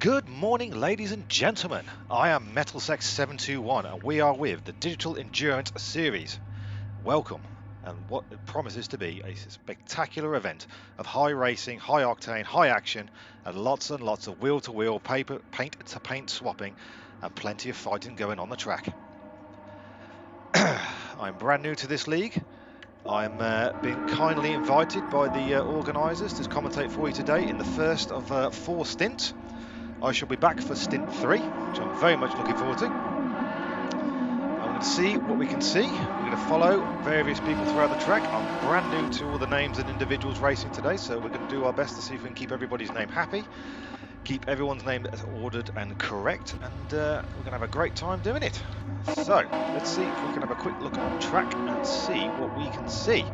Good morning, ladies and gentlemen. I am MetalSex721 and we are with the Digital Endurance Series. Welcome, and what it promises to be a spectacular event of high racing, high octane, high action, and lots of wheel-to-wheel, paint-to-paint swapping, and plenty of fighting going on the track. I'm brand new to this league. I'm being kindly invited by the organisers to commentate for you today in the first of 4 stints. I shall be back for Stint 3, which I'm very much looking forward to. I'm going to see what we can see. We're going to follow various people throughout the track. I'm brand new to all the names and individuals racing today, so we're going to do our best to see if we can keep everybody's name happy, keep everyone's name ordered and correct, and we're going to have a great time doing it. So, let's see if we can have a quick look on track and see what we can see.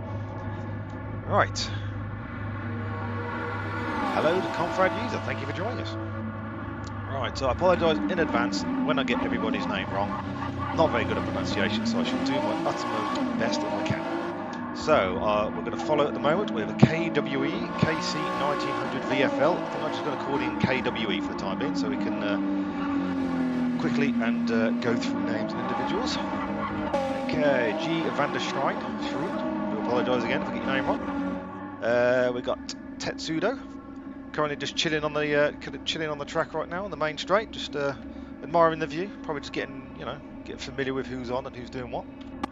Right. Hello to Confrad user, thank you for joining us. Right, so I apologise in advance when I get everybody's name wrong. Not very good at pronunciation, so I shall do my utmost best if I can. So, we're going to follow at the moment. We have a KWE, KC1900 VFL. I think I'm just going to call in KWE for the time being, so we can quickly and go through names and individuals. Okay, G. Van der Schrein. I do apologise again if I get your name wrong. We've got Tetsudo. Currently just chilling on the track right now on the main straight, just admiring the view. Probably just getting familiar with who's on and who's doing what.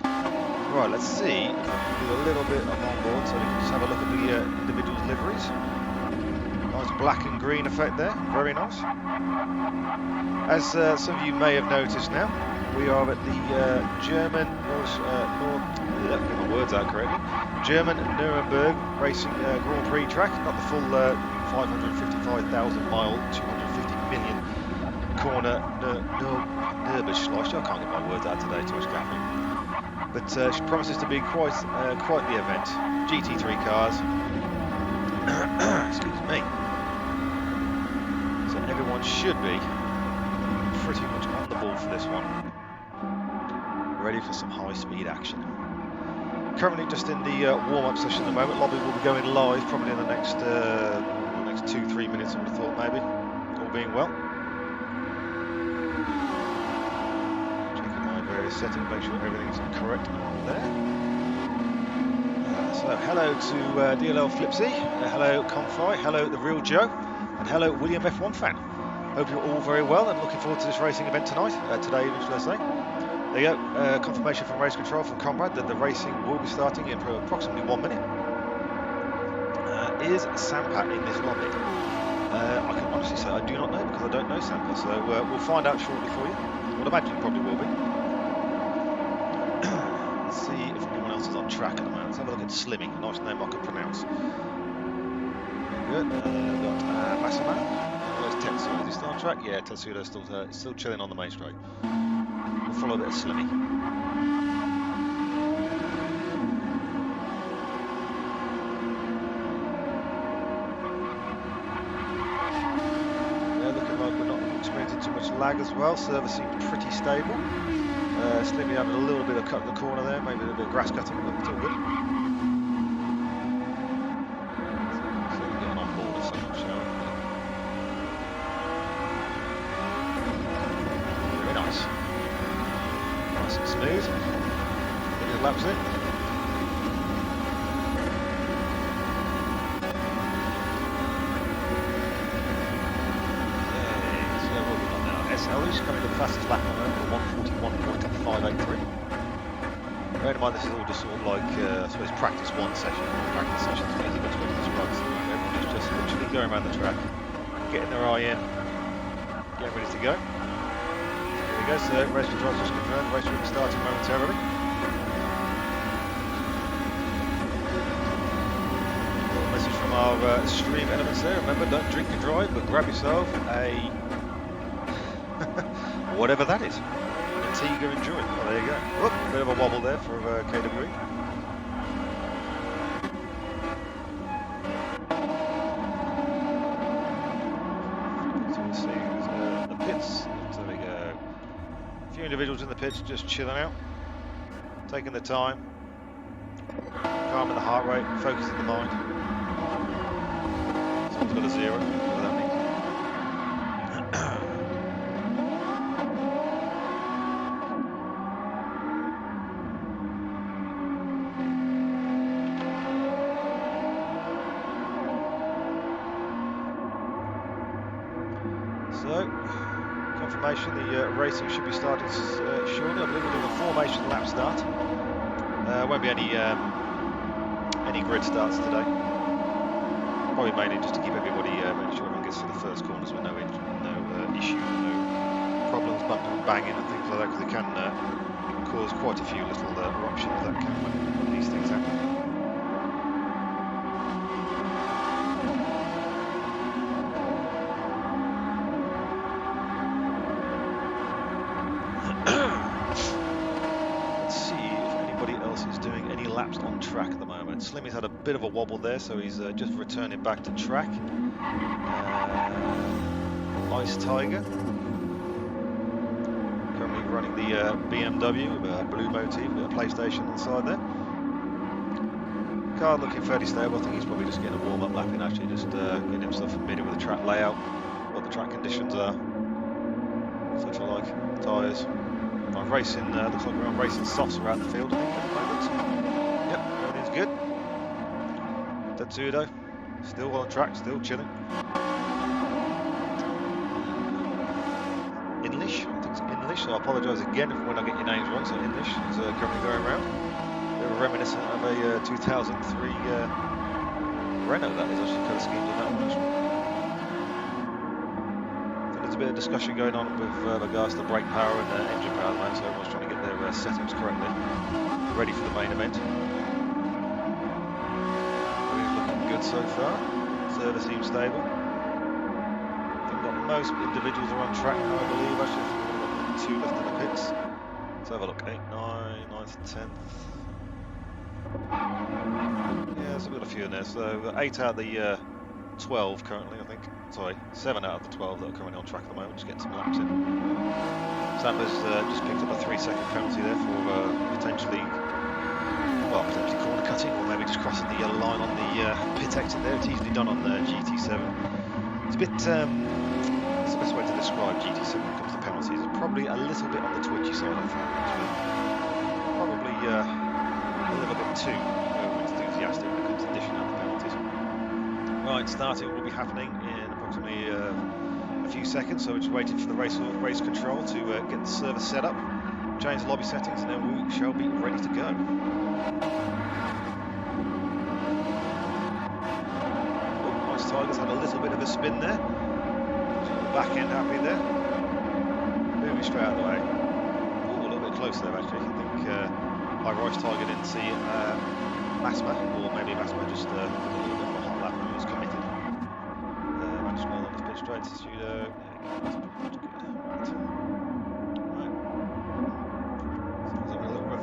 Right, let's see if we can do a little bit of on board so we can just have a look at the individuals' liveries. Nice black and green effect there, very nice. As some of you may have noticed now, we are at the German German Nürburgring Racing Grand Prix track, not the full 555,000 mile, 250 million corner Nürburgring. I can't get my words out today, too much caffeine. But she promises to be quite the event. GT3 cars. Excuse me. So everyone should be pretty much on the ball for this one. Ready for some high-speed action. Currently just in the warm-up session at the moment. Lobby will be going live probably in the next 2-3 minutes, I would have thought, maybe, all being well. Checking my various settings, make sure everything's correct there. So hello to DLL Flipsy, hello Confi, hello The Real Joe, and hello William F1 fan. Hope you're all very well and looking forward to this racing event tonight, today, should I say. There you go, confirmation from race control from Conrad that the racing will be starting in approximately 1 minute. Is Sampa in this lobby? I can honestly say I do not know because I don't know Sampa, so we'll find out shortly for you. I would imagine it probably will be. Let's see if anyone else is on track at the moment. Let's have a look at Slimmy, a nice name I can pronounce. Very good. We've got Massaman. Where's Tetsudo? Is he still on track? Yeah, Tetsudo's still chilling on the main straight. We'll follow a bit of Slimmy. Too much lag as well. Server seemed pretty stable. Slimmy having a little bit of cut in the corner there, maybe a little bit of grass cutting, but it's all good. So we're getting on board as such, shall we? Very nice. Nice and smooth. Plenty of laps in. He's coming to the fastest lap on over 141.583. Bear in mind this is all just sort of like, I suppose, practice one session, practice sessions, basically, that's what it describes. Everyone is just literally going around the track, getting their eye in, getting ready to go. Here we go, so race control just confirmed, race will be starting momentarily. Little message from our stream elements there, remember, don't drink and drive, but grab yourself a whatever that is. A Tiga Enjoy. Oh, there you go. Whoop, bit of a wobble there for KWE. So we'll see the pits. So there we go. A few individuals in the pits just chilling out, taking the time, calming the heart rate, focusing the mind. Someone's got a 0. What does that mean? So, confirmation, the racing should be starting shortly. I believe we're doing a formation lap start. Won't be any grid starts today. Probably mainly just to keep everybody, make sure everyone gets to the first corners with no issues, no problems, bumping and banging and things like that, because it can cause quite a few little eruptions that can when these things happen. On track at the moment. Slimmy's had a bit of a wobble there, so he's just returning back to track. Ice Tiger currently running the BMW with a blue motif with a PlayStation on the side there. Car looking fairly stable. I think he's probably just getting a warm-up lap in, actually just getting himself familiar with the track layout, what the track conditions are, such alike, tyres. I'm racing, looks like we're on racing softs around the field, I think, at the moment. Yep, everything's good. Tetsudo, still on the track, still chilling. English, I think it's English, so I apologise again when I get your names wrong. So English is currently going around. They were reminiscent of a 2003 Renault, that is, actually colour schemes on that one, actually. There's a bit of discussion going on with regards to brake power and engine power at the moment, so everyone's trying to get their setups correctly, ready for the main event. Everything's looking good so far. Server seems stable. I think we've got most individuals are on track now, I believe. Actually, I think we've got 2 left in the pits. Let's have a look. 8, 9, 9th, 10th. Yeah, so we've got a few in there. So we've got 8 out of the 12 currently, I think. Sorry, 7 out of the 12 that are currently on track at the moment, just getting some laps in. Sam has just picked up a 3-second penalty there for potentially corner cutting, or maybe just crossing the yellow line on the pit exit there. It's easily done on the GT7. It's a bit, it's the best way to describe GT7 when it comes to penalties. It's probably a little bit on the twitchy side of that, actually. Probably a little bit too enthusiastic when it comes to dishing out the penalties. Right, starting will be happening in approximately a few seconds, so we're just waiting for the race control to get the server set up, change the lobby settings, and then we shall be ready to go. Oh, Ice Tiger's had a little bit of a spin there. Back end happy there. Moving straight out of the way. Oh, a little bit close there actually. I think Ice Tiger didn't see Masma, or maybe Masma just a little bit of a hot lap when he was committed. Managed well on his pitch straight to Studio.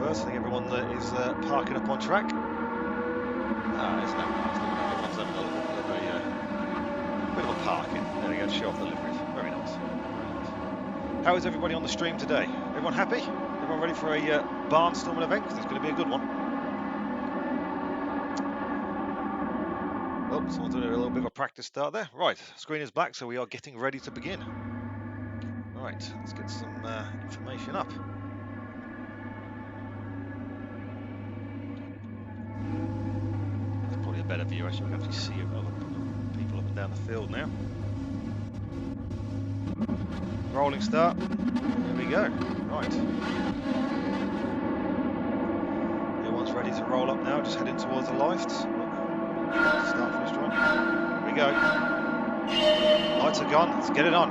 I think everyone that is parking up on track. It's no nice. Everyone's having a little bit of a parking. There we go, show off the liveries. Very nice. Very nice. How is everybody on the stream today? Everyone happy? Everyone ready for a barnstorming event? Because it's going to be a good one. Oh, someone's doing a little bit of a practice start there. Right, screen is black, so we are getting ready to begin. Right, let's get some information up. Better view, actually. We can actually see other people up and down the field now. Rolling start. Here we go. Right. Everyone's ready to roll up now, just heading towards the lights. Start finish line. Here we go. Lights are gone. Let's get it on.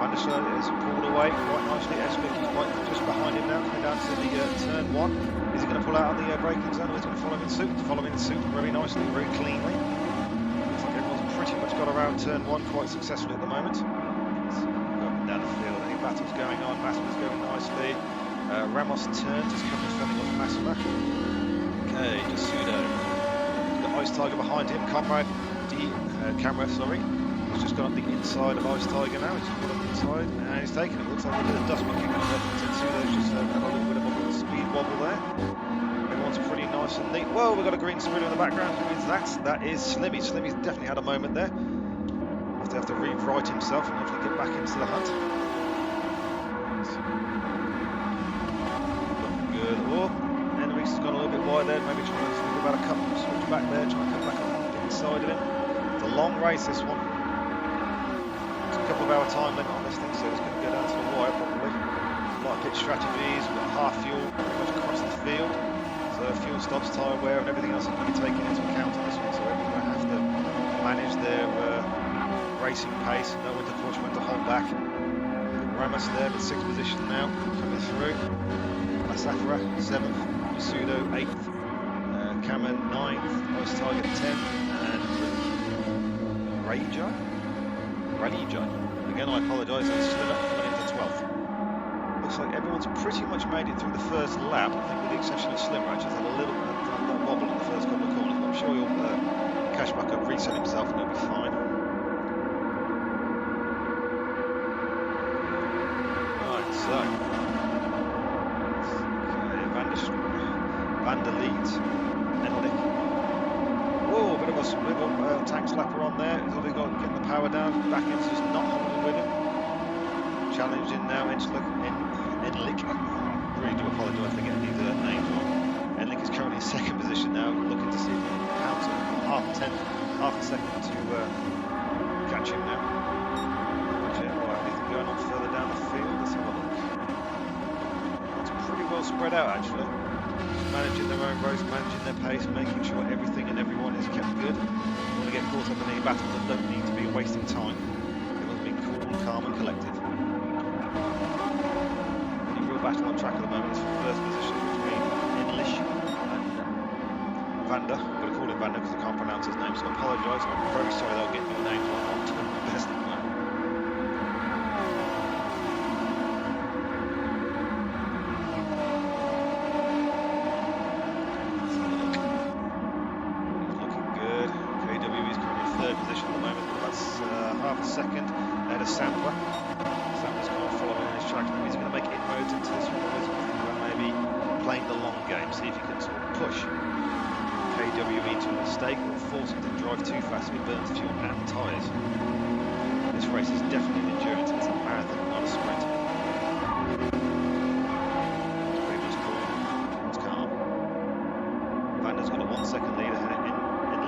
Anderson is pulled away quite nicely. Eswick is quite just behind him now, coming down to the turn 1. Is he going to pull out of the braking zone, or is he going to follow him in suit? Following in suit very nicely, very cleanly. Looks like everyone's pretty much got around turn 1 quite successfully at the moment. So, up and down the field, any battles going on. Massima's going nicely. Ramos turns, is coming fending off Massima. Okay, Jasudo. He's got Ice Tiger behind him. Camera, sorry. He's just gone up the inside of Ice Tiger now. He's just got up the inside, and he's taken it. Looks like a bit of dust monkey going on. Tetsudo's just had a little bit of a speed wobble there. Everyone's pretty nice and neat. Whoa, we've got a green spoiler in the background. Who is that? That is Slimmy. Slimmy's definitely had a moment there. He'll have to rewrite himself and hopefully get back into the hunt. Looking good. Oh, Enrique's gone a little bit wide there. Maybe trying to think about a cut, switch back there, trying to cut back on the inside of him. It's a long race, this one. There's a couple of 5-hour time limit on this thing, so it's going to go down to the wire probably. A lot of pit strategies, we've got half fuel pretty much across the field. So fuel stops, tyre wear and everything else is going to be taken into account on this one, so everyone's going to have to manage their racing pace, know when to push, when to hold back. Ramos there in 6th position now, coming through. Masafra 7th, Yasudo 8th, Cameron 9th, Ice Target 10th, and Rajan. Again, I apologise, and Slimmer coming into 12th. Looks like everyone's pretty much made it through the first lap, I think with the exception of Slimmer, which has had a little bit of wobble in the first couple of corners, but I'm sure he'll cash back up, reset himself, and he'll be fine. Right, so Van der Leeds, Enlik. Whoa, bit of a swivel, tank slapper on there. He's already got getting the power down. Back end's just not holding with him. Challenge in now, Enlik. I really do apologise for getting these names wrong. Enlik is currently in 2nd position now, looking to see if he can pounce on half a second to catch him now. Anything going on further down the field? Let's have a look. It's pretty well spread out actually. Managing their own roads, managing their pace, making sure everything and everyone is kept good. You want to get caught up in any battles that don't need to be wasting time. Everyone's being cool, calm and collective. Only real battle on track at the moment is for first position between Enlish and Vanda. I'm going to call him Vanda because I can't pronounce his name, so I apologise. I'm very sorry that I'll get your names wrong. I'm doing my best at the moment. Second, ahead of Sampler. Sampler's kind of following in his tracks. Maybe he's going to make inroads into this one, or is maybe playing the long game, see if he can sort of push KWE to a mistake or force him to drive too fast so he burns fuel and tyres. This race is definitely an endurance, it's a marathon, not a sprint. Pretty much cool, it's calm. Vander's got a 1 second lead ahead in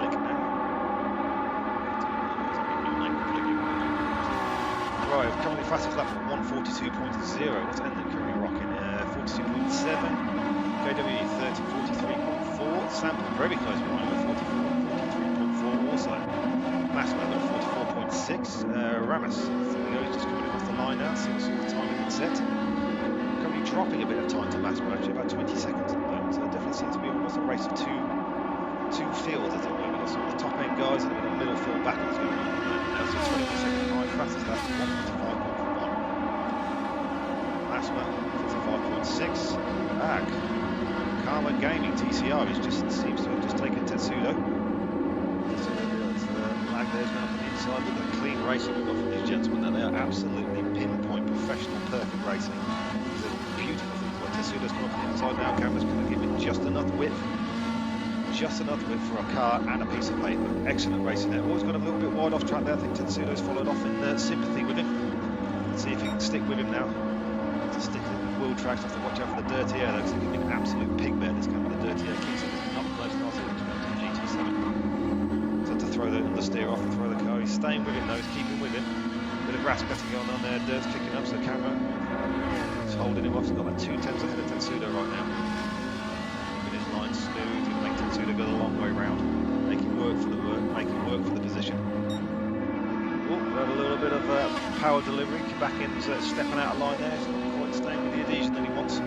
Lick now. Right, currently fastest lap at 1:42.0. What's Enlik currently rocking? 42.7. KWE 43.4. Sample very close behind with 43.4 also. Massman at 44.6. Ramos, there we go, he's just coming across the line now, see what sort of time he can set. Currently dropping a bit of time to Massman, actually about 20 seconds at the moment, so it definitely seems to be almost a race of two fields, as it were. We've got some of the top end guys and a bit of middle field battles going on. Now, so 21 second high, fastest lap 1:55.1. Masma 55.6. Ag. Karma Gaming TCR seems to have just taken Tetsudo. Lag there's going up on the inside with the clean racing we've got from these gentlemen. Now they are absolutely pinpoint professional perfect racing. It's a beautiful thing. Tetsudo's come up on the inside now. Camera's going to give it just enough width. Just enough width for a car and a piece of paper. Excellent racing there. Always got a little bit wide off track there. I think Tetsudo's followed off in sympathy with him. Let's see if he can stick with him now. To stick with the wheel tracks, have to watch out for the dirty air though, because it can be an absolute pigbear this game with the dirty air. Keeps it not close to GT7. So to throw the understeer off and throw the car. He's staying with him though, he's keeping with him. Bit of grass cutting going on there, dirt's kicking up, so the camera is holding him off. He's got about 2 tenths ahead of Tetsudo right now. Keeping his line smooth. Tetsudo go the long way round, making work for the position. Oh, we have a little bit of power delivery. Back-end's stepping out of line there. He's not quite staying with the adhesion that he wants.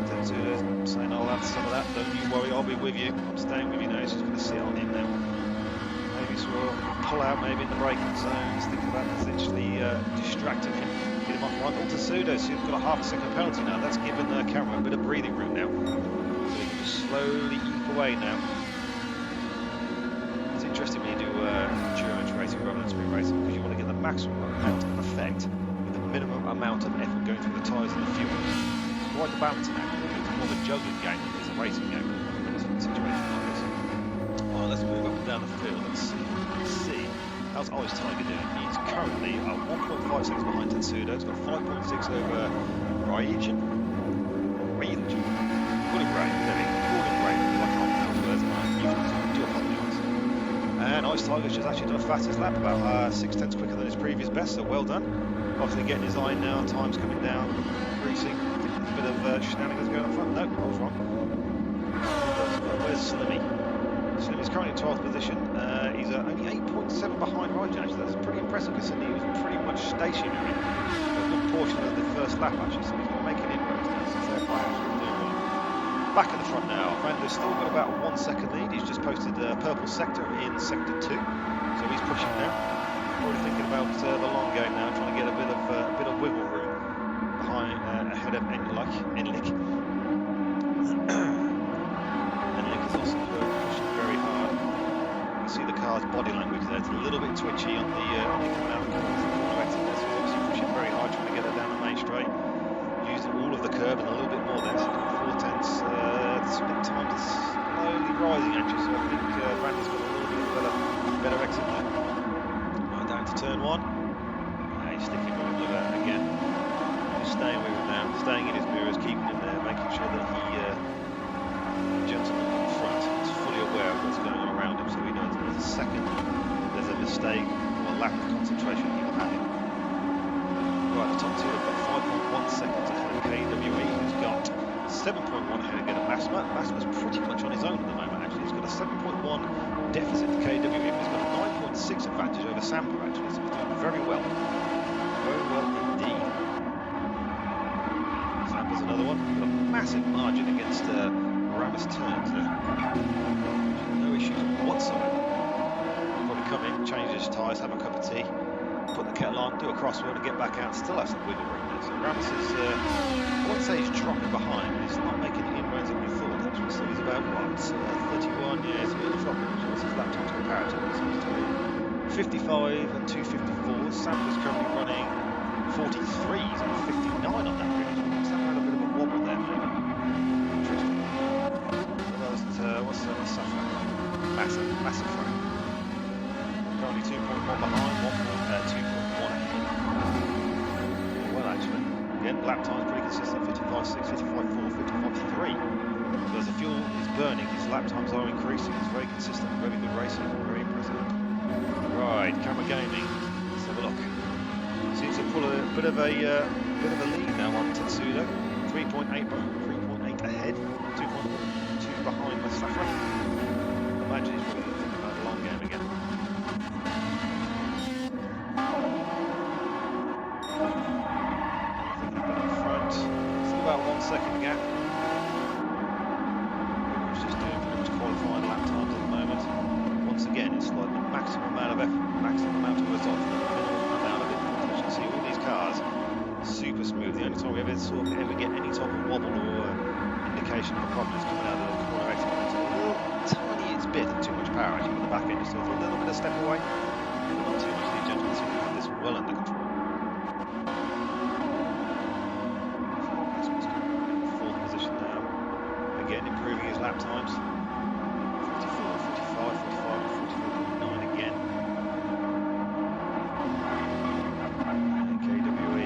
Tetsudo's saying, I'll have some of that. Don't you worry, I'll be with you. I'm staying with you now. He's just going to sit on him now. Maybe sort of pull out maybe in the braking zone. He's thinking about potentially distracting him, get him off right. Oh, Tetsudo, so he's got a half a second penalty now. That's given the camera a bit of breathing room now. So he can just slowly away now. It's interesting when you do endurance racing rather than sprint racing because you want to get the maximum amount of effect with the minimum amount of effort going through the tyres and the fuel. It's quite the balancing act. It's more of a juggling game than it is a racing game in a situation like this. Well, let's move up and down the field. Let's see. How's Ice Tiger doing? He's currently 1.5 seconds behind Tetsudo. He's got 5.6 over Rajan. Call him Ray. There we go. And Ice Tiger's just actually done a fastest lap, about 6/10 quicker than his previous best, so well done. Obviously getting his line now, time's coming down, increasing. There's a bit of shenanigans going on front. Nope, I was wrong. Where's Slimmy? Slimmy's currently in 12th position. He's only 8.7 behind Roger, actually. That's pretty impressive considering he was pretty much stationary for a good portion of the first lap, actually. So he's going to make an inroads now, so fair play, actually doing well. Back in the front now. Vander's still got about a 1 second lead. He's just posted purple sector in sector 2, so he's pushing now. Already thinking about the long game now, trying to get a bit of wiggle room behind ahead of Enlik. Enlik is also pushing very hard. You can see the car's body language there. It's a little bit twitchy on the coming out of the corner exit there. So he's obviously pushing very hard, trying to get it down the main straight. Using all of the curb and a little bit more there. So 4/10. The spin time is slowly rising actually. So I think Vander's got a little bit better exit there. Down to turn 1. He's sticking with him, look at that again. Just staying with him now, staying in his mirrors, keeping him there, making sure that the gentleman in front is fully aware of what's going on around him, so he knows that there's a second, there's a mistake or a lack of concentration, he will have it. Right, the top two have got 5.1 seconds ahead of KWE, who's got 7.1 ahead again of Massima. Massima's pretty much on his own at the moment, actually. He's got a 7.1 deficit to KWE, but he's got a 9.6 advantage over Sampa, actually, so he's doing very well. Very well indeed. Sampa's another one. Got a massive margin against Ramis turns there. No issues whatsoever. He'll probably come in, change his tyres, have a cup of tea, put the kettle on, do a crossword and get back out, still has some wiggle room there. So Ramis is, I wouldn't say he's dropping behind, but he's not making the inroads that we thought, actually. So he's about, what, 31, yeah, so he's dropping, which is his lap times comparatively. So he's doing 55 and 254. Sampa's currently running 43s and 59 on that grid. Sampa had a bit of a wobble there, maybe. Interesting. What's Safra? Massive frame. Currently 2.1 behind, 2.1 ahead. Well, actually. Again, lap time's pretty consistent, 55.6, 55.4, 55.3. So as the fuel is burning, his lap times are increasing. It's very consistent, very good racing, very impressive. Right, camera gaming. Let's have a look. Seems to pull a bit of a lead now on Tetsudo. 3.8 ahead, 2.2 behind Mustafa. I imagine he's probably thinking about the long game again. Thinking about in front. Still about 1 second gap. He's just doing pretty much qualifying lap times at the moment. Once again, it's like the maximum amount of effort, maximum amount of results, the minimum amount of input. As you can see, all these cars super smooth. The only time we ever get any type of wobble or indication of a problem is coming out of the corner exit. It's a little tiny bit of too much power actually with the back end, just a little bit of step away. But not too much. These gentlemen seem to have this well under control. Fourth position now. Again, improving his lap times. 44, 45, 45, 44.9 again. And KWE.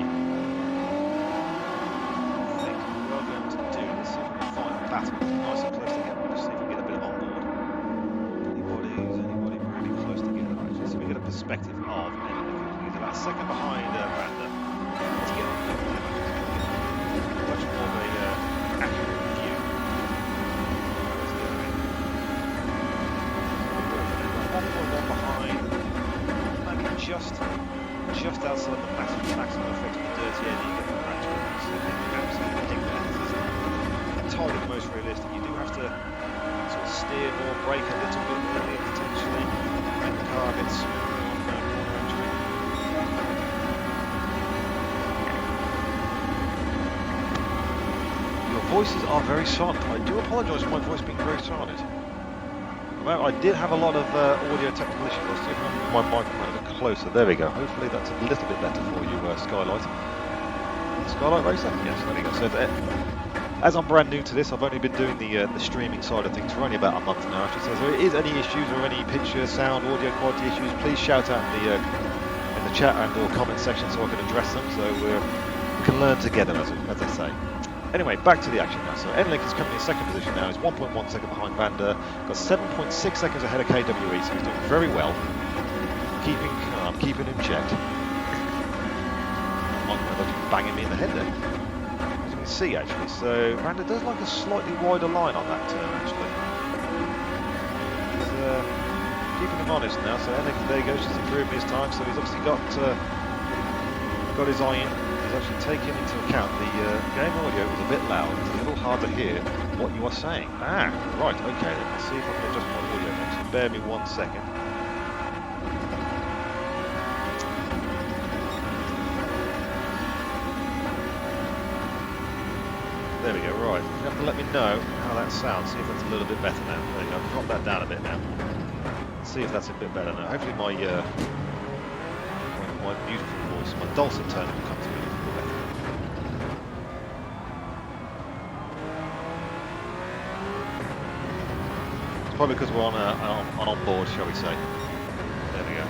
I think we are going to do this. See if we can find a battle. Nice and close together. We'll just see if we get a bit of on board. Anybody really close together actually. So we get a perspective of anything. He's about a second behind Randa. Let's get on with him. Much more of a accurate view. Let's go in. 1.1 behind. Maybe just outside the maximum effect of the dirty air that you get from Ranch. Absolutely dig there. This isn't entirely the most realistic. You do have to sort of steer more, brake a little bit earlier potentially, make the car a bit smoother on corner entry. Your voices are very silent. I do apologise for my voice being very silent. Well, I did have a lot of audio technical issues. I'll see if I can move my microphone a bit closer. There we go. Hopefully that's a little bit better for you, Skylight. Skylight Racer? Yes, there we go. So as I'm brand new to this, I've only been doing the streaming side of things for only about a month now, actually. So if there is any issues or any picture, sound, audio quality issues, please shout out in the chat and or comment section so I can address them. So we can learn together, as I say. Anyway, back to the action now. So Enlick is currently in second position now. He's 1.1 second behind Van Der. Got 7.6 seconds ahead of KWE, so he's doing very well. Keeping calm, keeping him checked. Might be banging me in the head there. As you can see, actually. So Van Der does like a slightly wider line on that turn, actually. He's keeping him honest now. So Enlick, there he goes, just improving his time. So he's obviously got his eye in. He's actually taking into account the game audio is a bit loud. It's a little hard to hear what you are saying. Ah, right, okay. Let's see if I can adjust my audio next. Bear me 1 second. There we go, right. You have to let me know how that sounds. See if that's a little bit better now. There you go, I've dropped that down a bit now. Let's see if that's a bit better now. Hopefully my beautiful voice, my dulcet tone will come through a little bit better. It's probably because we're on board, shall we say. There we go.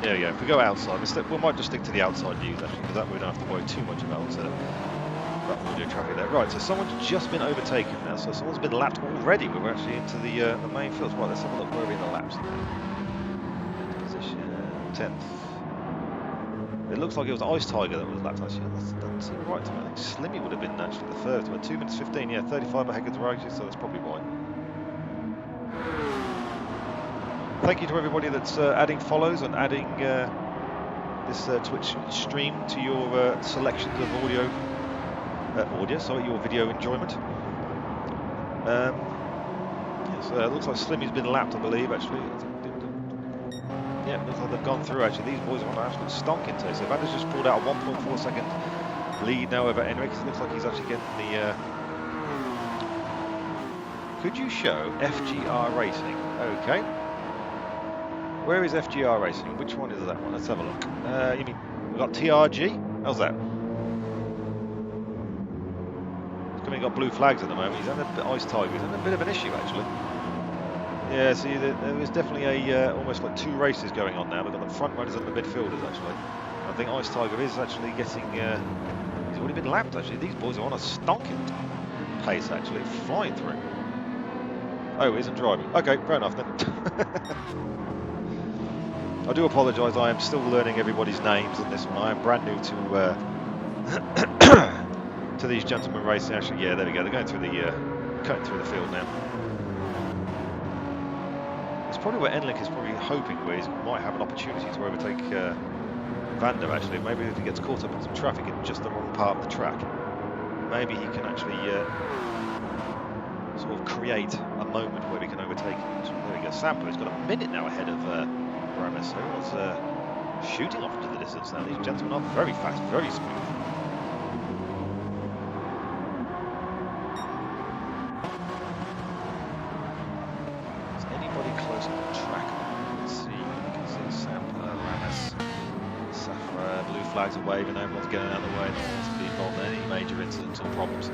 There we go. If we go outside, we might just stick to the outside views actually, because that way we don't have to worry too much about that audio traffic there. Right, so someone's just been overtaken now, so someone's been lapped already. We're actually into the main field. Right, let's have a look where we're in the laps. Position 10th. It looks like it was Ice Tiger that was lapped actually. That doesn't seem right to me. I think Slimmy would have been actually the third. We're 2 minutes 15, yeah, 35 ahead of the road, so that's probably why. Thank you to everybody that's adding follows and adding this Twitch stream to your selections of your video enjoyment. Yes, it looks like Slimmy's been lapped, I believe, actually. Yeah, it looks like they've gone through, actually. These boys are on an absolute stonking today. So Vander's just pulled out a 1.4 second lead now over Enric. It looks like he's actually getting the... Could you show FGR Racing? Okay. Where is FGR Racing? Which one is that one? Let's have a look. You mean we've got TRG? How's that? He's coming got blue flags at the moment. He's having a bit Ice Tiger. He's having a bit of an issue actually. Yeah, see, there is definitely a almost like 2 races going on now. We've got the front runners and the midfielders actually. I think Ice Tiger is actually getting. He's already been lapped actually. These boys are on a stonking pace actually, flying through. Oh, he isn't driving. Okay, fair enough then. I do apologise, I am still learning everybody's names in this one. I am brand new to to these gentlemen racing. Actually, yeah, there we go. They're going through the cutting through the field now. It's probably where Enlick is probably hoping, where he might have an opportunity to overtake Van Der. Actually, maybe if he gets caught up in some traffic in just the wrong part of the track, maybe he can actually sort of create a moment where we can overtake him. There we go. Sampo has got a minute now ahead of. So everyone's shooting off into the distance now. These gentlemen are very fast, very smooth. Is anybody close on the track? Let's see. You can see Sampa, Ramis, Safra, blue flags are waving, everyone's getting out of the way. No one wants to be involved in any major incidents or problems.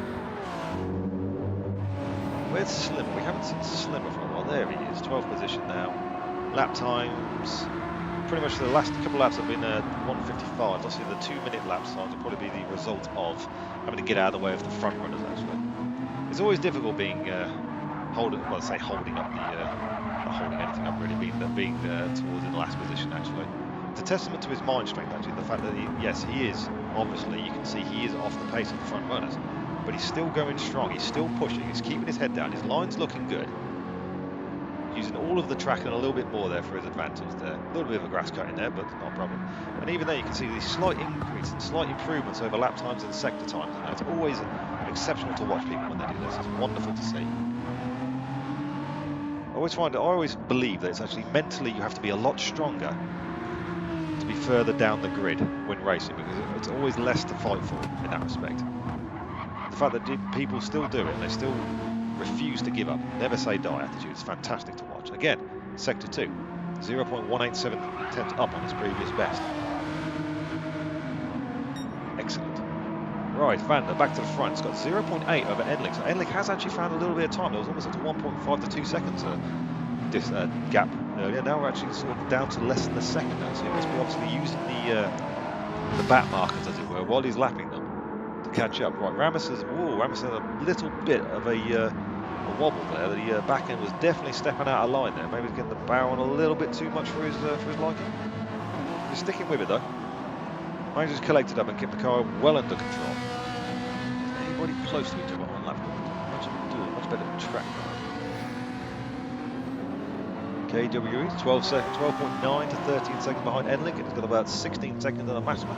Where's Slimmer? We haven't seen Slimmer for a while. There he is, 12th position now. Lap times, pretty much the last couple laps have been 1:55. Obviously the 2-minute lap times will probably be the result of having to get out of the way of the front runners actually. It's always difficult being holding up the, not holding anything up really, being towards in the last position actually. It's a testament to his mind strength actually, the fact that he is, obviously you can see he is off the pace of the front runners, but he's still going strong, he's still pushing, he's keeping his head down, his line's looking good. Using all of the track and a little bit more there for his advantage there. A little bit of a grass cut in there, but not a problem. And even there you can see these slight increase and slight improvements over lap times and sector times. And it's always exceptional to watch people when they do this. It's wonderful to see. I always believe that it's actually mentally you have to be a lot stronger to be further down the grid when racing, because it's always less to fight for in that respect. The fact that people still do it, and they still refuse to give up, never say die attitude is fantastic to watch. Again, sector 2, 0.187 tenths up on his previous best. Excellent. Right, Van Der back to the front. It's got 0.8 over Enlick. So Enlick has actually found a little bit of time. There was almost up to 1.5 to 2 seconds gap earlier. Now we're actually sort of down to less than a second now. So he must be obviously using the back markers, as it were, while he's lapping them to catch up. Right, Ramos has a little bit of a wobble there. The back end was definitely stepping out of line there. Maybe he's getting the bow on a little bit too much for his liking. He's sticking with it though. Manages collected up and kept the car well under control. Anybody close to each other on lap? Much better track. KWE 12.9 to 13 seconds behind Enling. It's got about 16 seconds on Massima.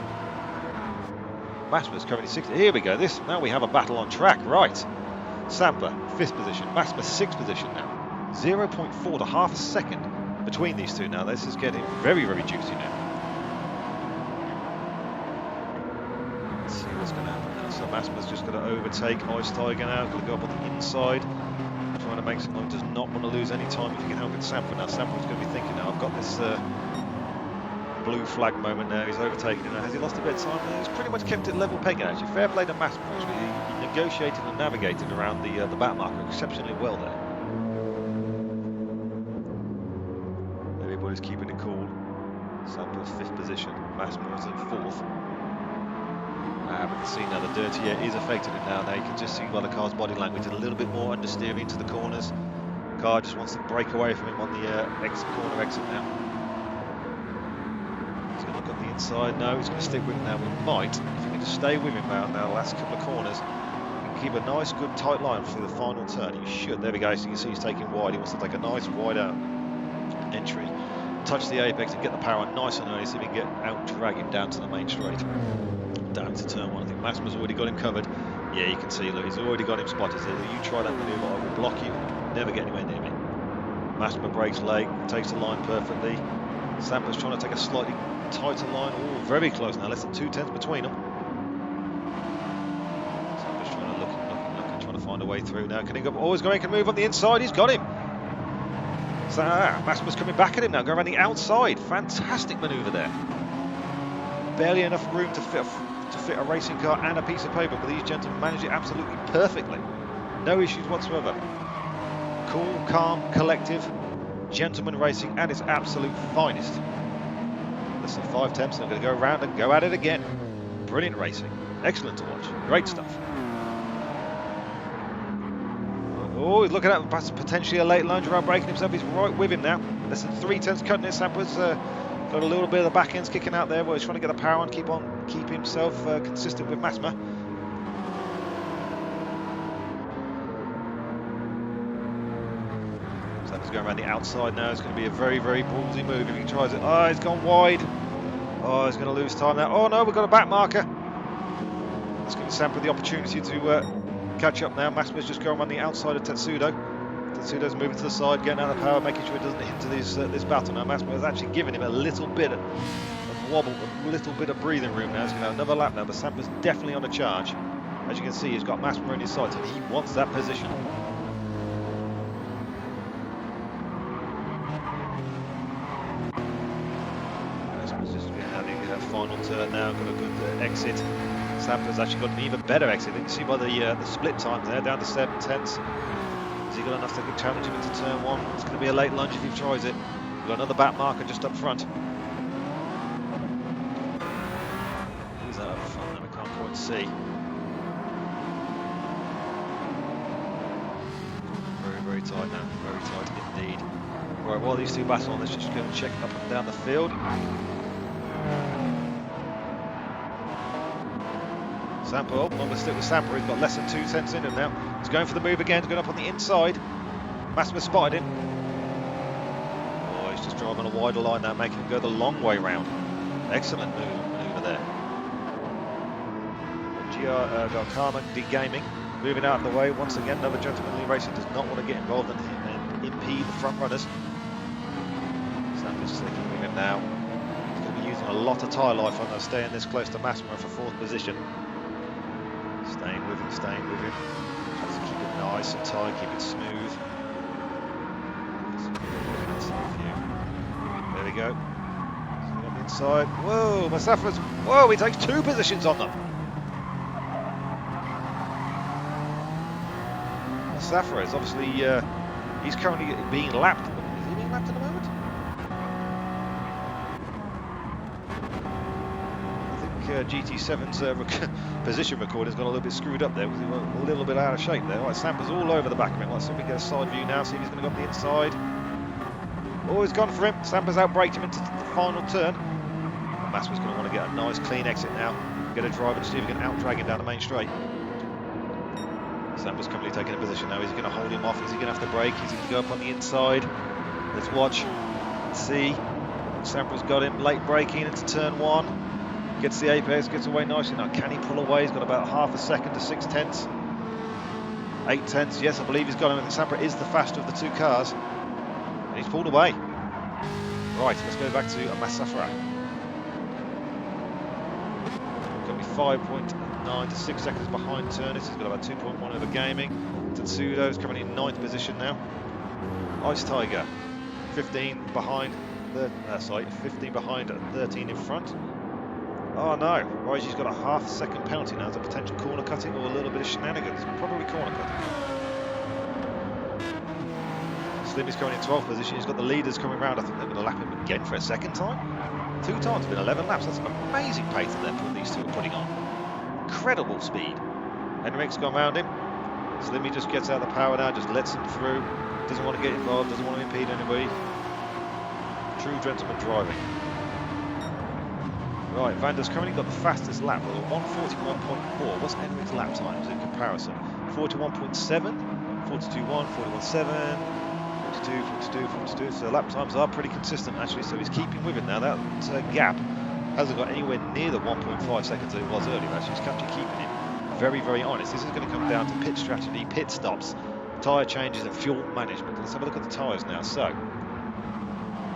Massima's currently 60. Here we go. Now we have a battle on track. Right. Sampa, 5th position. Massima, 6th position now. 0.4 to half a second between these two now. This is getting very, very juicy now. Let's see what's going to happen now. So Massima's just going to overtake Ice Tiger now. Going to go up on the inside. Trying to make some noise. Does not want to lose any time if he can help it. Sampa now. Sampa's going to be thinking now, I've got this blue flag moment now. He's overtaken it now. Has he lost a bit of time? He's pretty much kept it level pegging actually. Fair play to Massima actually. He negotiated and navigated around the back marker exceptionally well there. Everybody's keeping it cool. Sampa's 5th position. Massima is in 4th. We can see now the dirty air is affecting it now. Now you can just see by the car's body language a little bit more understeer into the corners. The car just wants to break away from him on the corner exit now. He's going to look on the inside. No, he's going to stick with him now. We might, if we can just stay with him now the last couple of corners, and keep a nice, good, tight line through the final turn. You should. There we go. So you can see he's taking wide. He wants to take a nice wide out entry, touch the apex, and get the power on nice and early so we can get out, drag him down to the main straight. Down to turn 1. I think Massima's already got him covered. Yeah, you can see, look, he's already got him spotted. So you try that manoeuvre, I will block you. Never get anywhere near me. Massima brakes late, takes the line perfectly. Sampa's trying to take a slightly tighter line. Oh, very close now, less than 2/10 between them. Sampa's trying to look, trying to find a way through now. Can he go? Oh, he's going to make a move on the inside. He's got him. So Massima's coming back at him now, going around the outside. Fantastic manoeuvre there. Barely enough room to fit a racing car and a piece of paper, but these gentlemen manage it absolutely perfectly. No issues whatsoever. Cool, calm, collective, gentleman racing at its absolute finest. Less than 5 attempts, and I'm going to go around and go at it again. Brilliant racing. Excellent to watch. Great stuff. Oh, he's looking at potentially a late lunge around braking himself. He's right with him now. Less than 3/10 cutting it. Sampa's got a little bit of the back ends kicking out there, where he's trying to get the power and keep himself consistent with Massima. So he's going around the outside now. It's going to be a very, very ballsy move if he tries it. Oh, he's gone wide. Oh, he's going to lose time now. Oh no, we've got a back marker. That's giving Sampa the opportunity to catch up now. Massima's just going around the outside of Tetsudo. Tetsudo's moving to the side, getting out of power, making sure it doesn't hit to this battle. Now Massima has actually given him a little bit of wobble, a little bit of breathing room now. He's going to have another lap now, but Sampa's definitely on a charge. As you can see, he's got Massima in his sights, and he wants that position. Massima's just having a final turn now, got a good exit. Sampa's actually got an even better exit. You can see by the split time there, down to 7/10. Has he got enough to challenge him into turn 1? It's going to be a late lunge if he tries it. We've got another back marker just up front. He's out of front now, we can't quite see. Very, very tight now, very tight indeed. Right, while these two battle on, let's just go and check up and down the field. Sampa, oh, I'm going to stick with Sampa. He's got less than 2/10 in him now. He's going for the move again. He's going up on the inside. Massima spotted him. Oh, he's just driving a wider line now, making him go the long way round. Excellent manoeuvre there. Garkama D-Gaming moving out of the way. Once again, another gentlemanly racing does not want to get involved and impede the front runners. Sampa's sticking with him now. He's going to be using a lot of tyre life on staying this close to Massima for 4th position. Staying with him, staying with him. Tries to keep it nice and tight, keep it smooth. There we go. So on the inside. Whoa, Mustafa's. Whoa, he takes 2 positions on them. Mustafa is obviously. He's currently being lapped. Is he being lapped at the moment? I think GT7's position recording's got a little bit screwed up there because he was a little bit out of shape there. Right, Sampa's all over the back of him. Let's see if we get a side view now, see if he's going to go up the inside. Oh, he's gone for him. Sampa's outbraked him into the final turn. Massa's going to want to get a nice clean exit now. Get a drive and see if he can out-drag him down the main straight. Sampa's currently taking a position now. Is he going to hold him off? Is he going to have to brake? Is he going to go up on the inside? Let's watch. Let's see. Sampa's got him late braking into turn 1. Gets the apex, gets away nicely. Now, can he pull away? He's got about half a second to 6/10. 8/10. Yes, I believe he's got him. I think Sampa is the faster of the two cars. And he's pulled away. Right, let's go back to Massafra. Going to be 5.9 to 6 seconds behind Turnus. He's got about 2.1 over Gaming. Tetsudo's coming in 9th position now. Ice Tiger, 15 behind. 15 behind, 13 in front. Oh no, Raiji's got a half second penalty now. Is it potential corner cutting or a little bit of shenanigans? Probably corner cutting. Slimmy's coming in 12th position. He's got the leaders coming round. I think they're going to lap him again for a second time. 2 times, been 11 laps. That's an amazing pace that these two are putting on. Incredible speed. Henrik's gone round him. Slimmy just gets out of the power now, just lets him through. Doesn't want to get involved, doesn't want to impede anybody. True gentleman driving. Right, Vander's currently got the fastest lap with a 1:41.4. What's Henrik's lap times in comparison? 41.7, 42.1, 41.7, 42, 42, 42. So lap times are pretty consistent actually, so he's keeping with it now. That gap hasn't got anywhere near the 1.5 seconds that it was earlier. Actually, he's actually keeping it very, very honest. This is going to come down to pit strategy, pit stops, tyre changes and fuel management. Let's have a look at the tyres now. So,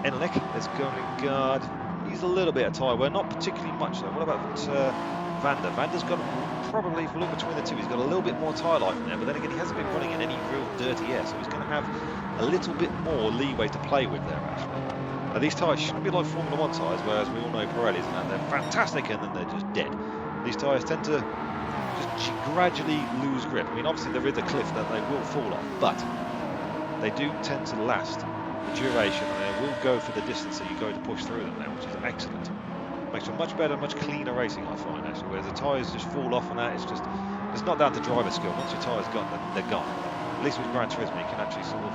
Enlik is going to guard. He's a little bit of tyre wear, not particularly much though. What about Vander? Vander's got, probably, if we look between the two, he's got a little bit more tyre life in there, but then again, he hasn't been running in any real dirty air, so he's going to have a little bit more leeway to play with there, actually. Now, these tyres shouldn't be like Formula 1 tyres, whereas we all know Pirelli's and that, they're fantastic and then they're just dead. These tyres tend to just gradually lose grip. I mean, obviously there is a cliff that they will fall off, but they do tend to last the duration, and they will go for the distance that you go to push through them now, which is excellent. Makes for much better, much cleaner racing, I find, actually, whereas the tyres just fall off and that, it's not down to driver skill. Once your tyres gone, they're gone. At least with Gran Turismo, you can actually sort of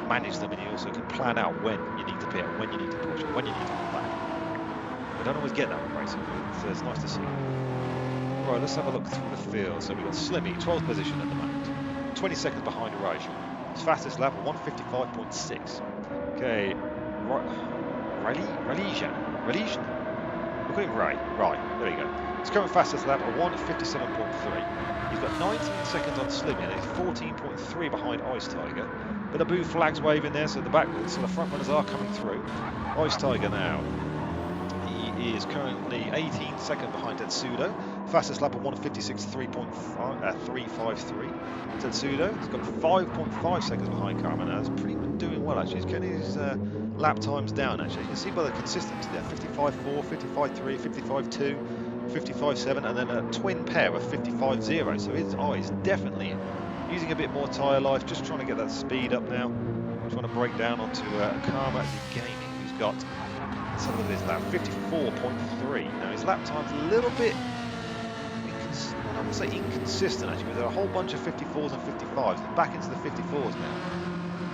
manage them, and you also can plan out when you need to pit, when you need to push, when you need to come back. We don't always get that with racing, so it's nice to see. Right, let's have a look through the field. So we've got Slimmy, 12th position at the moment, 20 seconds behind Raj. His fastest lap, 1:55.6. Okay, Ralijan. We'll call him Ray. Right, there we go. His current fastest lap, 1:57.3. He's got 19 seconds on Slimmy, and he's 14.3 behind Ice Tiger. Bit of blue flags waving there, so the front runners are coming through. Ice Tiger now. He is currently 18 seconds behind Tetsudo. Fastest lap of 1:56.353. Tetsudo has got 5.5 seconds behind Carmen. He's pretty much doing well actually. He's getting his lap times down actually. You can see by the consistency there: 55.4, 55.3, 55.2, 55.7, and then a twin pair of 55.0. So his eyes definitely using a bit more tyre life. Just trying to get that speed up now. Trying to break down onto Karma Gaming, who's got. Let's have a look at his lap, 54.3. Now his lap time's a little bit, I wouldn't say inconsistent actually, but there are a whole bunch of 54s and 55s, and back into the 54s now.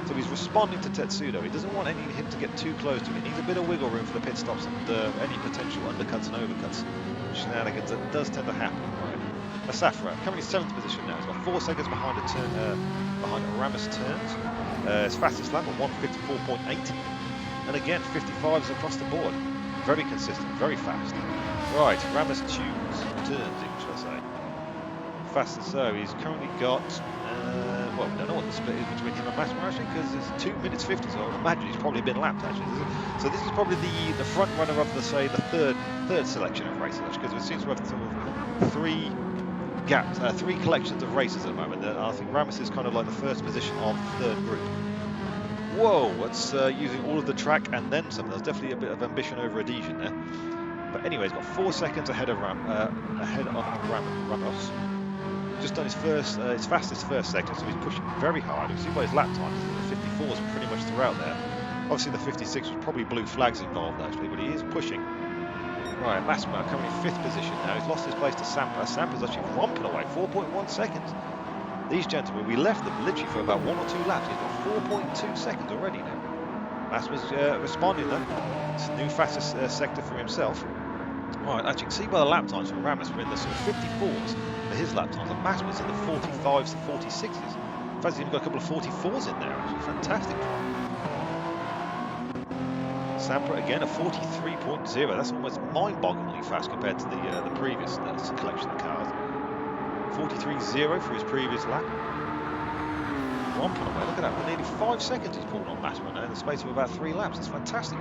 So he's responding to Tetsudo. He doesn't want him to get too close to him. He needs a bit of wiggle room for the pit stops and any potential undercuts and overcuts. Shenanigans that does tend to happen. Right. Masafra, coming in 7th position now. He's got 4 seconds behind Aramis turns. His fastest lap at 1:54.8. And again, 55s across the board. Very consistent, very fast. Right, Ramis turns, should I say. Fastest so, he's currently got, well, we don't know what the split is between him and Massimo actually, because it's 2 minutes 50, so I would imagine he's probably been lapped actually. So this is probably the front runner of the, say, the third selection of races, because it seems to have sort of 3 collections of races at the moment. I think Ramis is kind of like the first position of the third group. Whoa, that's using all of the track and then some. There's definitely a bit of ambition over adhesion there. But anyway, he's got 4 seconds ahead of Ramos. Just done his fastest first sector, so he's pushing very hard. You can see by his lap times, the 54s pretty much throughout there. Obviously the 56 was probably blue flags involved actually, but he is pushing. Right, Massimo currently in 5th position now. He's lost his place to Sampa. Sampa's actually romping away, 4.1 seconds. These gentlemen, we left them literally for about 1 or 2 laps. He's got 4.2 seconds already now. Massimo's responding though. It's a new fastest sector for himself. Right, as you can see by the lap times from Ramos, we're in the sort of 54s for his lap times, and Massimo's in the 45s to 46s. In fact, he's even got a couple of 44s in there, actually. Fantastic. Sampa again, a 43.0. That's almost mind-bogglingly fast compared to the previous collection of cars. 43.0 for his previous lap. Romping away, look at that. Nearly 5 seconds he's pulled on Massimo now in the space of about 3 laps. It's fantastic.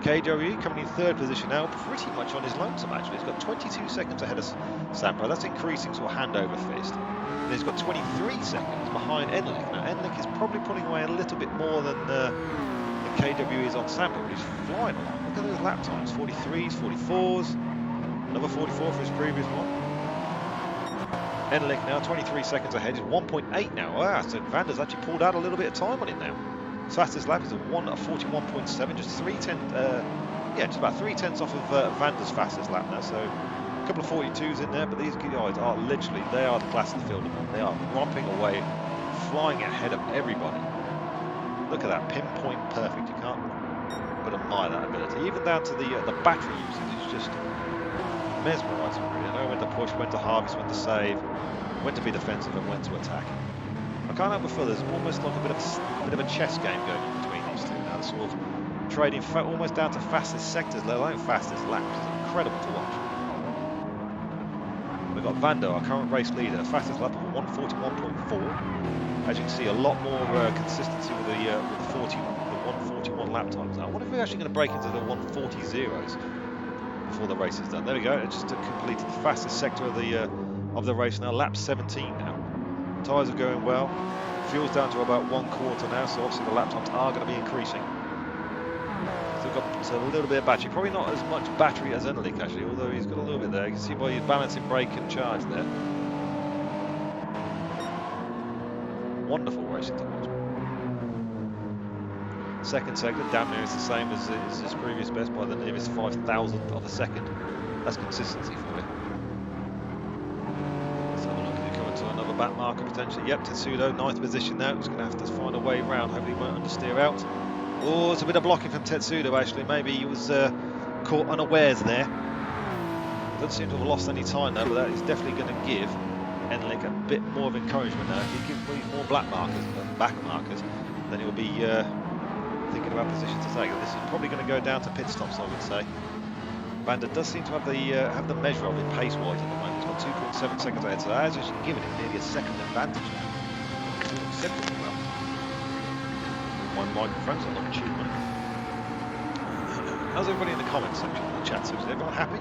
KWE coming in 3rd position now, pretty much on his lonesome actually. He's got 22 seconds ahead of Sampa. That's increasing sort of hand over fist. And he's got 23 seconds behind Enlick. Now Enlick is probably pulling away a little bit more than KWE is on Sampa, but he's flying along. Look at those lap times, 43s, 44s, another 44 for his previous one. Enlick now 23 seconds ahead, he's 1.8 now. Wow, so Vander's actually pulled out a little bit of time on him now. His fastest lap is a 41.7, just 3/10, just about 3/10 off of Vander's fastest lap now. So a couple of 42s in there, but these guys are literally, they are the class of the field. They are romping away, flying ahead of everybody. Look at that, pinpoint perfect. You can't but admire that ability. Even down to the battery usage, it's just mesmerising really. I know when to push, when to harvest, when to save, when to be defensive and when to attack. I can't help but feel there's almost like a bit of a chess game going on between these two now. Sort of trading almost down to fastest sectors, let alone fastest laps. It's incredible to watch. We've got Vando, our current race leader, fastest lap of 141.4. As you can see, a lot more consistency with the 141 lap times now. I wonder if we're actually going to break into the 140 zeros before the race is done. There we go. It's just completed the fastest sector of the race now. Lap 17 now. Tyres are going well. Fuel's down to about 1/4 now, so obviously the lap times are going to be increasing. Still got a little bit of battery. Probably not as much battery as Enlick actually, although he's got a little bit there. You can see by his balancing brake and charge there. Wonderful racing to watch. Second sector, damn near is the same as his previous best by the nearest 5,000th of a second. That's consistency for you. Let's have a look. He's coming to another back marker potentially. Yep, Tetsudo, 9th position now. He's going to have to find a way around. Hopefully he won't understeer out. Oh, it's a bit of blocking from Tetsudo actually. Maybe he was caught unawares there. Doesn't seem to have lost any time though, but that is definitely going to give Enlick a bit more of encouragement now. If he gives me more black markers than back markers, then he'll be thinking about position to take. This is probably going to go down to pit stops, I would say. Vanda does seem to have the measure of it pace-wise at the moment. He's got 2.7 seconds ahead, so that has actually given him nearly a second advantage now. Exceptionally well. My microphone's not looking cheap, money. How's everybody in the comments section, in the chat section? Is everyone happy?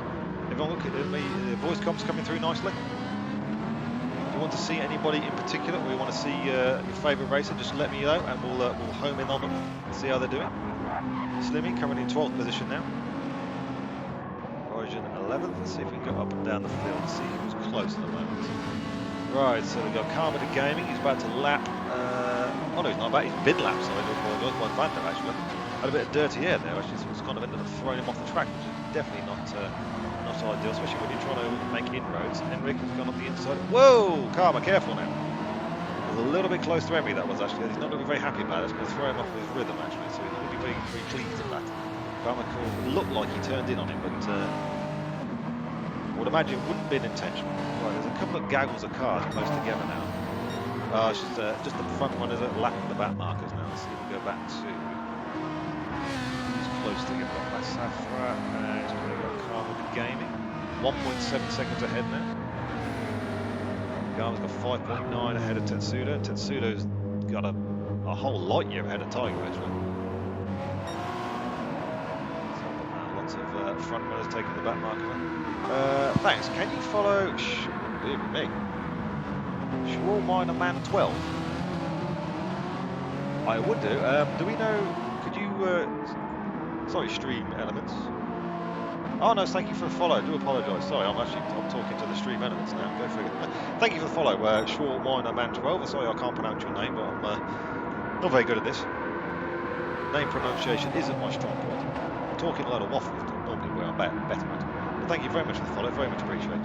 Everyone look at me, the voice comms coming through nicely? If you want to see anybody in particular, or you want to see your favourite racer, just let me know and we'll home in on them and see how they're doing. Slimmy currently in 12th position now. Origin 11th. Let's see if we can go up and down the field and see who's close at the moment. Right, so we've got Commentator Gaming. He's about to lap. Oh no, he's not about. He's mid-lap, so I do apologise. My Vanda actually had a bit of dirty air there. Actually, so it's kind of ended up throwing him off the track, which is definitely not ideal, especially when you're trying to make inroads. Henrik has gone up the inside. Whoa, Karma, careful now. It was a little bit close to Henry, that was actually. He's not going to be very happy about it. It's going to throw him off his rhythm actually, so he's going to be very, very pleased at that. Karma looked like he turned in on him, but I would imagine it wouldn't be an intentional. Right, there's a couple of gaggles of cars close together now. It's just the front runners are lapping the back markers now. Let's see if we go back to who's close together. That's Safra and it's probably got Karma Gaming. 1.7 seconds ahead now. Garma's got 5.9 ahead of Tetsudo. Tetsudo's got a whole light year ahead of Tiger actually. So, lots of front runners taking the back marker. Thanks. Can you follow? Me. Schwarminer Man 12. I would do. Do we know? Could you? Sorry, Stream Elements. Oh no, thank you for the follow. I do apologise. Sorry, I'm talking to the Stream Elements now. Go figure. Thank you for the follow, Schwarminer Man 12. Sorry, I can't pronounce your name, but I'm not very good at this. Name pronunciation isn't my strong point. Talking a lot of waffle is normally where a better at. But thank you very much for the follow, very much appreciated.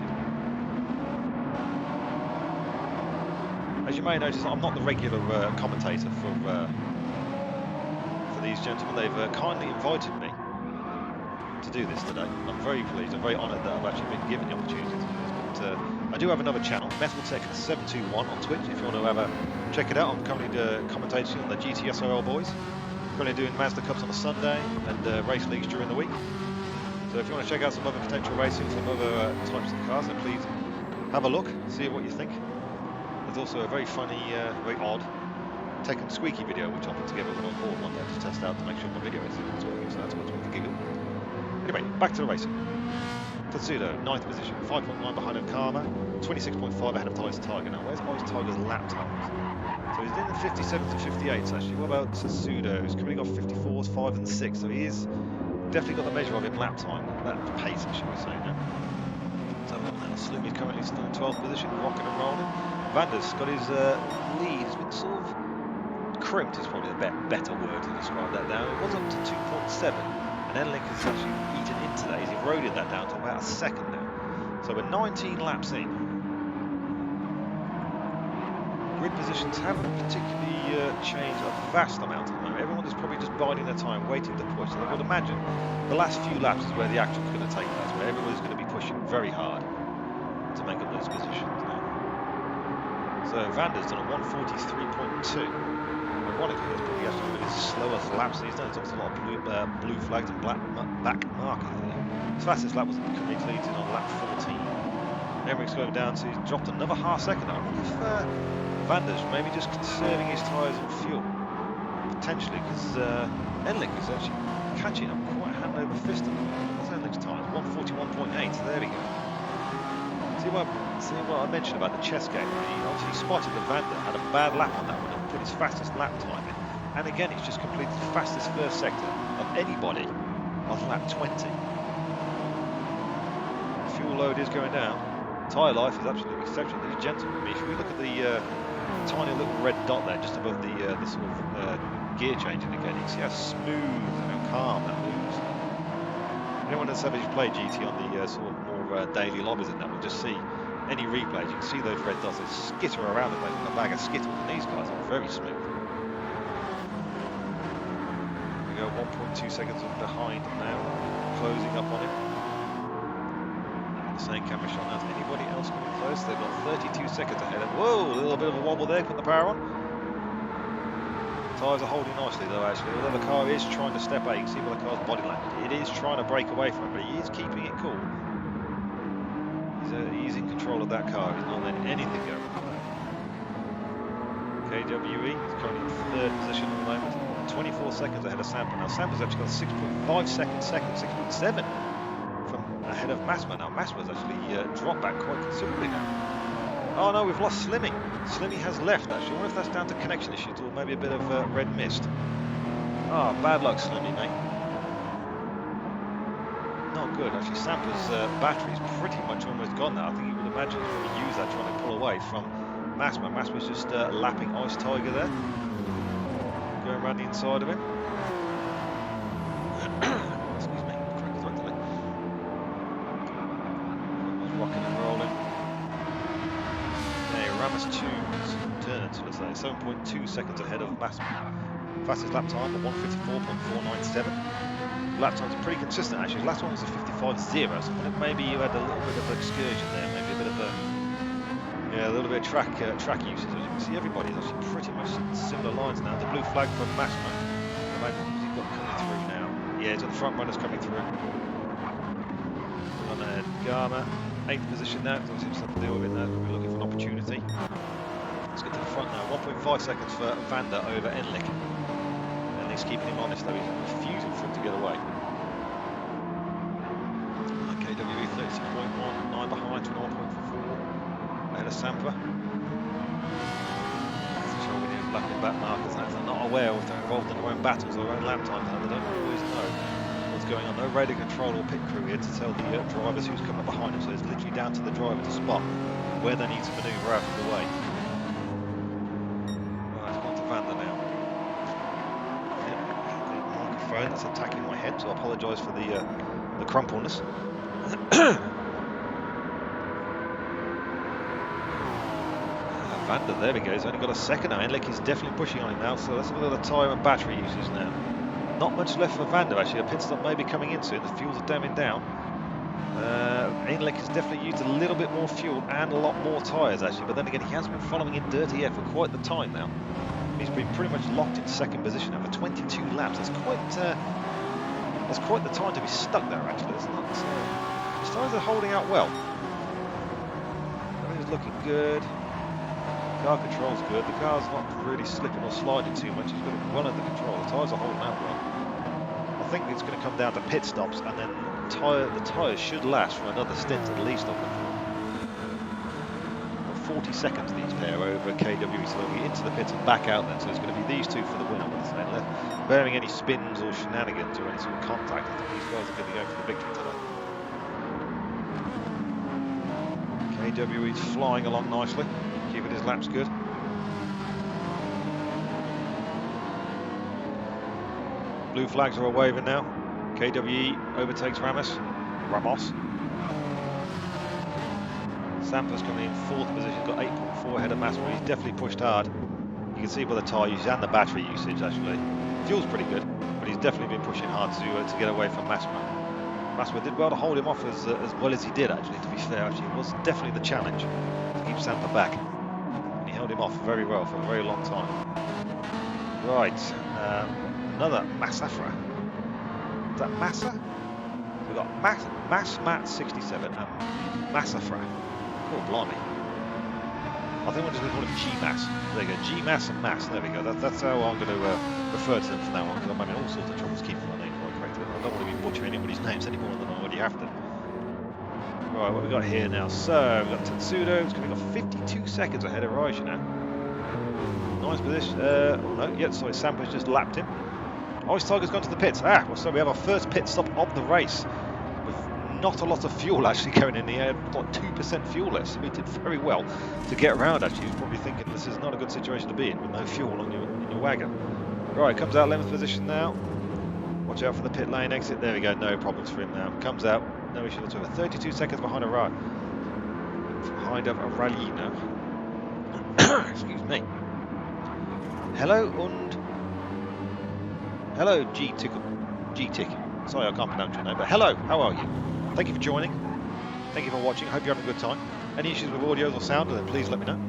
As you may notice, I'm not the regular commentator for these gentlemen. They've kindly invited me to do this today. I'm very pleased, I'm very honoured that I've actually been given the opportunity to do this. But I do have another channel, MetalTech721 on Twitch, if you want to have a check it out. I'm currently commentating on the GTSRL boys. Currently doing Mazda Cups on a Sunday and race leagues during the week. So if you want to check out some other potential racing, some other types of cars, then please have a look, see what you think. There's also a very funny, very odd tech and squeaky video which I put together when I was bored one day to test out to make sure my video is working, so that's what's worth a giggle. Anyway, back to the racing. Tetsudo, 9th position, 5.9 behind of Karma, 26.5 ahead of Ice Tiger. Now, where's Ice Tiger's lap times? So he's in the 57th to 58s actually. What about Tetsudo? He's currently got 54s, 5 and 6, so he is definitely got the measure of him lap time, that pace, shall we say now. So now Slummy's currently still in 12th position, rocking and rolling. Vander's got his lead, has been sort of crimped, is probably the better word to describe that now. It was up to 2.7, and Enlick has actually eaten into that. He's eroded that down to about a second now. So we're 19 laps in. Grid positions haven't particularly changed a vast amount at the moment. Everyone is probably just biding their time, waiting to push. So I would imagine the last few laps is where the action's going to take place, where everybody's going to be pushing very hard to make up those positions now. So Vander's done a 143.2. Ironically, that's probably actually been his slowest laps he's done. He's obviously a lot of blue flags and back markers there. His fastest lap was completed on lap 14. Emmerich going down to, he's dropped another half second. I wonder if Vander's maybe just conserving his tyres and fuel. Potentially, because Enlick is actually catching up quite hand over fist at the moment. What's Enlick's tyres? 141.8. So there we go. See what I mentioned about the chess game. He obviously spotted that Vander had a bad lap on that one and put his fastest lap time in. And again, he's just completed the fastest first sector of anybody on lap 20. Fuel load is going down. Tyre life is absolutely exceptional. These gentlemen, if we look at the tiny little red dot there, just above the sort of gear change indicator, you can see how smooth and how calm that moves. Anyone that's ever played GT on the sort of more daily lobbies and that will just see any replays. You can see those red dots, they skitter around the place like a bag of skittles, and these guys are very smooth. We go 1.2 seconds behind now, closing up on him. The same camera shot now. Is anybody else coming close? They've got 32 seconds ahead. And whoa, a little bit of a wobble there, put the power on. Tyres are holding nicely though actually, although the car is trying to step out. You can see by the car's body language. It is trying to break away from it, but he is keeping it cool. He's in control of that car, he's not letting anything go. KWE is currently in 3rd position at the moment, 24 seconds ahead of Sampa. Now Sampa's actually got 6.5 seconds second, 6.7 from ahead of Masma. Now Masma's actually dropped back quite considerably now. Oh no, we've lost Slimmy. Slimmy has left actually. I wonder if that's down to connection issues or maybe a bit of red mist. Oh, bad luck Slimmy, mate. Not good actually. Sampa's battery's pretty much almost gone now. I think you would imagine he's going to use that trying to pull away from Masma. Masma's just lapping Ice Tiger there. Going around the inside of him. Excuse me. Rocking and rolling. Ramos 2's turns, let's say, 7.2 seconds ahead of Masma. Fastest lap time at 154.497. Lap times are pretty consistent actually. Last one was a 55.0, so I think maybe you had a little bit of excursion there, maybe a bit of a little bit of track usage. As you can see, everybody's actually pretty much similar lines now. The blue flag from Masma. Imagine who's he got coming through now. Yeah, he's got the front runners coming through. On Garma. 8th position now, because obviously something to deal with it now, we're looking for an opportunity. Let's get to the front now, 1.5 seconds for Vander over Enlick. Enlick's keeping him honest though, he's refusing for him to get away. KWE 36.1, 9 behind, 21.4 ahead of Sampa. Sure we need lapping back markers now, they're not aware if they're involved in their own battles or their own lap time now, they don't always know going on. No radar control or pit crew here to tell the drivers who's coming behind them, so it's literally down to the driver to spot where they need to manoeuvre out of the way. Right, on to Vander now. Yep, the microphone that's attacking my head, so I apologise for the the crumpleness. Vander, there we go, he's only got a second now. Enlick is definitely pushing on him now, so let's have a look at the tyre and battery usage now. Not much left for Vander actually, a pit stop may be coming in soon, the fuels are damming down. Enlick has definitely used a little bit more fuel and a lot more tyres actually, but then again he has been following in Dirty F for quite the time now. He's been pretty much locked in second position now for 22 laps. That's quite the time to be stuck there actually. It's not, his tyres are holding out well. Everything's looking good. Car control's good. The car's not really slipping or sliding too much. He's got it well under control. The tyres are holding out well. I think it's going to come down to pit stops, and then the tyres should last for another stint at least on the 40 seconds these pair over KWE, so they'll be into the pits and back out then. So it's going to be these two for the win. Bearing any spins or shenanigans or any sort of contact, I think these guys are going to be going for the victory today. KWE's flying along nicely. Keeping his laps good. Blue flags are waving now. KWE overtakes Ramos. Sampa's coming in 4th position, got 8.4 ahead of Massimo. He's definitely pushed hard. You can see by the tyre usage and the battery usage actually. Fuel's pretty good, but he's definitely been pushing hard to get away from Massimo. Massimo did well to hold him off as well as he did actually, to be fair. Actually, it was definitely the challenge to keep Sampa back. Held him off very well for a very long time. Right, another Massafra. Is that Massa? We've got Massmat 67 and Massafra. Oh, blimey. I think we're just going to call him G-Mass. There you go, G-Mass and Mass. There we go. That's how I'm going to refer to them from now on, because I'm having all sorts of troubles keeping my name quite correct. I don't want to be butchering anybody's names any more than I already have to. Right, what we got here now? So we've got Tetsudo, who's got 52 seconds ahead of Raja now. Nice position. Oh no, yeah, sorry, Sampa's just lapped him. Ice Tiger's gone to the pits. Well, so we have our first pit stop of the race. With not a lot of fuel actually going in the air, like 2% fuel less. So we did very well to get around actually. He was probably thinking this is not a good situation to be in with no fuel in your wagon. Right, comes out 11th position now. Watch out for the pit lane exit. There we go, no problems for him now. Comes out. No issue whatsoever. 32 seconds behind a rally now. Excuse me. Hello G-Tick. Sorry, I can't pronounce your name, but hello, how are you? Thank you for joining. Thank you for watching. Hope you're having a good time. Any issues with audio or sound, then please let me know.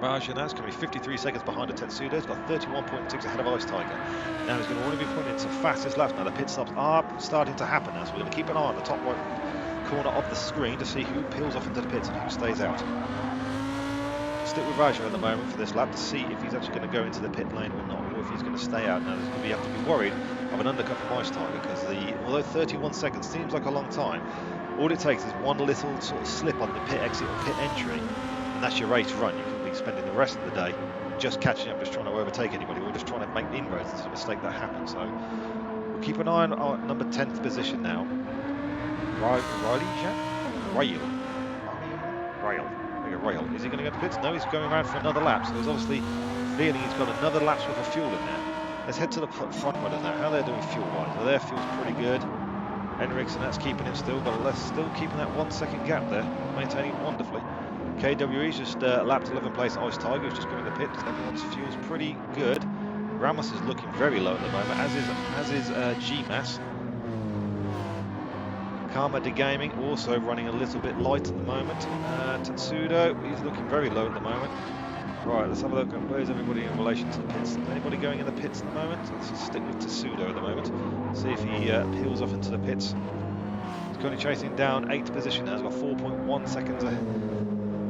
Raja now is going to be 53 seconds behind a Tetsudo. He's got 31.6 ahead of Ice Tiger. Now he's going to want to be putting into fastest laps. Now the pit stops are starting to happen now, so we're going to keep an eye on the top right corner of the screen to see who peels off into the pits and who stays out. Stick with Raja at the moment for this lap to see if he's actually going to go into the pit lane or not, or if he's going to stay out. Now you have to be worried of an undercut from Ice Tiger, because although 31 seconds seems like a long time, all it takes is one little sort of slip on the pit exit or pit entry, and that's your race run. You could be spending the rest of the day just catching up, just trying to overtake anybody, or just trying to make inroads. It's a mistake that happens. So we'll keep an eye on our number 10th position now. Rail. Is he going to go to pits? No, he's going around for another lap. So he's obviously feeling he's got another lap's worth of fuel in there. Let's head to the front runners now. How they're doing fuel-wise? Well, their fuel's pretty good. Henriksen, that's keeping him still, but let's still keeping that 1 second gap there, maintaining wonderfully. KWE's just lapped 11th place. Ice Tiger, who's just going to the pits. Everyone's fuel's pretty good. Ramos is looking very low at the moment, as is G-Mass. Karma de Gaming also running a little bit light at the moment. Tetsudo, he's looking very low at the moment. Right, let's have a look at where's everybody in relation to the pits. Anybody going in the pits at the moment? Let's just stick with Tetsudo at the moment. See if he peels off into the pits. He's currently chasing down 8th position now. He's got 4.1 seconds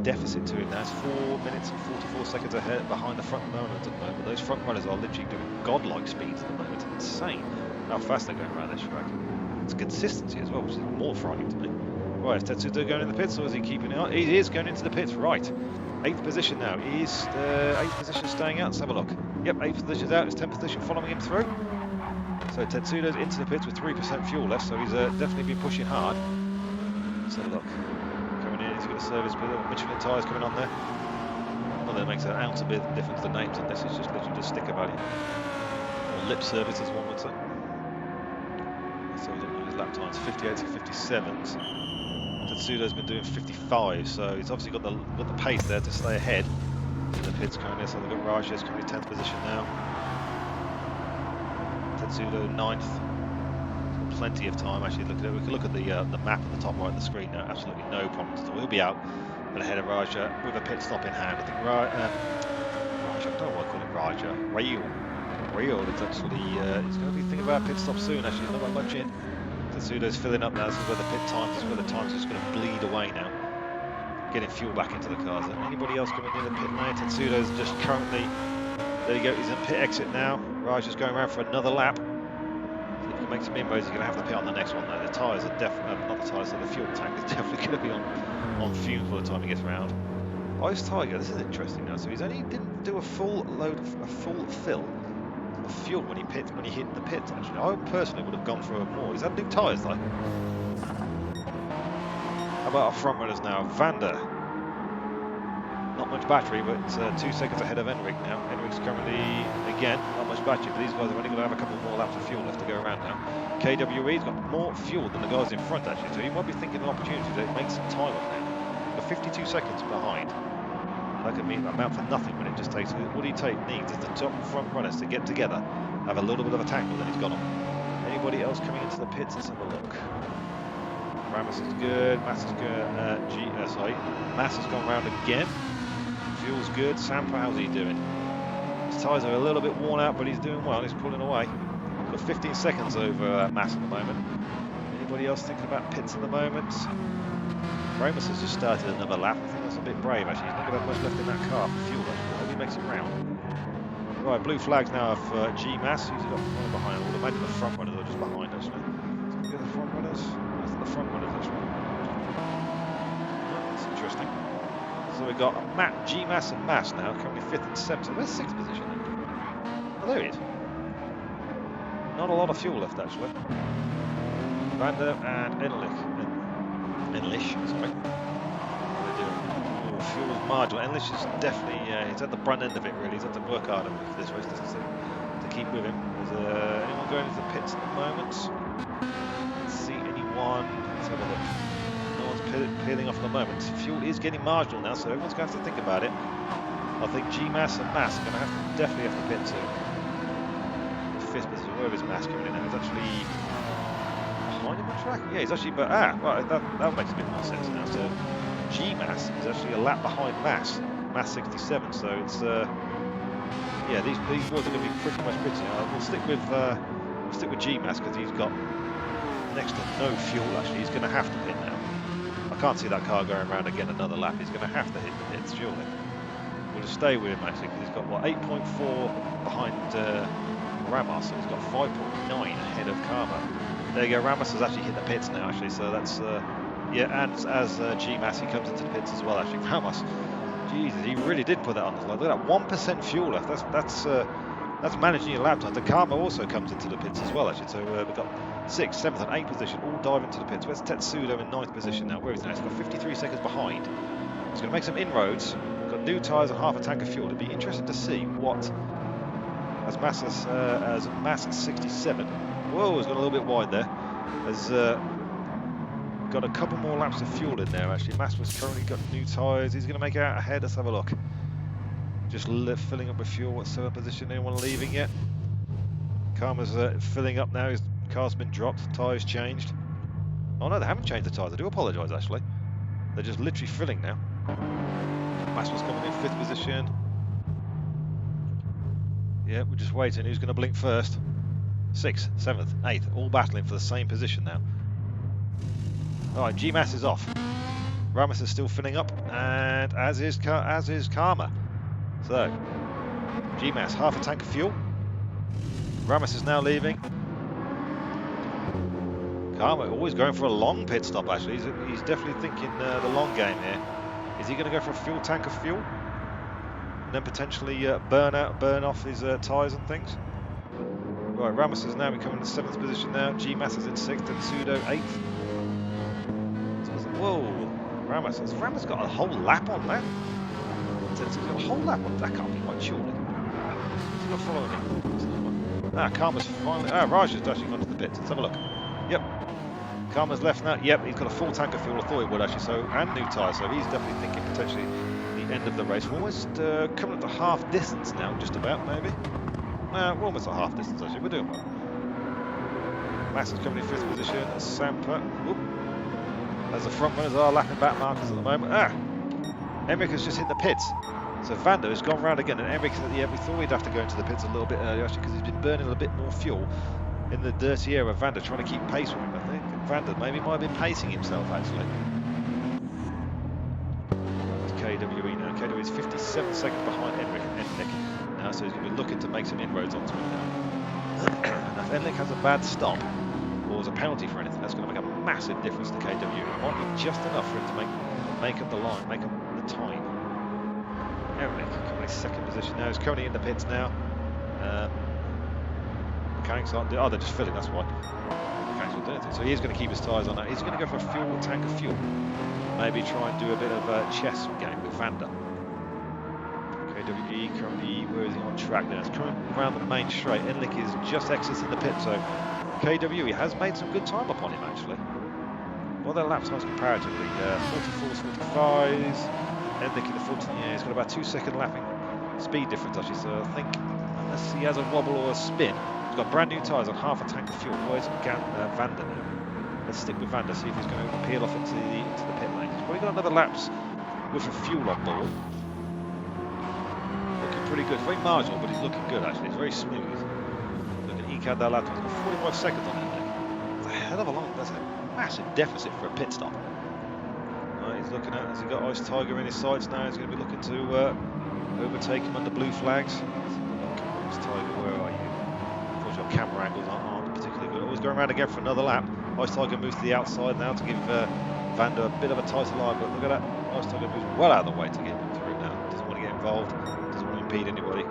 deficit to him now. It's 4 minutes and 44 seconds ahead behind the front runners at the moment. Those front runners are literally doing godlike speeds at the moment. It's insane how fast they're going around this track. It's consistency as well, which is more frightening to me. Right, is Tetsudo going in the pits, or is he keeping it on? He is going into the pits, right. 8th position now. Is 8th position staying out? Let's have a look. Yep, 8th position's out. It's 10th position following him through. So Tetsudo's into the pits with 3% fuel left, so he's definitely been pushing hard. Let's have a look. Coming in, he's got a service bit of Michelin tyres coming on there. Well, that makes an ounce of bit of difference. The names on this is just literally just sticker value. Or lip service, as one would say. So lap times, 58s and 57s. Tetsudo's been doing 55, so he's obviously got the pace there to stay ahead. The pits currently, so they've got Raja's currently 10th position now. Tetsudo 9th. He's got plenty of time actually. Look at it. We can look at the map at the top right of the screen now. Absolutely no problems at all. He'll be out, but ahead of Raja with a pit stop in hand. I think Raja, I don't know why I call it Raja. Real is actually he's going to be thinking about pit stop soon. Actually, not got much in. Tetsudo's filling up now. This is where the pit times. This is where the times are just going to bleed away now. Getting fuel back into the cars. Anybody else coming near the pit lane? Tetsudo's just currently. There you go. He's in pit exit now. Raja's going around for another lap. So if he can make some inroads, he's going to have to pit on the next one. Though the tyres are definitely not the tyres. So the fuel tank is definitely going to be on fumes by the time he gets around. Ice Tiger. This is interesting now. So he's only didn't do a full fill of fuel when he hit the pit. Actually, I personally would have gone for more. He's had new tyres though. How about our front runners now? Vander. Not much battery, but 2 seconds ahead of Enric now. Enric's currently, again, not much battery, but these guys are only going to have a couple more laps of fuel left to go around now. KWE's got more fuel than the guys in front actually, so he might be thinking an opportunity to make some time up now. Got 52 seconds behind. That could mean amount for nothing when it just takes. What he needs is the top front runners to get together, have a little bit of a tangle, then he's got them. Anybody else coming into the pits? Let's have a look. Ramos is good, Mass is good, Mass has gone round again. Fuel's good. Sampa, how's he doing? His tyres are a little bit worn out, but he's doing well, he's pulling away. Got 15 seconds over Mass at the moment. Anybody else thinking about pits at the moment? Ramos has just started another lap. I think that's a bit brave actually. He's not going to have much left in that car for fuel actually. I hope he makes it round. Right, blue flags now for G Mass. Who's got one behind? I would imagine the front runners are just behind actually. So get the front runners. The front runners actually. Oh, that's interesting. So we've got G Mass and Mass now, currently 5th and 7th. Where's 6th position then? Oh, there he is. Not a lot of fuel left actually. Vander and Enlich, sorry. Oh, fuel's marginal. Enlich is definitely, he's at the front end of it really. He's had to work harder for this race to keep with him. Is anyone going into the pits at the moment? Let's see anyone. Let's have a look. No one's peeling off at the moment. Fuel is getting marginal now, so everyone's going to have to think about it. I think G Mass and Mass are going to definitely have to pit soon. The 5th position, where is Mass coming in now? He's actually behind him on track? Yeah, he's actually, but right, that makes a bit more sense now. So G Mass is actually a lap behind Mass 67. So it's yeah, these boys are going to be pretty much pitting. We'll stick with G Mass because he's got next to no fuel. Actually, he's going to have to pit now. I can't see that car going around again another lap. He's going to have to hit the pits surely. We'll just stay with him actually because he's got what 8.4 behind Ramos, so he's got 5.9 ahead of Karma. There you go, Ramos has actually hit the pits now actually, so that's yeah, and as G-Mass he comes into the pits as well actually. Ramos, Jesus, he really did put that on the line. Look at that, 1% fuel left, that's managing your lap time. The Karma also comes into the pits as well actually, so we've got 6th, 7th and 8th position, all dive into the pits. Where's Tetsudo in 9th position now? Where is he now? He's got 53 seconds behind. He's going to make some inroads. Got new tyres and half a tank of fuel. It'd be interesting to see what, as Mass 67. Whoa, he's got a little bit wide there. Has got a couple more laps of fuel in there actually. Mass was currently got new tyres. He's going to make it out ahead. Let's have a look. Just filling up with fuel. What 7th position? Anyone leaving yet? Karma's filling up now. His car's been dropped. Tyres changed. Oh no, they haven't changed the tyres. I do apologise actually. They're just literally filling now. Mass was coming in 5th position. Yeah, we're just waiting. Who's going to blink first? 6th, 7th, 8th, all battling for the same position now. Alright, G-Mass is off. Ramos is still filling up, and as is Karma. So, G-Mass, half a tank of fuel. Ramos is now leaving. Karma always going for a long pit stop actually. He's definitely thinking the long game here. Is he going to go for a fuel tank of fuel? And then potentially burn off his tyres and things? Right, Ramos is now becoming the 7th position now. G-Mass is in 6th and Pseudo 8th. So whoa, Ramos. Has Ramos got a whole lap on that? He's got a whole lap on that. Can't be quite surely. He's not following me. Karma's finally. Raj has actually gone to the pits. Let's have a look. Yep. Karma's left now. Yep, he's got a full tank of fuel. I thought he would actually. So, and new tyres. So he's definitely thinking potentially the end of the race. We're almost coming up to half distance now, just about maybe. We're almost at half distance actually. We're doing well. Max is coming in 5th position. Sampa. Whoop. As the front runners are lapping back markers at the moment. Emmerich has just hit the pits. So Vanda has gone round again, and Emmerich said, yeah, we thought we'd have to go into the pits a little bit earlier actually, because he's been burning a bit more fuel in the dirty air of Vanda, trying to keep pace with him, I think. And Vanda maybe might have been pacing himself actually. That's KWE now. KWE is 57 seconds behind Emmerich and Endlick now, so he's going to be looking to make some inroads onto him now. And if Endlick has a bad stop, or there's a penalty for anything, that's going to make a massive difference to KWE. It might be just enough for him to make up the line, make up the time. Emmerich coming in 2nd position now. He's currently in the pits now. Mechanics aren't doing. Oh, they're just filling. That's why. Mechanics aren't doing anything. So he's going to keep his tyres on that. He's going to go for a tank of fuel. Maybe try and do a bit of a chess game with Vanda. KWE currently, where is he on track now? It's coming around the main straight. Endlick is just exiting the pit, so KWE has made some good time upon him actually. Well, their lap times comparatively, 44s, 45s. Endlick in the 40, yeah, he's got about 2-second lapping speed difference actually, so I think unless he has a wobble or a spin, he's got brand new tyres on half a tank of fuel. Where's Vanda now? Let's stick with Vanda, see if he's going to peel off into the pit lane. He's probably got another laps with a fuel on board. Looking pretty good, very marginal, but he's looking good actually, it's very smooth. Looking to eke out that lap time. He's got 45 seconds on Endlick. That's a hell of a long, that's a massive deficit for a pit stop. He's looking at, has he got Ice Tiger in his sights now? He's going to be looking to overtake him under blue flags. Ice Tiger, where are you? Unfortunately, our camera angles aren't particularly good. Always going around again for another lap. Ice Tiger moves to the outside now to give Vanda a bit of a tighter line, but look at that. Ice Tiger moves well out of the way to get him through now. Doesn't want to get involved, doesn't want to impede anybody.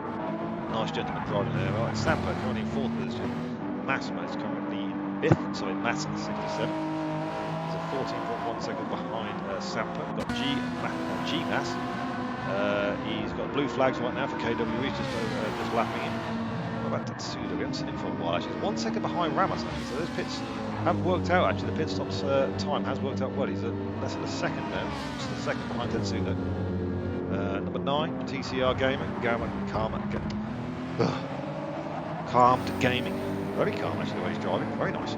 Nice gentleman driving there. Right, Sampa currently in 4th position. Massimo is currently in 5th, sorry, Mass is 67. 14.1 seconds behind Sampa. We've got G-Mass. He's got blue flags right now for KWE, he's just lapping him. What about Tatsuda? We haven't seen him for a while actually. He's 1 second behind Ramos actually, so those pits have worked out actually. The pit stop's time has worked out well. He's less than a second now, just a second behind Tatsuda. Number 9, TCR Gaming. Calmed Gaming. Very calm actually the way he's driving, very nice.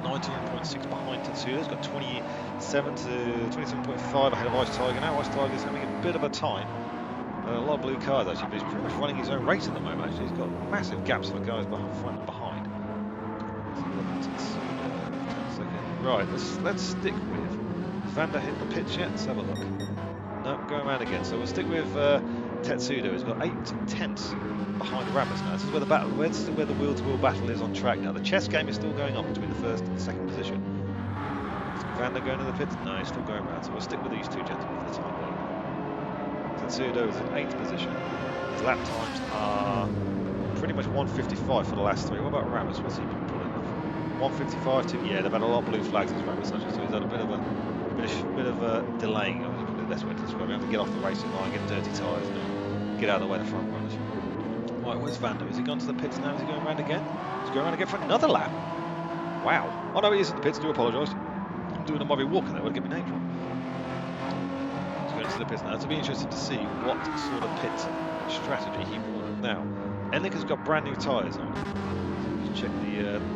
19.6 behind Tatsuda, he's got 27 to 27.5 ahead of Ice Tiger now. Ice Tiger is having a bit of a time. A lot of blue cars actually, but he's pretty much running his own race at the moment actually. He's got massive gaps for guys front and behind. Right, let's stick with Vanda hit the pitch yet? Let's have a look. No, going around again. So we'll stick with Tetsudo. He's got 8 tenths behind Ramos now. This is where the battle, this is where the wheel-to-wheel battle is on track now. The chess game is still going on between the 1st and 2nd position. Is Vanda going to the pits? No, he's still going around. So we'll stick with these two gentlemen for the time being. Tetsudo is in 8th position. His lap times are pretty much 1:55 for the last 3. What about Ramos? What's he been pulling off? 1:55 to, yeah, they've had a lot of blue flags as Ramos actually, so he's had a bit of a delaying. I'm going to put it this way to describe. We have to get off the racing line, get dirty tyres, and get out of the way of the front runners. Right, where's Vanda? Has he gone to the pits now? Is he going around again? He's going around again for another lap. Wow. Oh no, he is at the pits. I do apologise. I'm doing a Murray Walker there. Would get my name wrong. He's going to the pits now. It'll be interesting to see what sort of pit strategy he will run now. Endlick has got brand new tyres on. Let's check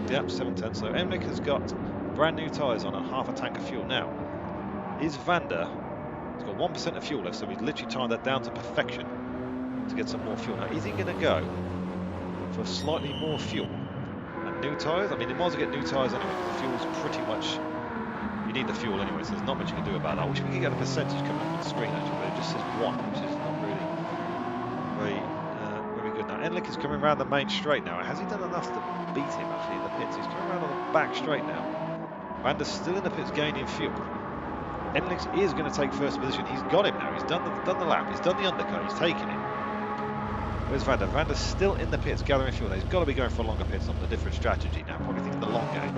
the app 710. So Endlick has got brand new tyres on and half a tank of fuel now. Is Vanda? He's got 1% of fuel left, so he's literally timed that down to perfection to get some more fuel. Now, is he going to go for slightly more fuel and new tyres? I mean, he might as well get new tyres anyway, because the fuel's pretty much, you need the fuel anyway, so there's not much you can do about that. I wish we could get a percentage coming up on the screen actually, but it just says 1, which is not really very good. Now, Endlick is coming around the main straight now. Has he done enough to beat him actually in the pits? He's coming around on the back straight now. Vanda's still in the pits gaining fuel. Endlick is going to take 1st position. He's got him now. He's done the lap. He's done the undercut. He's taken him. Where's Vanda? Vanda's still in the pits gathering fuel. He's got to be going for longer pits on a different strategy now. Probably thinking the long game.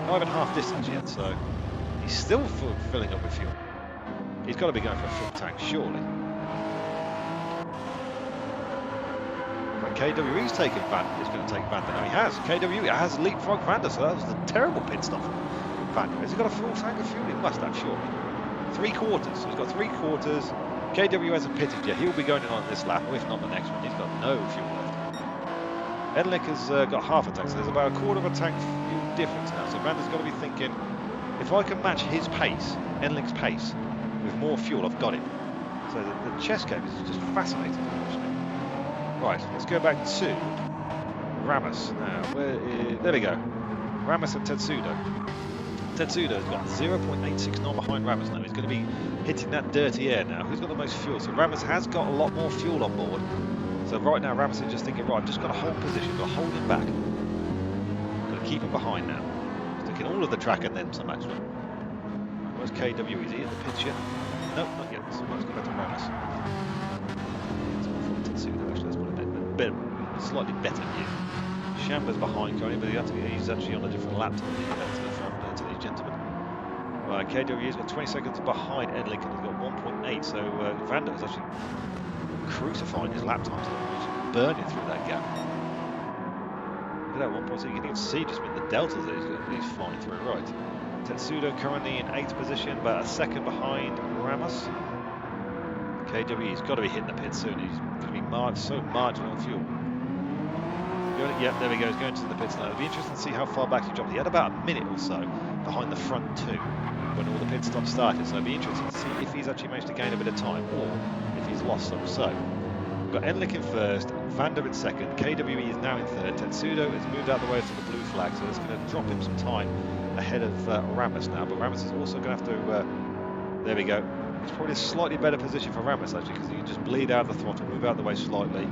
Not even half distance yet, so he's still filling up with fuel. He's got to be going for a full tank, surely. But KWE's taking Vanda. He's going to take Vanda. Now he has. KWE has leapfrog Vanda, so that was a terrible pit stop Vander. Has he got a full tank of fuel? He must have, surely. 3/4. So he's got 3/4. KW hasn't pitted yet. He'll be going in on this lap, or if not the next one. He's got no fuel left. Enlick has got half a tank, so there's about a quarter of a tank fuel difference now. So Vander's got to be thinking, if I can match his pace, Enlick's pace, with more fuel, I've got him. So the chess game is just fascinating to watch now. Right, let's go back to Ramos. Now, there we go. Ramos and Tetsudo. Tetsudo's got 0.86 knot behind Ramos now. He's going to be hitting that dirty air now. Who's got the most fuel? So Ramos has got a lot more fuel on board. So right now Ramos is just thinking, right, I've just got to hold position, got to hold him back. Got to keep him behind now. He's taking all of the track and then some actually. Where's KW? Is he in the pitch yet? Nope, not yet. So let's go back to Ramos. Tetsudo actually, let's put a bit slightly better view. Shamba's behind currently, but he's actually on a different lap to the front, to these gentlemen. Right, KW's got 20 seconds behind Enlick and he's got 1.8, so Vander is actually crucifying his lap times. He's burning through that gap. Look at that 1.6, you can even see just with the deltas that he's flying through. Right, Tetsudo currently in 8th position, about a second behind Ramos. KW's got to be hitting the pit soon, he's going to be so marginal on fuel. Yeah, there he goes, going to the pits now. It'll be interesting to see how far back he dropped. He had about a minute or so behind the front two when all the pit stops started, so it'll be interesting to see if he's actually managed to gain a bit of time or if he's lost some. So, we've got Enlick in first, Vander in second, KWE is now in third, Tetsudo has moved out the way for the blue flag, so it's going to drop him some time ahead of Ramos now, but Ramos is also going to have to, there we go. It's probably a slightly better position for Ramos actually, because he can just bleed out the throttle, move out the way slightly.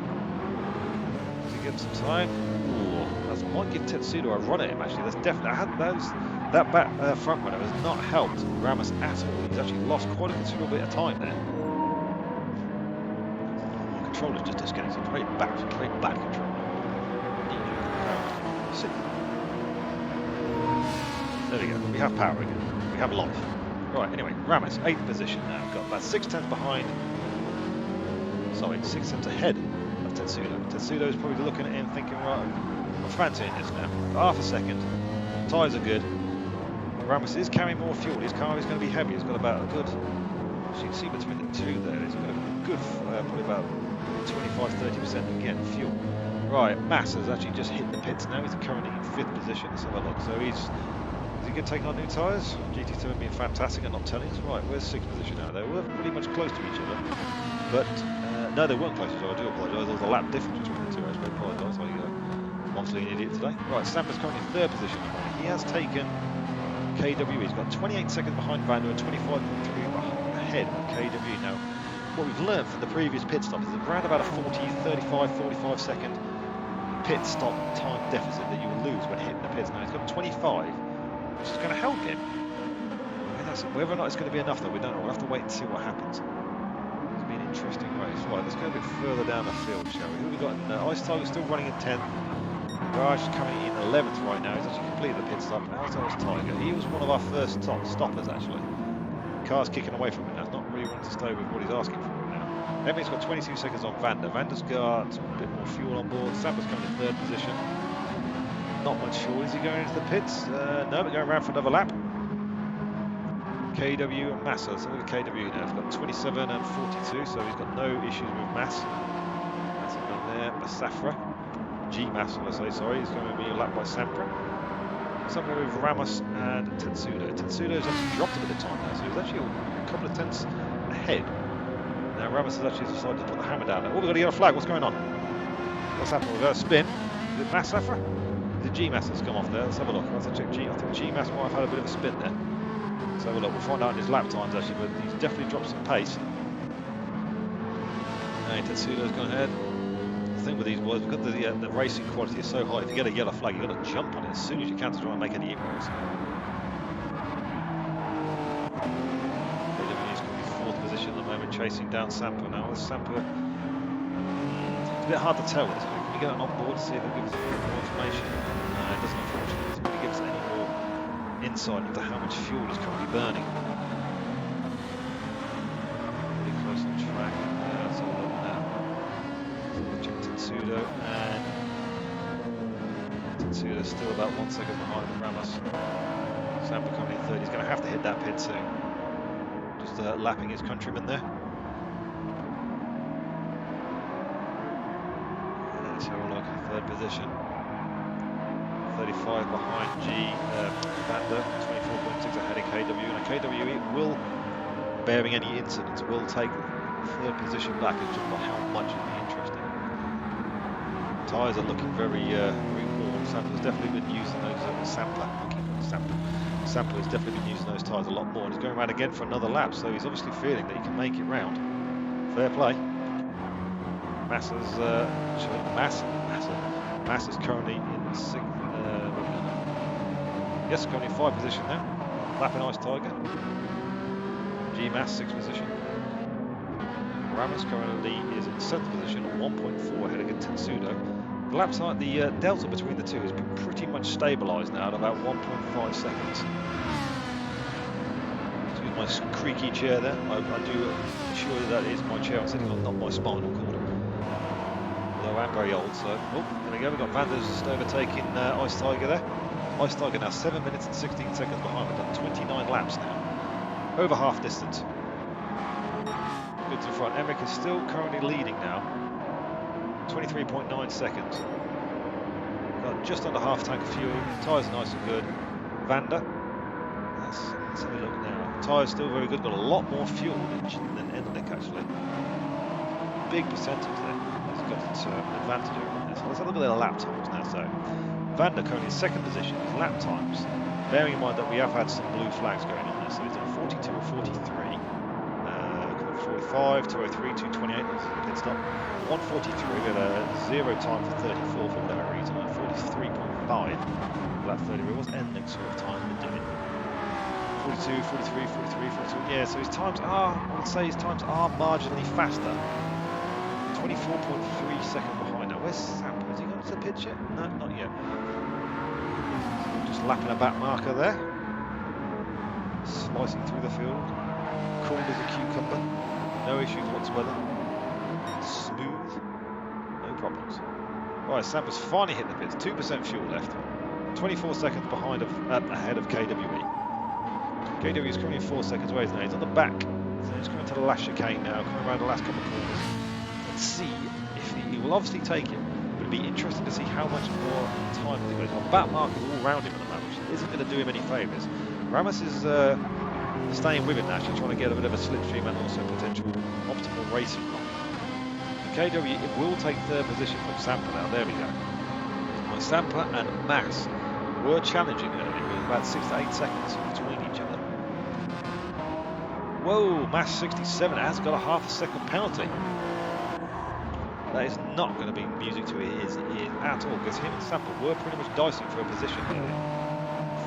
Give him some time. Ooh, that might give Tetsudo a run at him actually. That's definitely that back front runner has not helped Ramos at all. He's actually lost quite a considerable bit of time there. The controller's just disconnected. It's very bad control. There we go. We have power again. We have life. Right. Anyway, Ramos 8th position now. We've got about 6/10 behind. Sorry, 6/10 ahead. Tetsudo. Tetsudo is probably looking at him thinking, right, I'm fancying this now. Half a second. Tyres are good. Ramos is carrying more fuel. His car is going to be heavy. He's got about a good, as you can see between the two there, he's got a good, probably about 25-30% again fuel. Right, Mass has actually just hit the pits now. He's currently in 5th position. Let's have a look. So is he good taking on new tyres? GT2 have been fantastic at not telling us. Right, where's 6th position now? They were pretty much close to each other. But no, they weren't close to each other. I do apologise. There was a lap difference between the two. I apologise. I'm obviously an idiot today. Right, Sampa's currently in 3rd position. He has taken KW. He's got 28 seconds behind Vander and 25.3 ahead of KW. Now, what we've learned from the previous pit stop is around about a 45 second pit stop time deficit that you will lose when hitting the pits. Now, he's got 25, which is going to help him. Whether or not it's going to be enough, though, we don't know. We'll have to wait and see what happens. Interesting race. Right, let's go a bit further down the field, shall we? Who we got? Ice Tiger's still running in 10th. Garage is coming in 11th right now. He's actually completed the pit stop. Ice Tiger. He was one of our first stoppers, actually. The car's kicking away from him now. He's not really wanting to stay with what he's asking for him now. Emmy's got 22 seconds on Vander. Vander's got a bit more fuel on board. Sampa's coming in 3rd position. Not much fuel. Is he going into the pits? No, but going around for another lap. KW and Massa, so look at KW now, he's got 27 and 42, so he's got no issues with Mass. That's gone there, Masafra. G-Mass, I say, sorry, he's going to be lapped by Sampra. Something with Ramos and Tetsudo. Tetsudo's actually dropped a bit of time now, so he's actually a couple of tenths ahead. Now Ramos has actually decided to put the hammer down there. Oh, we've got a yellow flag, what's going on? What's happening? We've got a spin. Is it Masafra? The G-Mass has come off there, let's have a look. Let's check G. I think G-Mass might have had a bit of a spin there. So we'll find out in his lap times actually, but he's definitely dropped some pace. Now Tetsudo's gone ahead. The thing with these boys, because the racing quality is so high, if you get a yellow flag, you've got to jump on it as soon as you can to try and make any inroads. KW's going to be 4th position at the moment, chasing down Sampa now. With Sampa, it's a bit hard to tell. Can we get it on board to see if it gives us more information? No, it doesn't, unfortunately. It doesn't really give us any more insight into how much fuel is currently burning. Pretty close on track. Let's have a look now. Check Tetsudo, and Tetsudo's still about 1 second behind Ramos. Sampa coming in third. He's going to have to hit that pit soon. Just lapping his countryman there. Let's have a look. Third position. 35 behind Vanda. 24.6 ahead of KWE. And KWE will, bearing any incidents, will take third position back. It's just not how much it'll be interesting. Tyres are looking very warm. Sampa's definitely been using those. Sampa has definitely been using those tyres a lot more, and he's going around again for another lap. So he's obviously feeling that he can make it round. Fair play. Mass is currently in sixth. Yes, currently in 5th position now. Lapping Ice Tiger. G-Mass 6th position. Ramos currently is in 7th position, 1.4 ahead of Tetsudo. The lap time, the delta between the two has been pretty much stabilised now at about 1.5 seconds. Excuse my creaky chair there. I do assure you that is my chair I'm sitting on, not my spinal cord. Although I'm very old, so there we go. We've got Vanders just overtaking Ice Tiger there. Ice Tiger now 7 minutes and 16 seconds behind. We've done 29 laps now. Over half distance. Good to the front. Emmerich is still currently leading now. 23.9 seconds. Got just under half tank of fuel. Tyres are nice and good. Vanda. Let's have a look now. Tyres still very good. Got a lot more fuel than Endelik actually. Big percentage there. He's got an advantage over this. Let's have a look at their lap times now. So Vanda currently in 2nd position. His lap times. Bearing in mind that we have had some blue flags going on there. So he's done 42 or 43. 45, 203, 228, that's a pit stop. 143, we had a 0 time for 34 for whatever reason, 43.5 for that 30. It was ending sort of time we're doing. 42, 43, 43, 42. Yeah, so his times are, I would say his times are marginally faster. 24.3 seconds behind. Now, where's Sampa? Has he gone to the pit yet? No, not yet. Just lapping a back marker there. Slicing through the field. Cool as a cucumber. No issues whatsoever. Smooth. No problems. Right, Sampa's finally hit the pits. 2% fuel left. 24 seconds behind ahead of KWE. KWE is currently 4 seconds away now. He's on the back. So he's coming to the last chicane now, coming around the last couple of corners. Let's see if he will obviously take it. But it'd be interesting to see how much more time he goes on. Back markers all around him at the moment, which isn't going to do him any favours. Ramos is staying with it now, actually trying to get a bit of a slipstream and also potential optimal racing run. KWE will take 3rd position from Sampa now. There we go. Sampa and Mass were challenging earlier with about 6 to 8 seconds between each other. Whoa, Mass 67 has got a half a second penalty. That is not going to be music to his ears at all, because him and Sampa were pretty much dicing for a position earlier.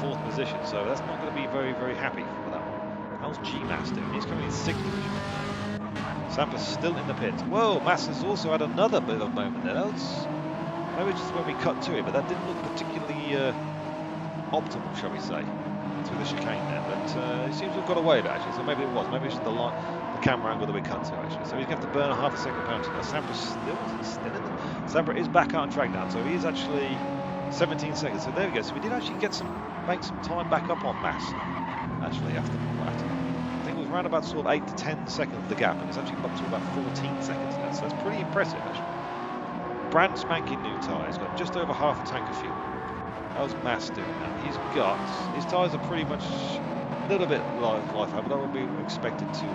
4th position, so that's not going to be very, very happy for that one. How's G-Mass doing? He's coming in 6th position. Sampa's still in the pits. Whoa, Mass has also had another bit of a moment there. That was maybe just when we cut to it, but that didn't look particularly optimal, shall we say, through the chicane there. But it seems to have got away with it, actually, so maybe it was. Maybe it's just the camera angle that we cut to, actually. So he's going to have to burn a half a second penalty. Now, Sampa's still in it. Sampa is back out on track now, so he's actually 17 seconds. So there we go. So we did actually make some time back up on Mass, actually, after that. I think it was around about sort of 8 to 10 seconds the gap, and it's actually up to about 14 seconds now. So that's pretty impressive, actually. Brand spanking new tyres, got just over half a tank of fuel. How's Mass doing now? He's got, his tyres are pretty much a little bit life out, but that would be expected to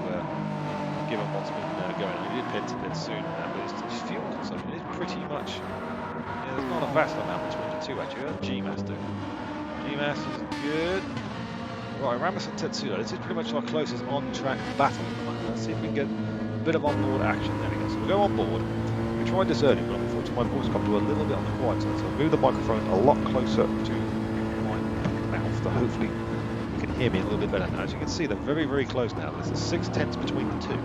give him what's been going on. He did pit a bit soon, but his fuel consumption is pretty much, there's not a vast amount between the two, actually. How's G-Mass doing? G-Mass is good. Right, Ramos and Tetsuya, this is pretty much our closest on-track battle at the moment. Let's see if we can get a bit of on-board action. There we go. So we'll go on board. We tried this earlier, but unfortunately my voice got to a little bit on the quiet side, so I'll move the microphone a lot closer to my mouth, so hopefully you can hear me a little bit better now. As you can see, they're very, very close now. There's 6 tenths between the two.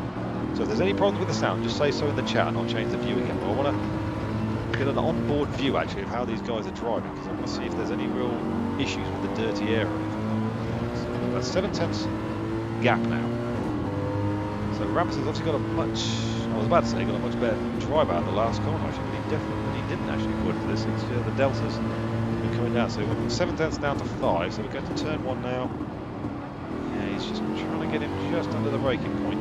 So if there's any problems with the sound, just say so in the chat and I'll change the view again. But I want to get an on-board view, actually, of how these guys are driving, because I want to see if there's any real issues with the dirty air or anything. So that's 7 tenths gap now. So Ramos has obviously got a much, I was about to say, got a much better drive out of the last corner, actually, but he didn't actually, according to this. It's, the delta's we're coming down. So we've got 7 tenths down to 5. So we're going to turn 1 now. Yeah, he's just trying to get him just under the braking point.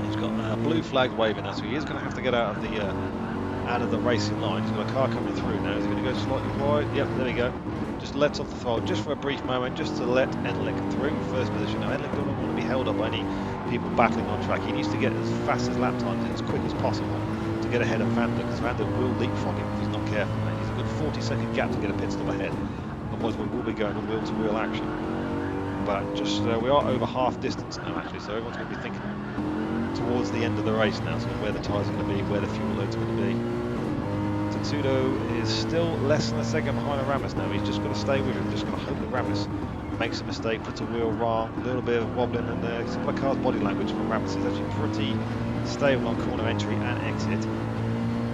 He's got blue flag waving now, so he is going to have to get out of the racing line. He's got a car coming through now. Is he going to go slightly wide? Yep, there we go. Just lets off the throttle just for a brief moment, just to let Enlick through first position. Now Enlick doesn't want to be held up by any people battling on track. He needs to get as fast as lap times and as quick as possible to get ahead of Vander, because Vander will leapfrog him if he's not careful. Mate. He's a good 40-second gap to get a pit stop ahead. Otherwise we will be going on wheel-to-wheel action. But just we are over half distance now actually, so everyone's going to be thinking towards the end of the race now, so where the tyres are going to be, where the fuel load's going to be. Tetsudo is still less than a second behind Aramis now. He's just got to stay with him, just got to hope that Aramis makes a mistake, puts a wheel wrong, a little bit of wobbling, and some of the car's body language from Aramis is actually pretty stable on corner entry and exit.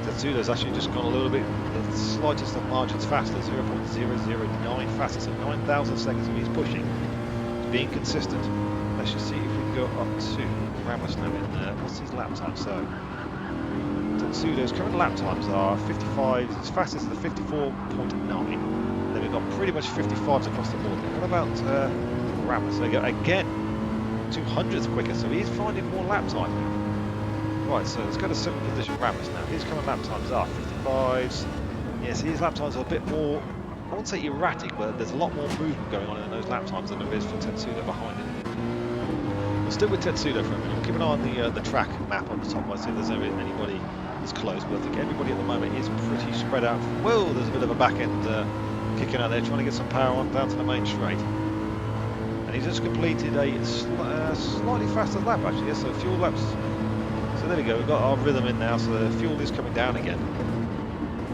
Tetsudo's actually just gone a little bit, the slightest of margins faster, 0.009 faster, so 9,000 seconds of he's pushing. He's being consistent. Let's just see if we can go up to Ramos now in what's his lap time. So Tetsudo's current lap times are 55, his fastest is the 54.9. Then we've got pretty much 55s across the board. What about Ramos? There we go, again, 200th quicker, so he's finding more lap time. Right, so let's go to 7th position Ramos now. His current lap times are 55s. Yes, his lap times are a bit more, I won't say erratic, but there's a lot more movement going on in those lap times than there is for Tetsudo behind him. We'll stick with Tetsudo for a minute. We'll keep an eye on the track map on the top right, see if there's anybody that's close. But I think everybody at the moment is pretty spread out. Whoa, there's a bit of a back end kicking out there, trying to get some power on down to the main straight. And he's just completed a slightly faster lap actually. Yes, so fuel laps. So there we go, we've got our rhythm in now, so the fuel is coming down again.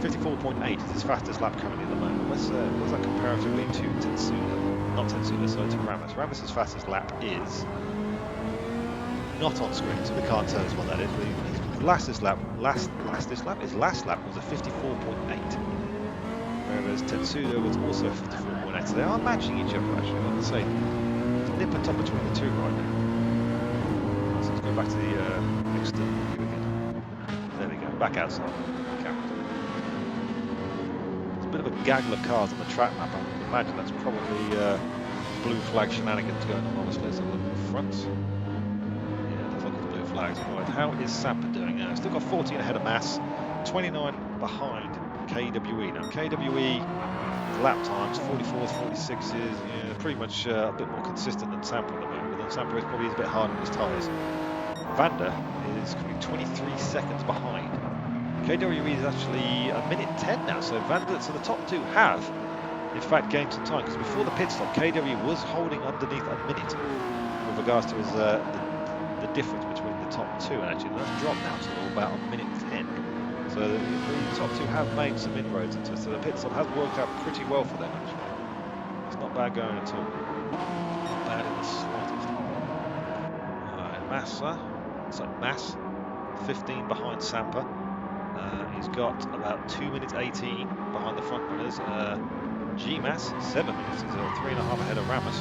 54.8 is his fastest lap currently at the moment. What's that comparatively to Tetsudo? Not Tetsudo, sorry, to Ramos. Ramos's fastest lap is not on screen, so we can't tell us what that is. His last lap was a 54.8. Whereas Tetsudo was also 54.8. So they are matching each other actually, I would say. It's a nip and tuck between the two right now. So let's go back to the external view again. There we go, back outside. There's a bit of a gaggle of cars on the track map. I would imagine that's probably blue flag shenanigans going on. Honestly, let's have a look at the front. Yeah, let's look at the blue flags. Right, how is Sampa doing now? Still got 14 ahead of Mass, 29 behind KWE. Now KWE lap times 44s, 46s, yeah, pretty much a bit more consistent than Sampa at the moment. But then Sampa is probably a bit hard on his tyres. Vander is coming 23 seconds behind. KWE is actually a minute 10 now, so Vander, so the top two have in fact gained some time, because before the pit stop KWE was holding underneath a minute with regards to his the difference between the top two, and actually that's dropped now to about a minute 10. So the top two have made some inroads into it, so the pit stop has worked out pretty well for them actually. It's not bad going at all. Not bad in the slightest. Mass, 15 behind Sampa. He's got about 2 minutes 18 behind the front runners. G-Mass, 7 minutes, he's 3.5 ahead of Ramos.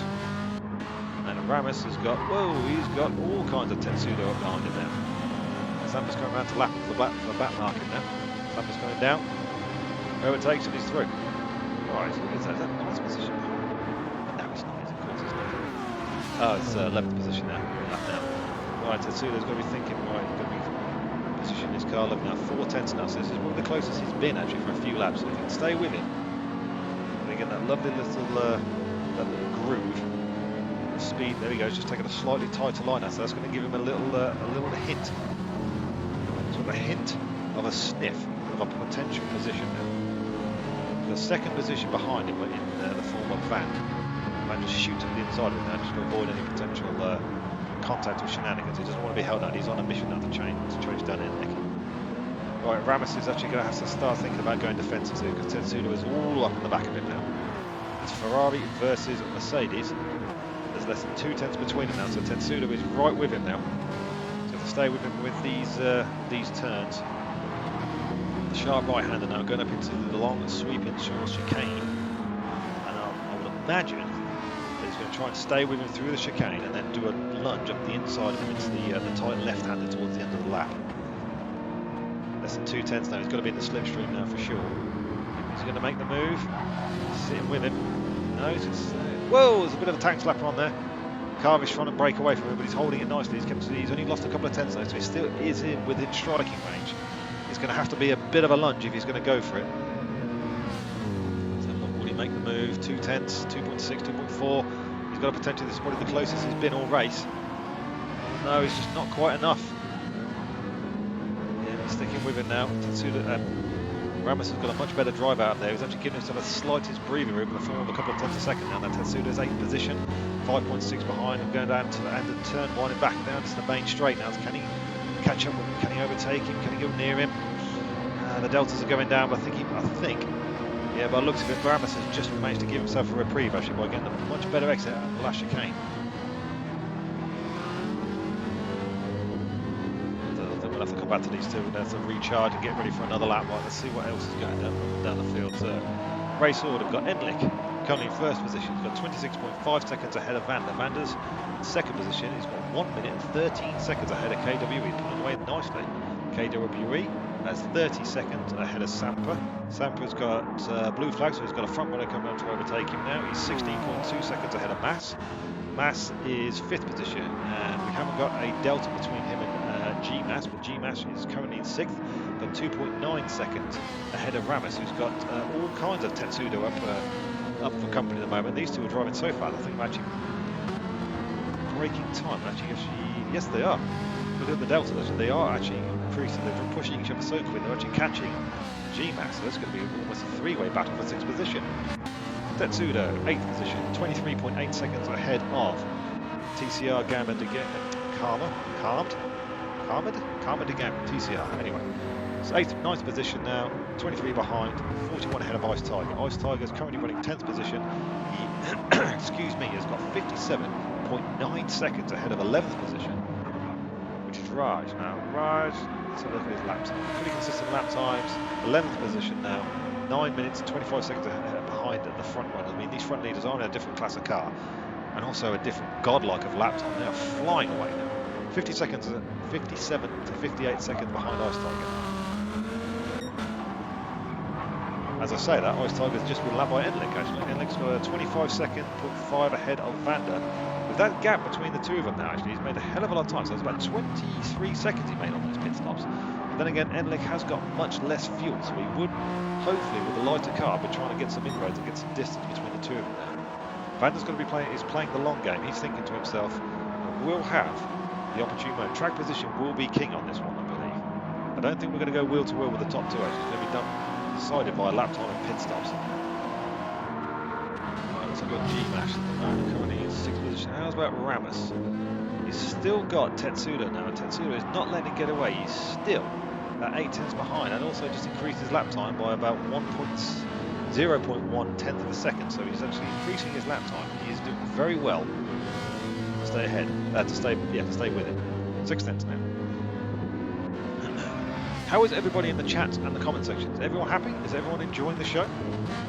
And Ramos has got, he's got all kinds of Tetsudo up behind him now. Sampa's coming around to lap for the back market now. Sampa's going down. Whoever takes it, he's through. Right, is that 9th position? No, it's not, of course it's not. Oh, it's 11th position now, lap down. Right, Tetsudo's going to be thinking, right, he's going to be positioning his car, looking at 4 tenths now, so this is one of the closest he's been actually for a few laps, so if he can stay with him, and again that lovely little groove, the speed, there he goes, just taking a slightly tighter line now, so that's going to give him a little hint, sort of a hint of a sniff of a potential position now. The second position behind him in the form of Van just shoots at the inside of him now, just to avoid any potential contact or shenanigans. He doesn't want to be held out. He's on a mission now to change down in Nick. Right, Ramos is actually going to have to start thinking about going defensive here, because Tetsudo is all up in the back of him now. It's Ferrari versus Mercedes. There's less than 2 tenths between them now, so Tetsudo is right with him now. So to stay with him with these turns. The sharp right-hander now going up into the long sweeping short chicane. And I would imagine that he's going to try and stay with him through the chicane and then do a lunge up the inside of him into the tight left-hander towards the end of the lap. Less than 2 tenths now, he's got to be in the slipstream now for sure. He's going to make the move. Sitting with him. No, he's just, whoa, there's a bit of a tank slapper on there. Carvish trying to break away from him, but he's holding it nicely. He's only lost a couple of tenths though, so he still is within striking range. It's going to have to be a bit of a lunge if he's going to go for it. So will he make the move? 2 tenths, 2.6, 2.4. He's got a potential. This is probably the closest he's been all race. No, he's just not quite enough. Yeah, he's sticking with it now. Ramos has got a much better drive out there. He's actually giving himself a slightest breathing room in the form of a couple of tenths a second now. That Tetsuda's 8th position, 5.6 behind, and going down to the end of the turn, winding back down to the main straight now. So can he catch up with him? Can he overtake him? Can he go near him? The deltas are going down, but I think, yeah, by the looks of it, Ramos has just managed to give himself a reprieve actually by getting a much better exit out of the last chicane. We'll have to come back to these two and have to recharge and get ready for another lap. Right, let's see what else is going down the field. Race order, we've got Endlich currently in first position. He's got 26.5 seconds ahead of Vander. Vander's in second position. He's got 1 minute and 13 seconds ahead of KWE, pulling away nicely. KWE has 30 seconds ahead of Sampa. Sampa's got blue flag, so he's got a front runner coming up to overtake him now. He's 16.2 seconds ahead of Mass. Mass is 5th position, and we haven't got a delta between him and G-Mass, but G-Mass is currently in 6th, got 2.9 seconds ahead of Ramos, who's got all kinds of Tetsudo up for company at the moment. These two are driving so fast, I think they're actually breaking time. Actually, yes, they are. Look at the delta, they are actually increasing. They're pushing each other so quick, they're actually catching G-Mass, so that's going to be almost a 3-way battle for 6th position. Tetsudo, 8th position, 23.8 seconds ahead of TCR Gamma de Karma de Gamma, TCR, anyway. It's 9th position now, 23 behind, 41 ahead of Ice Tiger. Ice Tiger is currently running 10th position. He, excuse me, has got 57.9 seconds ahead of 11th position, which is Raj. Now, Raj, let's have a look at his lap time. Pretty consistent lap times, 11th position now, 9 minutes and 25 seconds behind at the front runners. I mean, these front leaders are in a different class of car, and also a different godlike of lap time. They are flying away now. 57 to 58 seconds behind Ice Tiger. As I say that, Ice Tiger's just been lapped by Endlich actually. Endlich's got a 25.5 ahead of Vander. With that gap between the two of them now actually, he's made a hell of a lot of time. So it's about 23 seconds he made on those pit stops. But then again, Endlich has got much less fuel, so he would, hopefully with a lighter car, be trying to get some inroads and get some distance between the two of them now. Vander's going to be playing the long game. He's thinking to himself, we'll have the opportune moment. Track position will be king on this one, I believe. I don't think we're going to go wheel to wheel with the top two actually. It's going to be decided by lap time and pit stops. Right, so we've got G-Mash at the moment, currently in 6th position. How's about Ramos? He's still got Tetsuda now, and Tetsuda is not letting it get away. He's still at 8 tenths behind, and also just increased his lap time by about 0.1 tenth of a second. So he's actually increasing his lap time. He is doing very well. Stay ahead, to stay with it. 6 tenths now. How is everybody in the chat and the comment section? Is everyone happy? Is everyone enjoying the show?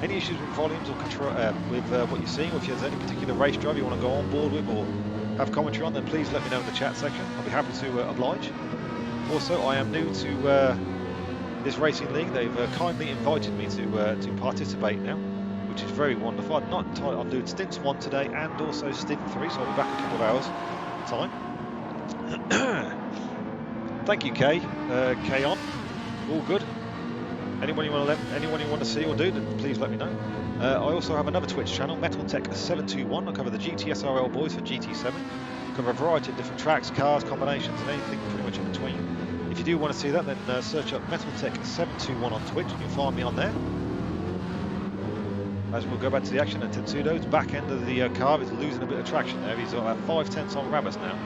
Any issues with volumes or control with what you're seeing, or if there's any particular race drive you want to go on board with or have commentary on, then please let me know in the chat section. I'll be happy to oblige. Also, I am new to this racing league. They've kindly invited me to participate now, which is very wonderful. I'm doing Stint 1 today and also Stint 3, so I'll be back in a couple of hours time. Thank you, Kay. Kay on. All good. Anyone you want to see or do, then please let me know. I also have another Twitch channel, Metal Tech 721. I cover the GTSRL boys for GT7. I cover a variety of different tracks, cars, combinations, and anything pretty much in between. If you do want to see that, then search up Metal Tech 721 on Twitch. You can find me on there. As we'll go back to the action, and Tetsudo's back end of the car is losing a bit of traction there. He's got about 5 tenths on Ramos now.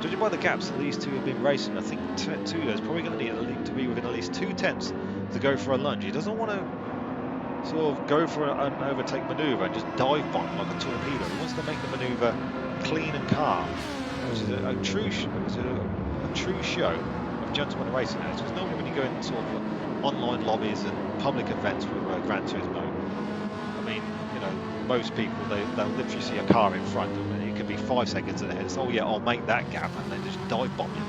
Judging by the gaps that these two have been racing, I think Tetsudo's probably going to need to be within at least 2 tenths to go for a lunge. He doesn't want to sort of go for an overtake manoeuvre and just dive bomb like a torpedo. He wants to make the manoeuvre clean and calm, which is a true show of gentleman racing. Because normally when you go in sort of online lobbies and public events for Gran Turismo, I mean, you know, most people they'll literally see a car in front of them. It could be 5 seconds ahead. It's, oh yeah, I'll make that gap, and they just dive bomb you,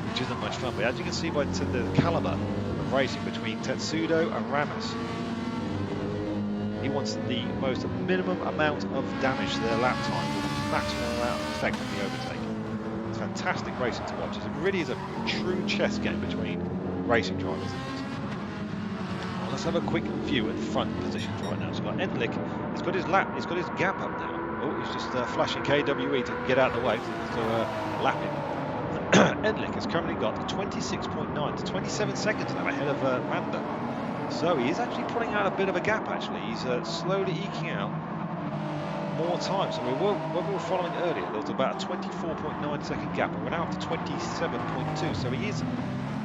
which isn't much fun. But as you can see by the caliber of racing between Tetsudo and Ramos, He wants the most minimum amount of damage to their lap time with the maximum amount of effect on the overtake. It's fantastic racing to watch. It really is a true chess game between racing drivers, isn't it? Well, let's have a quick view at front positions right now. So we've got Endlick. He's got his gap up now. Oh, he's just flashing KWE to get out of the way to lap him. Endlick has currently got 26.9 to 27 seconds now ahead of Manda. So he is actually putting out a bit of a gap actually. He's slowly eking out more time. So when we were following earlier, there was about a 24.9 second gap, and we're now up to 27.2. So he is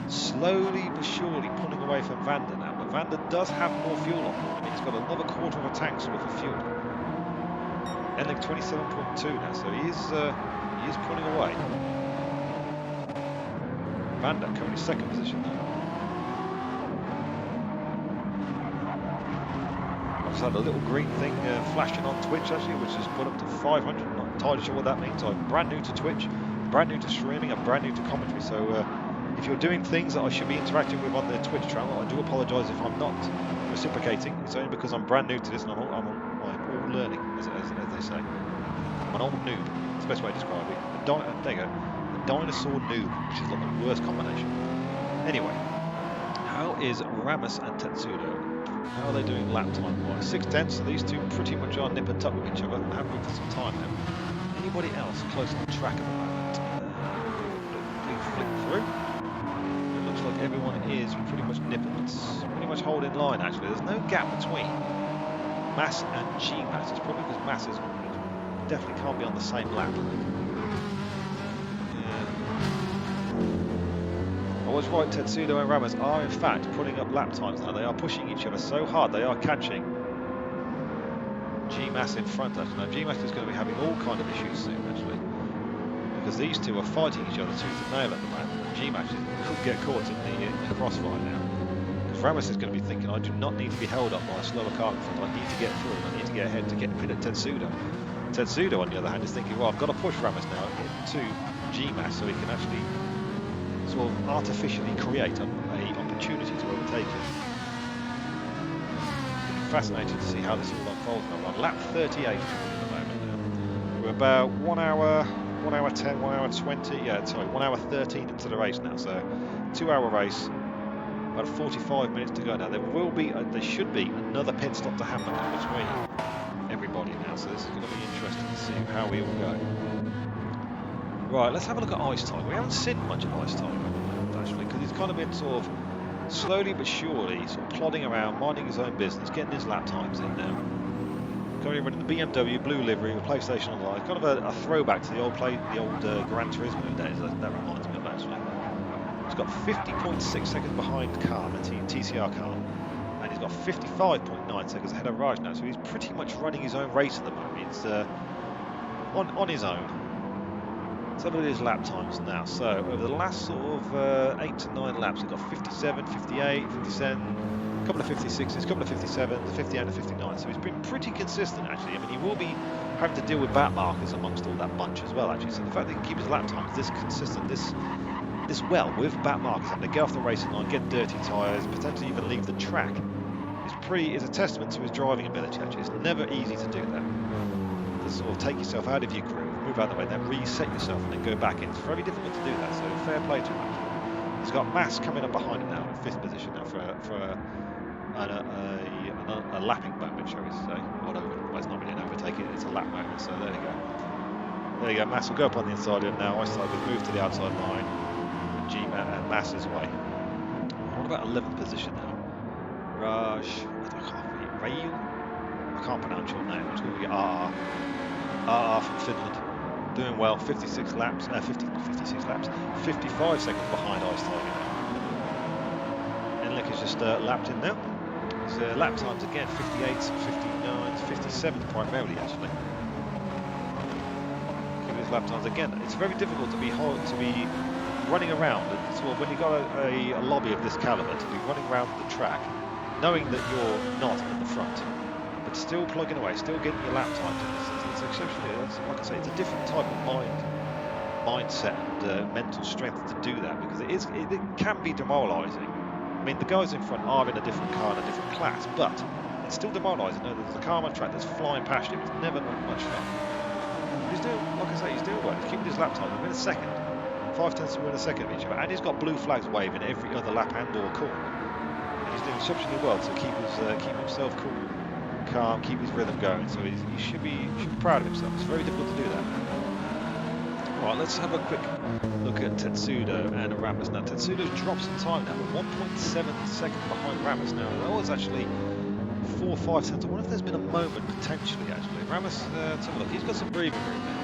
slowly but surely pulling away from Vanda now. But Vanda does have more fuel on board. I mean, he's got another quarter of a tank's worth of fuel. Endlick 27.2 now, so he is pulling away. Vanda currently second position now. I've had a little green thing flashing on Twitch actually, which has put up to 500. I'm not entirely sure what that means. I'm brand new to Twitch, brand new to streaming, I'm brand new to commentary. So if you're doing things that I should be interacting with on the Twitch channel, I do apologise if I'm not reciprocating. It's only because I'm brand new to this and I'm all learning, as they say. I'm an old noob. That's the best way to describe it. There you go. A dinosaur noob, which is like the worst combination. Anyway, how is Ramus and Tetsudo? How are they doing lap time wise? 6/10, so these two pretty much are nip and tuck with each other and have been for some time now. Anybody else close on the track at the moment? Big flick through. It looks like everyone is pretty much pretty much holding line actually. There's no gap between Mass and G-Mass. It's probably because Mass is definitely can't be on the same lap. I was right, Tetsudo and Ramus are in fact putting up lap times now. They are pushing each other so hard, they are catching G-Mass in front actually. Now G-Mass is going to be having all kind of issues soon actually, because these two are fighting each other tooth and nail at the moment. G-Mass could get caught in the crossfire now, because Ramus is going to be thinking, I do not need to be held up by a slower car in front, I need to get through, I need to get ahead to get rid of Tetsudo. Tetsudo on the other hand is thinking, well, I've got to push Ramus now into G-Mass so he can actually sort of artificially create an opportunity to overtake him. It'll be fascinating to see how this all unfolds now. We're on lap 38 at the moment now. We're about 1 hour 10, 1 hour 20, 1 hour 13 into the race now, so 2 hour race, about 45 minutes to go now. There should be another pit stop to happen now between everybody now, so this is going to be interesting to see how we all go. Right, let's have a look at Ice Tiger. We haven't seen much of Ice Tiger actually, because he's kind of been sort of slowly but surely sort of plodding around, minding his own business, getting his lap times in now. Currently running the BMW blue livery with PlayStation Online. Kind of a throwback to the old Gran Turismo days. That reminds me of actually. He's got 50.6 seconds behind Khan, a TCR Khan, and he's got 55.9 seconds ahead of Raj now. So he's pretty much running his own race at the moment. It's on his own. Let's have a look at his lap times now. So over the last sort of 8 to 9 laps, he's got 57, 58, 57, a couple of 56s, a couple of 57s, 58 and 59. So he's been pretty consistent actually. I mean, he will be having to deal with back markers amongst all that bunch as well actually. So the fact that he can keep his lap times this consistent, this well with back markers, and to get off the racing line, get dirty tyres, potentially even leave the track, is a testament to his driving ability actually. It's never easy to do that. To sort of take yourself out of your groove, move out of the way, then reset yourself and then go back in. It's very difficult to do that, so fair play to him actually. He's got Mass coming up behind him now in 5th position now for a lapping moment, shall we say. Well, it's not really an overtake, it's a lap moment, so there you go. There you go, Mass will go up on the inside and now Ice Tiger's moved to the outside line. And Mass's way. What about 11th position now? Raj, Rail? I can't pronounce your name, I'm just going to get RR from Finland. Doing well, 56 laps, 55 seconds behind Ice Tiger now. Enlick has just lapped in now. His lap times again, 58s, 59s, 57s primarily actually. Give his lap times again. It's very difficult to be running around, sort of when you've got a lobby of this caliber, to be running around the track, knowing that you're not at the front, but still plugging away, still getting your lap times in. It's exceptionally, like I say, it's a different type of mindset and mental strength to do that, because it can be demoralising. I mean, the guys in front are in a different car, in a different class, but it's still demoralising. There's a car on track that's flying past him. It's never much fun. He's doing, like I say, he's doing well. He's keeping his lap time within a second. 5/10 to win a second of each other. And he's got blue flags waving every other lap and or corner. And he's doing exceptionally well to keep himself cool, calm, keep his rhythm going. So he should be proud of himself. It's very difficult to do that. Right, let's have a quick look at Tetsudo and Ramos. Now, Tetsudo's dropped some time now. We're 1.7 seconds behind Ramos now. That was actually 4 or 5 seconds. I wonder if there's been a moment potentially, actually. Ramos, let's have a look. He's got some breathing room now.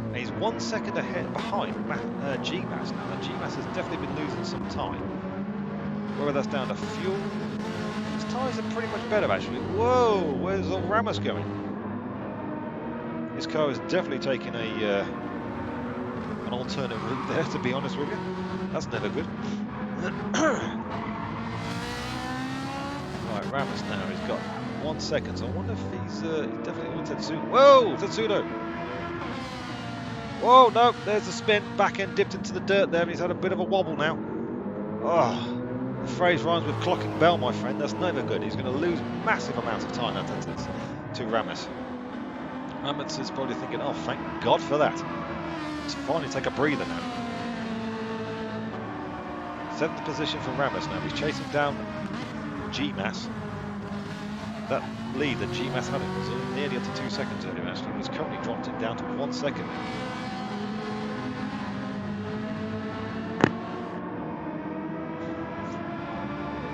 And he's 1 second ahead behind GMAS now. Now, GMAS has definitely been losing some time. Whether that's down to fuel, his tyres are pretty much better, actually. Whoa, where's old Ramos going? His car is definitely taking an alternate route there, to be honest with you. That's never good. Right, Ramos now, he's got 1 second, so I wonder if he's definitely on Tetsudo. Whoa, Tetsudo! Whoa, no, there's the spin, back end dipped into the dirt there, and he's had a bit of a wobble now. Oh, the phrase rhymes with clocking bell, my friend, that's never good. He's going to lose massive amounts of time now to Ramos. Ramos is probably thinking, oh, thank God for that. Let's finally take a breather now. 7th position for Ramos now. He's chasing down GMAS. That lead that GMAS had was nearly up to 2 seconds earlier, actually. He's currently dropped it down to 1 second.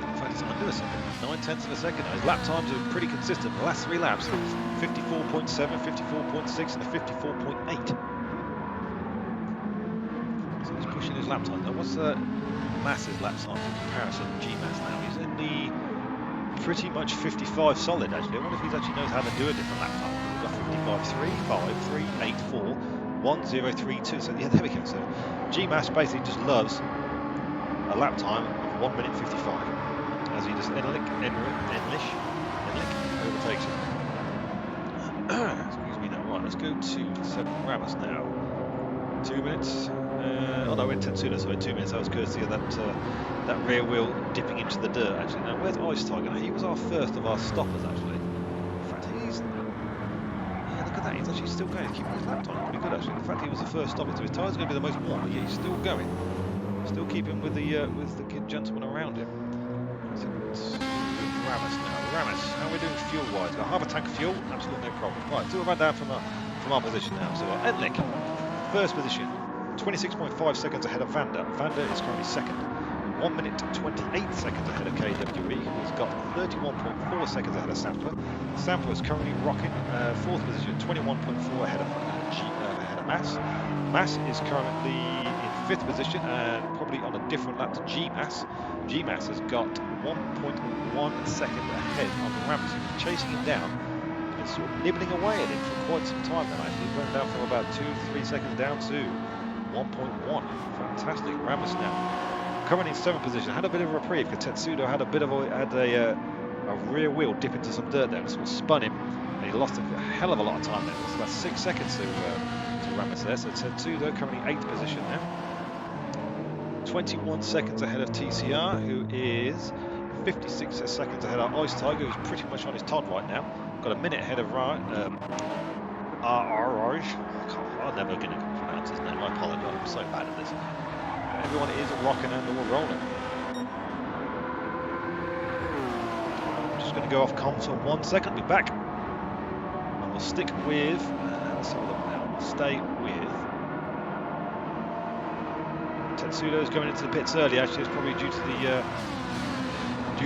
In fact, it's under a second. 9/10 of a second now. His lap times are pretty consistent. The last 3 laps, 54.7, 54.6 and a 54.8. Pushing his lap time. Now, what's Mass's lap time in comparison to GMAS now? He's in the pretty much 55 solid, actually. I wonder if he actually knows how to do a different lap time. We've got 55.3, 5, 3, 8, 4, 1, 0, 3, 2. So, yeah, there we go. So, GMAS basically just loves a lap time of 1 minute 55 as he just Enlick overtakes him. Excuse me now. Right, let's go to 7 Ramos now. 2 minutes. Oh no, we're in Tetsudo, so in 2 minutes. That was courtesy of that rear wheel dipping into the dirt, actually. Now, where's Ice Tiger? Now, he was our first of our stoppers, actually. In fact, he's... Yeah, look at that. He's actually still going. He's keeping his lap time pretty good, actually. In fact, he was the first stopper, so his tyres are going to be the most warm, but yeah, he's still going. Still keeping with the gentleman around him. So Ramos now. Ramos, how are we doing fuel-wise? Got half a tank of fuel? Absolutely no problem. Right, so we've run down from our position now. So Enlick, first position. 26.5 seconds ahead of Vanda. Vanda is currently second. 1 minute 28 seconds ahead of KWE, who's got 31.4 seconds ahead of Sampler. Sampler is currently rocking 4th position, 21.4 ahead of Mass. Mass is currently in 5th position and probably on a different lap to GMAS. GMAS has got 1.1 second ahead of Ramos, who's chasing him down. It's sort of nibbling away at him for quite some time now, actually. He's going down from about 2-3 seconds down to 1.1. Fantastic. Ramos now currently in 7th position. Had a bit of a reprieve because Tetsudo had a rear wheel dip into some dirt there and sort of spun him, and he lost a hell of a lot of time there. It's about 6 seconds to Ramos there. So Tetsudo currently 8th position now. 21 seconds ahead of TCR, who is 56 seconds ahead of Ice Tiger, who's pretty much on his Todd right now. Got a minute ahead of I'm never going to pronounce his name. I apologise. I'm so bad at this. Everyone is rocking and all rolling. I'm just going to go off comms for 1 second. Be back. And we'll stick with. Let's have a look now. We'll stay with. Tetsudo's going into the pits early. Actually, it's probably due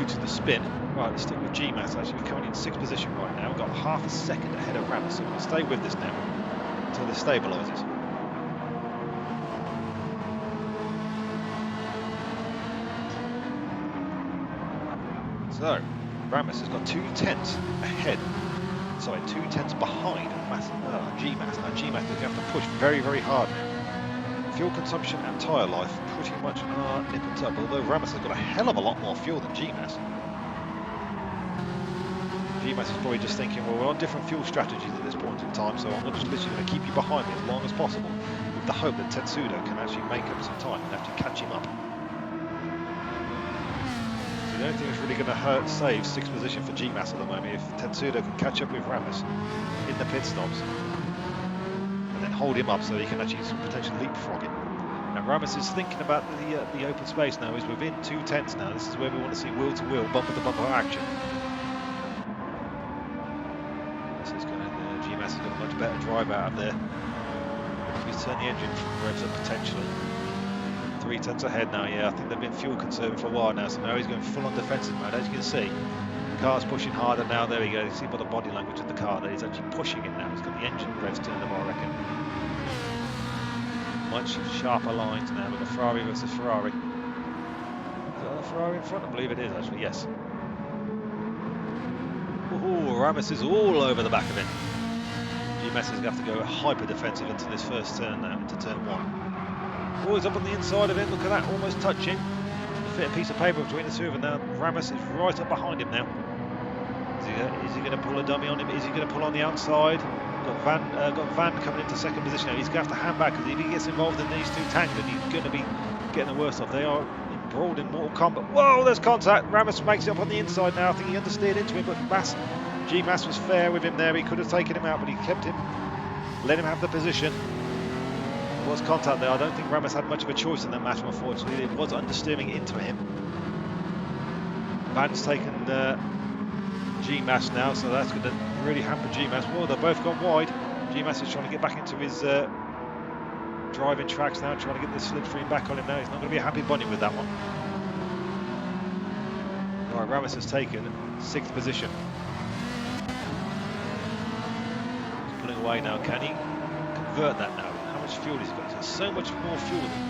to the spin. Right, let's stick with GMAS. Actually, we're currently in 6th position right now. We've got half a second ahead of Ramos, so we'll stay with this now until this stabilises. So, Ramos has got 2 tenths ahead. Sorry, 2 tenths behind GMAS. Now, GMAS is going to have to push very, very hard now. Fuel consumption and tyre life pretty much are nip and tuck, although Ramos has got a hell of a lot more fuel than GMAS. GMAS is probably just thinking, well, we're on different fuel strategies at this point in time, so I'm just literally going to keep you behind me as long as possible, with the hope that Tetsudo can actually make up some time and have to catch him up. So the only thing that's really going to save 6th position for GMAS at the moment, if Tetsudo can catch up with Ramos in the pit stops and then hold him up so he can actually potentially leapfrog it. And Ramos is thinking about the open space now. He's within 2 tenths now. This is where we want to see wheel-to-wheel, bumper-to-bumper action. GMAS has got a much better drive out of there. He's turned the engine revs up potentially. 3 tenths ahead now, yeah. I think they've been fuel conserving for a while now, so now he's going full on defensive mode. As you can see, the car's pushing harder now. There we go. You see by the body language of the car that he's actually pushing it now. He's got the engine revs turned up, I reckon. Much sharper lines now. We've got Ferrari versus Ferrari. Is that a Ferrari in front? I believe it is actually, yes. Ooh, Ramos is all over the back of it. GMAS is going to have to go hyper defensive into this first turn now, into turn 1. Oh, he's up on the inside of it, look at that, almost touching. Fit a piece of paper between the two of them now. Ramos is right up behind him now. Is he going to pull a dummy on him? Is he going to pull on the outside? Got Van coming into 2nd position now. He's going to have to hand back, because if he gets involved in these 2 tangling, he's going to be getting the worst of. They are embroiled in Mortal Kombat. Whoa, there's contact. Ramos makes it up on the inside now. I think he understeered into him, but GMAS was fair with him there. He could have taken him out, but he kept him, let him have the position. There was contact there. I don't think Ramos had much of a choice in that match, unfortunately. It was understeering into him. Van's taken GMAS now, so that's going to really hamper GMAS. Well, they've both gone wide. GMAS is trying to get back into his driving tracks now, trying to get the slipstream back on him now. He's not going to be a happy bunny with that one. Right, Ramos has taken 6th position. He's pulling away now. Can he convert that now? How much fuel he's got? He's got so much more fuel than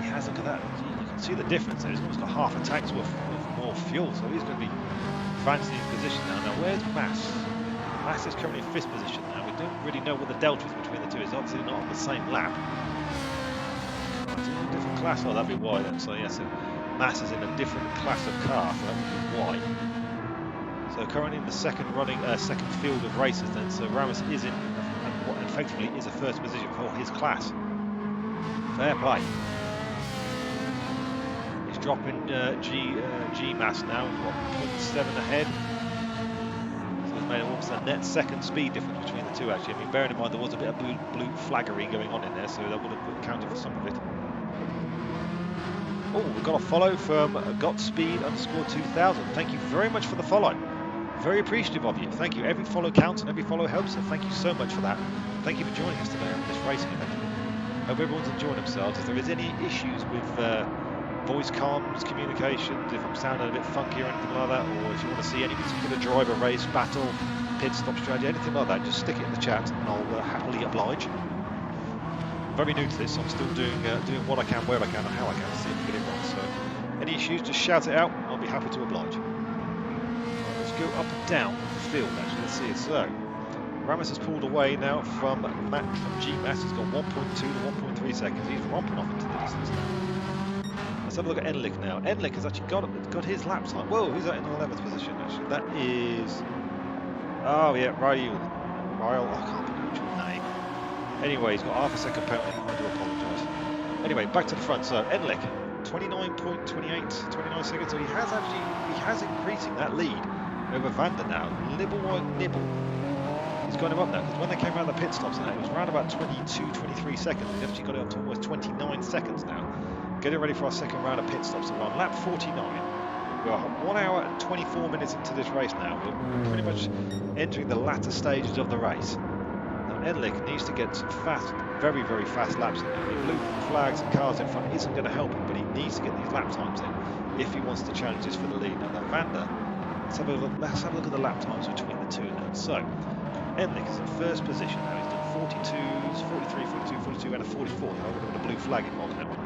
he has. Look at that. You can see the difference there. He's almost got half a tank's worth of more fuel, so he's going to be fancying his position now. Now, where's Mass? Mass is currently in 5th position now. We don't really know what the delta is between the two. It's obviously not on the same lap. It's in a different class. Oh, that'd be why then. So, yes, Mass is in a different class of car, so that would be why. So, currently in the second field of races then. So, Ramos is in what effectively is a 1st position for his class. Fair play. He's dropping GMAS now, what, 0.7 ahead. So he's made almost a net 2nd speed difference between the two actually. I mean, bearing in mind there was a bit of blue flaggery going on in there, so that would have counted for some of it. Oh, we've got a follow from Gotspeed_2000. Thank you very much for the follow. Very appreciative of you. Thank you. Every follow counts and every follow helps, so thank you so much for that. Thank you for joining us today on this racing event. Hope everyone's enjoying themselves. If there is any issues with voice comms, communications, if I'm sounding a bit funky or anything like that, or if you want to see any particular driver race, battle, pit stop strategy, anything like that, just stick it in the chat and I'll happily oblige. I'm very new to this, so I'm still doing what I can, where I can, and how I can to see if I can get it right. So any issues, just shout it out. I'll be happy to oblige. Let's go up and down the field actually. Let's see it. So Ramos has pulled away now from GMAS. He's got 1.2 to 1.3 seconds. He's romping off into the distance now. Let's have a look at Enlick now. Enlick has actually got his lap time. Whoa, who's that in the 11th position actually? That is, oh yeah, Ryle. I can't think of your name. Anyway, he's got half a second penalty. I do apologise. Anyway, back to the front. So Enlick, 29.28, 29 seconds. So he has increasing that lead over Vanda now. Nibble. He's got him up now, because when they came around the pit stops now, it was around about 22, 23 seconds. He's actually got it up to almost 29 seconds now. Getting ready for our second round of pit stops. So we're on lap 49. We're 1 hour and 24 minutes into this race now. We're pretty much entering the latter stages of the race. Now Enlick needs to get some fast, very, very fast laps in there. The blue flags and cars in front isn't going to help him, but he needs to get these lap times in if he wants to challenge this for the lead. Now Vanda, let's have a look at the lap times between the two now. So Enlick is in 1st position now. He's done 42s, 43, 42, 42, and a 44. Now we've got a blue flag involved in that one.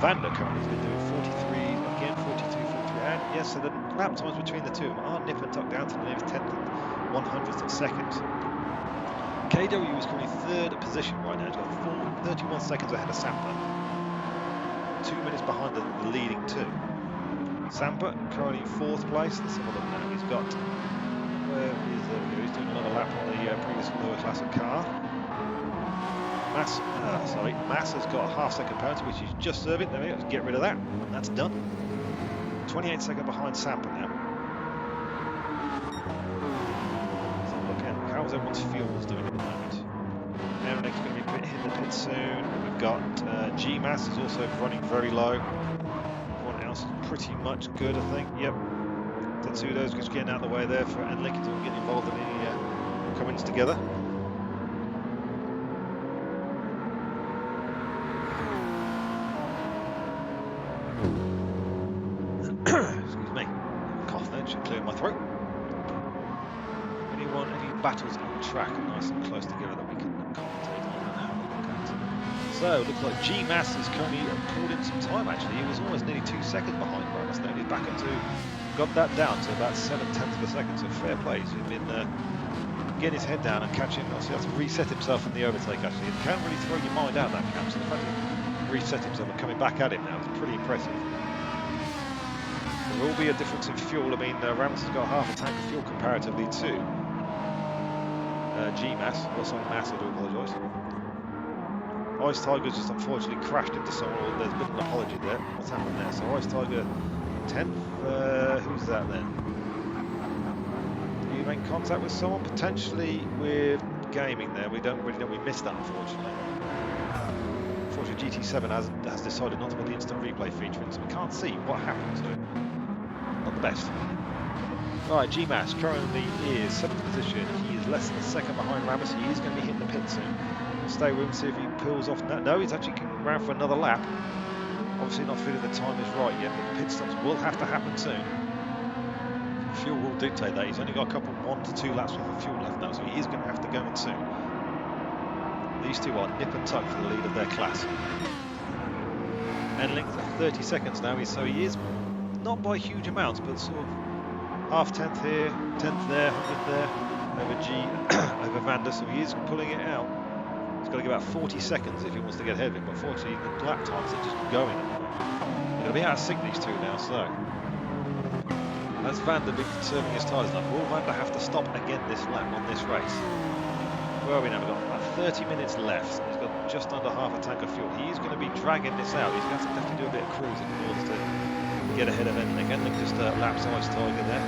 Vanda currently has been doing 43, again 42, 43, and yes, so the lap times between the two are nip and tuck down to the nearest 1/10th of seconds. KW is currently 3rd position right now. He's got 31 seconds ahead of Sampa. 2 minutes behind the leading two. Sampa currently in 4th place. Let's have a look now. He's got, he's doing another lap on the previous lower class of car. Mass has got a half-second penalty, which he's just serving. There we go. Let's get rid of that. That's done. 28 seconds behind Sampa now. So look at how's everyone's fuels doing at the moment. Aaron's going to be hitting the pit soon. We've got GMAS is also running very low. Everyone else is pretty much good, I think. Yep. Tetsudo's just getting out of the way there for Enlick until we get involved in any Cummins together. Excuse me. Cough there, should clear my throat. Any battles on track nice and close together that we can commentate on and have a look at. So it looks like GMAS is currently pulled in some time actually. He was almost nearly 2 seconds behind Ramos now. He's back into got that down to about 7/10 of a second, so fair play. He's been getting his head down and catching. Obviously, has to reset himself in the overtake. Actually, it can really throw your mind out that camp. So the fact that he reset himself and coming back at him now is pretty impressive. There will be a difference in fuel. I mean, Ramos has got half a tank of fuel comparatively to GMAS. Or sorry, Mass. I do apologise. Ice Tiger's just unfortunately crashed into someone. Or there's been an apology there. What's happened there? So Ice Tiger 10th. Who's that then? You make contact with someone, potentially with gaming there. We don't really know. We missed that, unfortunately. Unfortunately, GT7 has decided not to put the instant replay feature in, so we can't see what happened to it. Not the best. Right, GMAS currently is 7th position. He is less than a second behind Ramos. He is going to be hitting the pit soon. Stay with him, see if he pulls off. No, he's actually going around for another lap. Obviously not feeling the time is right yet, but the pit stops will have to happen soon. Fuel will dictate that. He's only got a couple, 1 to 2 laps worth of fuel left now, so he is going to have to go in soon. These two are nip and tuck for the lead of their class. And length of 30 seconds now, so he is not by huge amounts, but sort of half 10th here, 10th there, 100th there, over over Vander, so he is pulling it out. He's got to give about 40 seconds if he wants to get ahead of him, but fortunately the lap times are just going. He'll be out of sync these two now, so as Vander been conserving his tyres enough, will Vander have to stop again this lap on this race? Where are we now? We've got about 30 minutes left. He's got just under half a tank of fuel. He's going to be dragging this out. He's going to have to do a bit of cruising in order to get ahead of Enlick. Enlick just laps Ice Tiger there.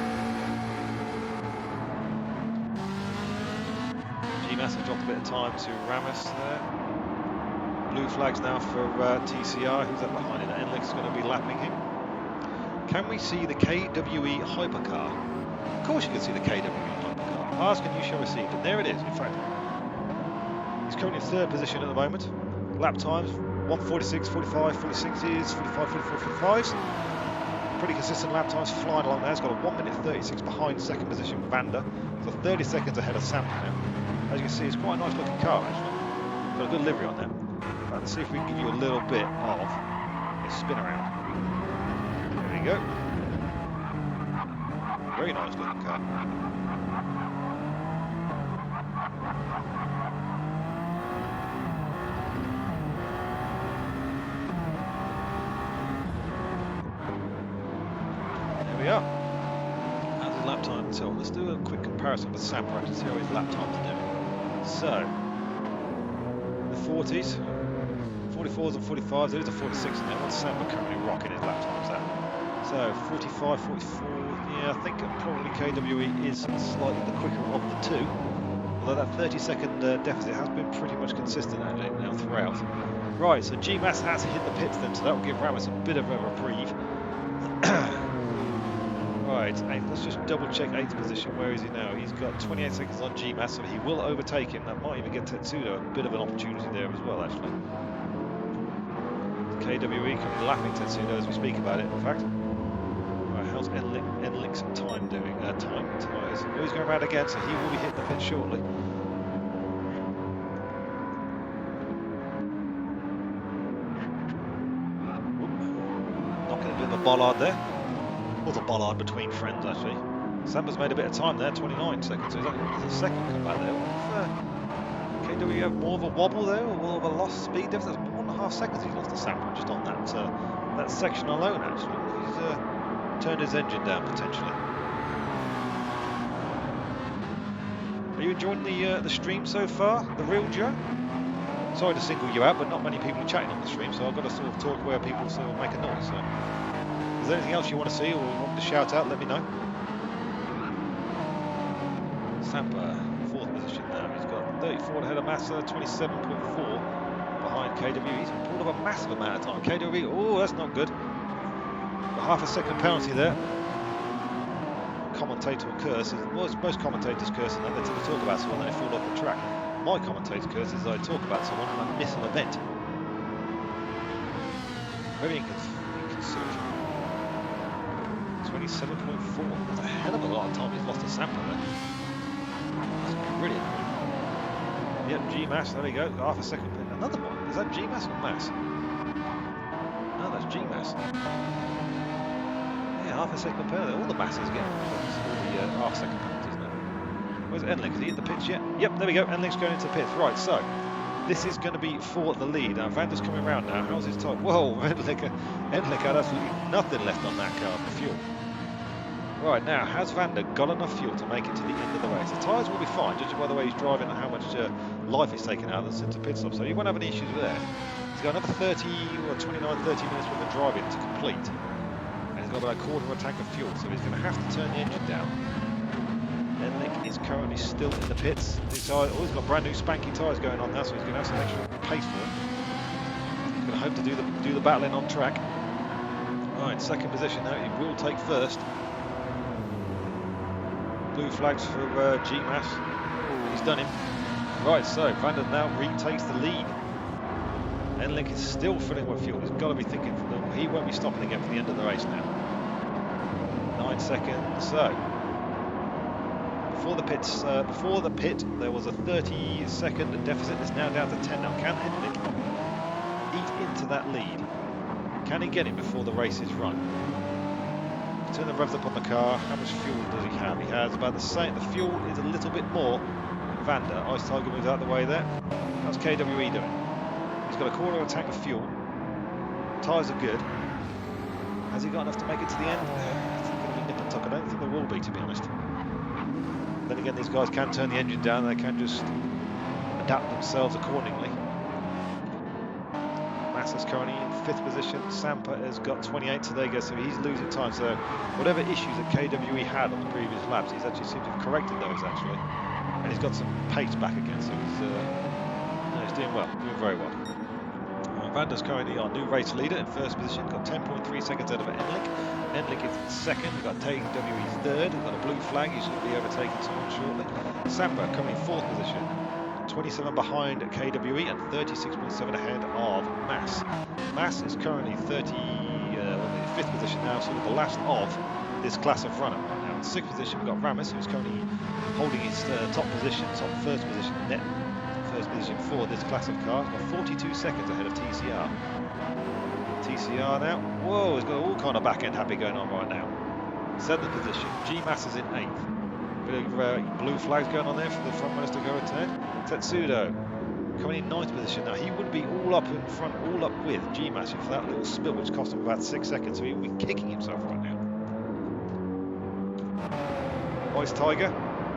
GMAS has dropped a bit of time to Ramos there. Blue flags now for TCR. Who's up behind him? Enlick's going to be lapping him. Can we see the KWE hypercar? Of course you can see the KWE hypercar. Ask and you shall receive. And there it is, in fact. He's currently in 3rd position at the moment. Lap times, 1:46, 45, 46s, 45, 44, 45s. Pretty consistent lap times flying along there. He's got a 1:36 behind 2nd position Vander. So 30 seconds ahead of Sampa now. As you can see, it's quite a nice looking car actually. Got a good livery on there. In fact, let's see if we can give you a little bit of a spin around. There you go. Very nice looking car. There we are. How's his lap time? So let's do a quick comparison with Sampa to see how his lap times are doing. So, the 40s, 44s and 45s, there is a 46 in there. What's Sampa currently rocking his lap times at? So 45, 44, yeah, I think probably KWE is slightly the quicker of the two. Although that 30-second deficit has been pretty much consistent actually now throughout. Right, so GMAS has hit the pits then, so that will give Ramos a bit of a reprieve. Right, let's just double check 8th position. Where is he now? He's got 28 seconds on GMAS, so he will overtake him. That might even get Tetsudo a bit of an opportunity there as well, actually. KWE can be lapping Tetsudo as we speak about it, in fact. Right, how's Enlick's time doing? Tyres. Oh, he's going around again, so he will be hitting the pit shortly. Knocking a bit of a bollard there. Or the bollard between friends, actually. Sampa's made a bit of time there, 29 seconds, so he's only a second come back there. KW have more of a wobble there, or more of a lost speed difference? That's 1.5 seconds he's lost to Sampa just on that section alone, actually. He's turned his engine down, potentially. Are you enjoying the stream so far, the real Joe? Sorry to single you out, but not many people are chatting on the stream, so I've got to sort of talk where people sort of make a noise. So. Is there anything else you want to see or want to shout out? Let me know. Sampa, 4th position now. He's got 34 ahead of Massa, 27.4 behind KW. He's pulled up a massive amount of time. KW, oh, that's not good. Got half a second penalty there. Commentator curse is most commentators curse, and they tend to talk about someone and they fall off the track. My commentator curse is I talk about someone and I miss an event. Very inconsiderate. 27.4. That's a hell of a lot of time he's lost to Sampa there. That's brilliant. Yep, G-Mass, there we go. Half a second. Another one. Is that G-Mass or Mass? No, that's G-Mass. Yeah, half a second penalty. All the masses get all the half second penalties now. Where's Enlick? Has he hit the pits yet? Yep, there we go. Enlick's going into the pits. Right, so this is going to be for the lead. Now, Vander's coming around now. How's his time? Whoa, Enlick had absolutely nothing left on that car for fuel. Right, now, has Vander got enough fuel to make it to the end of the race? The tyres will be fine, judging by the way he's driving and how much life he's taken out of the since the pit stop, so he won't have any issues with that. He's got another 30 or 29, 30 minutes worth of driving to complete. And he's got about a quarter of a tank of fuel, so he's going to have to turn the engine down. Enlick is currently still in the pits. He's got brand new spanky tyres going on now, so he's going to have some extra pace for it. He's going to hope to do the battling on track. Right, second position now, he will take first. Blue flags for G-Mass. He's done him. Right, so Vander now retakes the lead. Enlick is still filling with fuel. He's got to be thinking he won't be stopping again for the end of the race now. 9 seconds. So before the pit, there was a 30-second deficit. It's now down to 10. Now, can Enlick eat into that lead? Can he get it before the race is run? Turn the revs up on the car. How much fuel does he have? He has about the same. The fuel is a little bit more than Vander. Ice Tiger moves out the way there. How's KWE doing? He's got a quarter of a tank of fuel. Tyres are good. Has he got enough to make it to the end? It's going to be nip and tuck. I don't think there will be, to be honest. Then again, these guys can turn the engine down. They can just adapt themselves accordingly. Massa's currently in 5th position. Sampa has got 28, so there you go. So he's losing time. So whatever issues that KWE had on the previous laps, he's actually seemed to have corrected those actually, and he's got some pace back again. So he's doing well, doing very well. Vander's currently our new race leader in 1st position. Got 10.3 seconds out of Enlick. Enlick is 2nd. We've got KWE 3rd. We've got a blue flag. He should be overtaking someone shortly. Sampa coming in 4th position. 27 behind KWE and 36.7 ahead of Mass. Mass is currently 5th position now, sort of the last of this class of runner. Now in 6th position we've got Ramis, who's currently holding his top position, so 1st position net, 1st position for this class of cars. Got 42 seconds ahead of TCR. TCR now, whoa, he's got all kind of back end happy going on right now. 7th position, G-Mass is in 8th. Bit of blue flags going on there for the front runners to go a turn. Tetsudo coming in 9th position now. He would be all up in front, all up with G-Mass for that little spill, which cost him about 6 seconds, so he would be kicking himself right now. Ice Tiger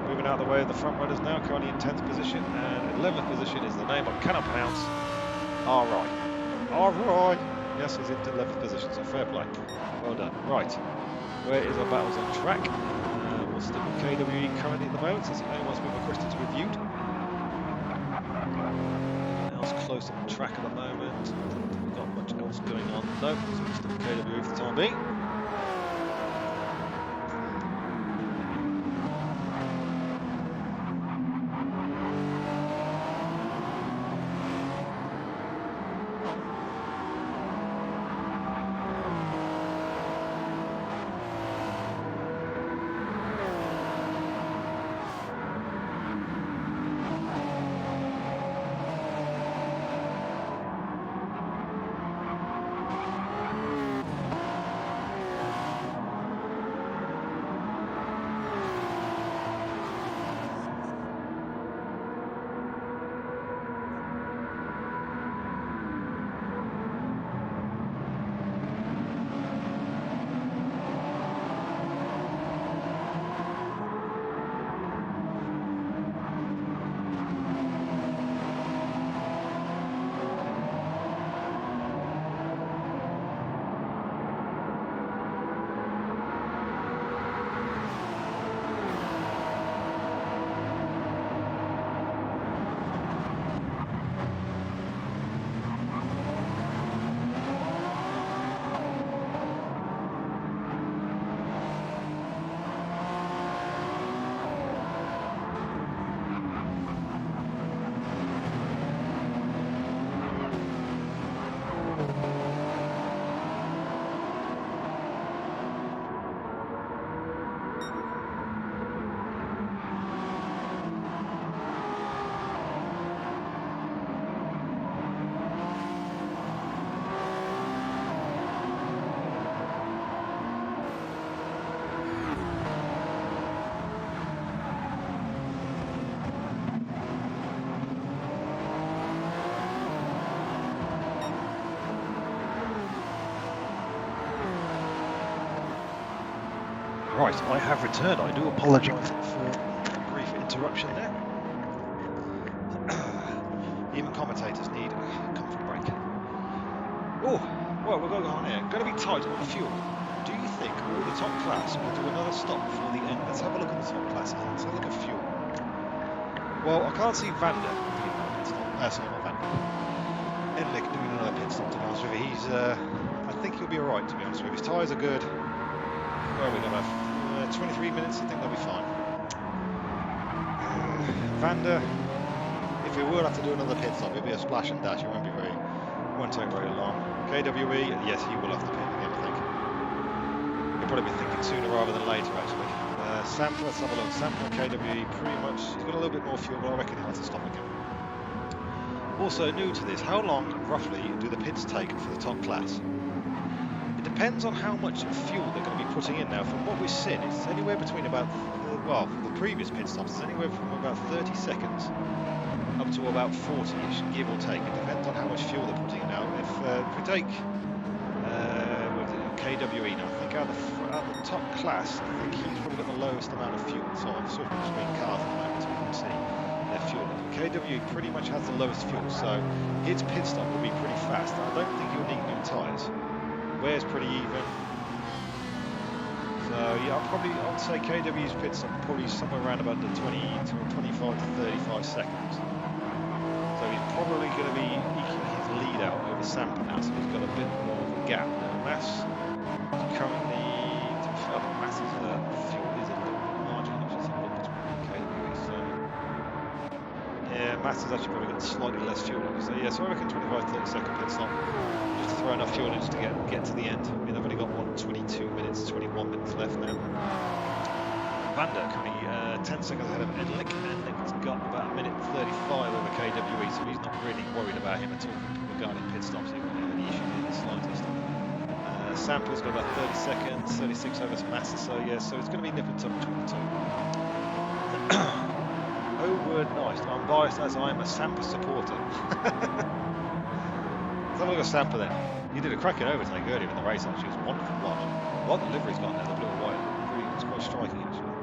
moving out of the way of the front runners now, currently in 10th position, and 11th position is the name I cannot pronounce. Alright. Yes, he's in 11th position, so fair play. Well done. Right. Where is our battles on track? We'll stick with KWE currently at the moment, since the only one's been questions reviewed. Else close on the track at the moment. I don't think we've got much else going on. No, so we'll stick with KWE for the time being. Right, I have returned. I do apologise for a brief interruption there. Even commentators need a comfort break. Oh, well, we're going on here. Going to be tight on the fuel. Do you think all the top class will do another stop before the end? Let's have a look at the top classes. Let's have a look at fuel. Well, I can't see Vander doing another pit stop. Sorry, not Vander. Enlick doing another pit stop, to be honest with you. He's, I think he'll be alright, to be honest with you. His tyres are good. Where are we going to have? 23 minutes, I think they'll be fine. Vander, if we will have to do another pit stop, it'll be a splash and dash. It won't take very long. KWE, yes, he will have to pit again, I think. He'll probably be thinking sooner rather than later, actually. Sampa, let's have a look. Sampa and KWE, pretty much, he's got a little bit more fuel, but I reckon he'll have to stop again. Also, new to this, how long, roughly, do the pits take for the top class? It depends on how much fuel they're going to be putting in now. From what we've seen, it's anywhere between about, well, the previous pit stops, it's anywhere from about 30 seconds up to about 40-ish, give or take. It depends on how much fuel they're putting in now. If we take KWE now, I think out of the top class, I think he's probably got the lowest amount of fuel. So I'm sort of between cars at the moment, so we can see their fuel. KWE pretty much has the lowest fuel, so his pit stop will be pretty fast. I don't think he'll need new tyres. Wears pretty even. So yeah, I would say KW's pit stop probably somewhere around about the 20 to 25 to 35 seconds. So he's probably going to be eking his lead out over Sampa now, so he's got a bit more of a gap. Now Mass currently, to be fair, Mass's fuel is a little bit marginal, which is a little between KW. So yeah, Mass has actually probably got slightly less fuel. So yeah, so I reckon 25-30 second pit stop. Throw enough fuel in just to get to the end. I mean, they've only got 22 minutes, 21 minutes left now. Vander currently 10 seconds ahead of Enlick. Enlick's got about a minute 35 over KWE, so he's not really worried about him at all regarding pit stops. He won't have any issues in the slightest. Sampa's got about 30 seconds, 36 over Massa, so yeah, so it's going to be nip and tuck between the two. Oh, word nice. I'm biased as I am a Sampa supporter. Let's have a look at Sampa then. He did a cracking overtake earlier in the race, actually. It was wonderful to watch. What the livery's got there, the blue and white, really was quite striking, actually.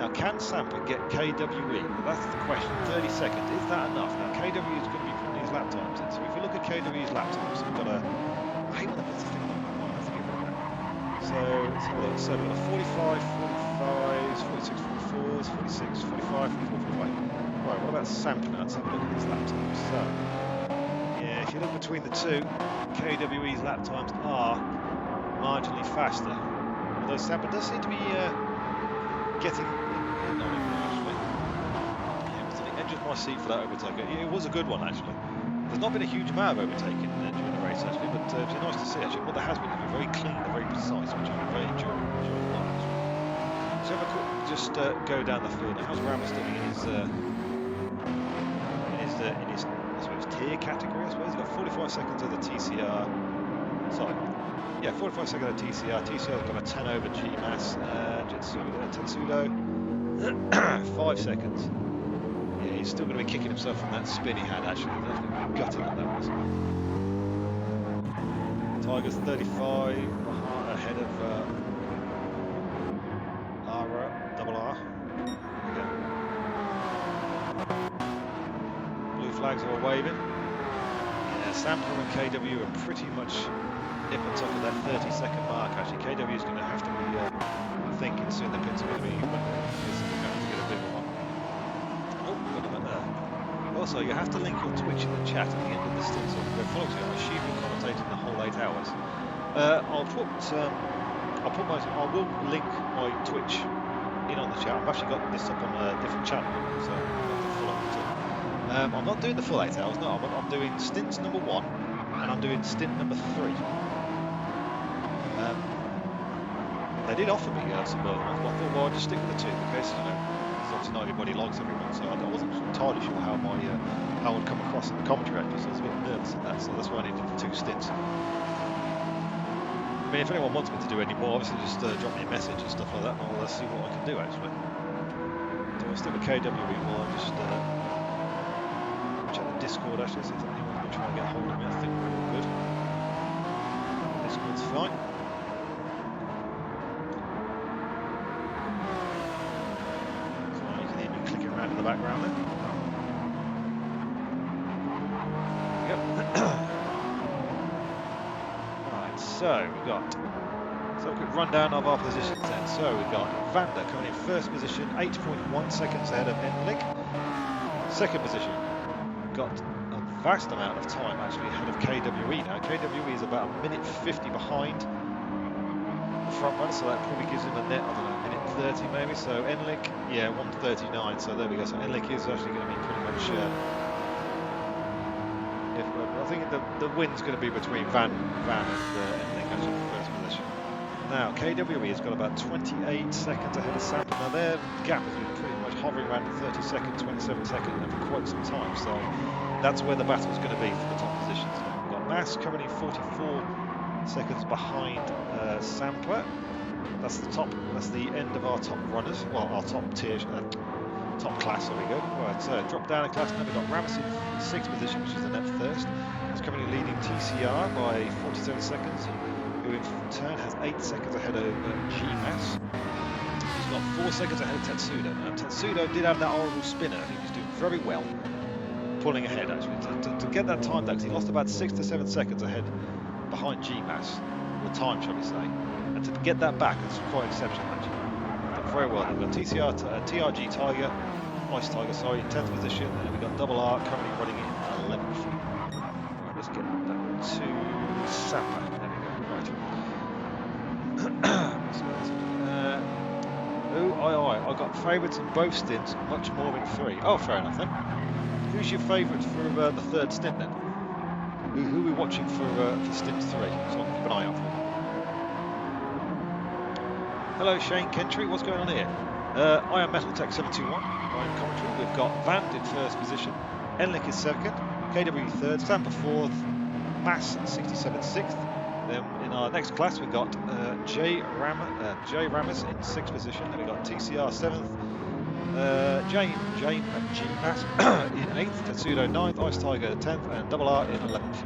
Now, can Sampa get KWE? Well, that's the question. 30 seconds, is that enough? Now, KWE is going to be putting his lap times in. So if we look at KWE's lap times, we've got a... I hate when I put this thing on my mind, I think about that. So, let's have a look. So we've got a 45, 45s, 46, 44s, 46, 45, 44, 45. Right, what about Sampa now? Let's have a look at his lap times. So... yeah, if you look between the two, KWE's lap times are marginally faster. Although Sampa does seem to be getting in on it, actually. Yeah, it was on the edge of my seat for that overtake. It was a good one, actually. There's not been a huge amount of overtaking during the race, actually, but it's been nice to see, actually. What there has been is very clean and very precise, which I'm very enjoying a lot, actually. So if I could just go down the field. Now, how's Ramos doing in his I suppose tier category, I suppose. He's got 45 seconds of the TCR. Sorry. Yeah, 45 seconds of TCR. TCR's got a 10 over GMAS. Tetsudo, 5 seconds. Yeah, he's still going to be kicking himself from that spin he had, actually. That's going to be gutting what that was. Tiger's 35 ahead of double R. Flags are waving. Yeah, Sampa and KW are pretty much nip and tuck at that 30-second mark. Actually, KW is going to have to be thinking soon the pits are going to be going to get a bit of one. Oh, got a bit there. Also, you have to link your Twitch in the chat at the end of the stint. So we're following you. I assume you're commentating the whole 8 hours. I will link my Twitch in on the chat. I've actually got this up on a different channel, so you have to follow me too. I'm not doing the full 8 hours, no, I'm doing stints number 1 and I'm doing stint number 3. They did offer me some other ones, but I thought, well, I'll just stick with the 2 because, you know, obviously not everybody likes everyone, so I wasn't entirely sure how I would come across in the commentary actually, so I was a bit nervous at that, so that's why I needed the 2 stints. I mean, if anyone wants me to do any more, obviously just drop me a message and stuff like that, and I'll see what I can do actually. So I'll stick with KWE while I just check the Discord actually, see if anyone's been trying to get hold of me. I think we're all good. Discord's fine. background there. Yep. Right, so we've got a quick rundown of our positions then. So we've got Vanda coming in first position, 8.1 seconds ahead of Enlick. Second position, got a vast amount of time actually ahead of KWE now. KWE is about 1:50 behind the front runner, so that probably gives him a net, I don't know, 1:30 maybe. So Enlick, yeah, 1:39. So there we go. So Enlick is actually going to be pretty much. I think the win's going to be between Van and Enlick actually in first position. Now KWE has got about 28 seconds ahead of Sampa. Now their gap has been pretty much hovering around 30 seconds, 27 seconds now for quite some time. So that's where the battle is going to be for the top positions. We've got Mass currently 44 seconds behind Sampa. That's the top. That's the end of our top runners. Well, our top tier, top class. There we go. Right. So drop down a class. Now we've got Ramis in 6th position, which is the net first. He's currently leading TCR by 47 seconds. Who in turn has 8 seconds ahead of GMAS. He's got 4 seconds ahead of Tetsudo. Now Tetsudo did have that horrible spinner. He was doing very well, pulling ahead actually. To get that time down, because he lost about 6 to 7 seconds ahead behind GMAS, or time shall we say. And to get that back, it's quite exceptional actually. Done very well. We've got TCR, TRG Tiger, Ice Tiger, sorry, in 10th position. And we've got Double R currently running in 11th. Right, let's get that to Sampa. There we go. Right. I got favourites in both stints, much more in 3. Oh, fair enough then. Who's your favourite for the third stint then? Who are we watching for stint 3? So I'll keep an eye out for. Hello Shane Kentry, what's going on here? I am Metal Tech 721. I'm commentary. We've got Vand in first position, Enlick is second, KW third, Sampa fourth, Mass 67 sixth. Then in our next class we've got Jay Ramis in 6th position. Then we've got TCR 7th, Jane and GMAS in 8th, Tetsudo 9th, Ice Tiger 10th, and Double R in 11th.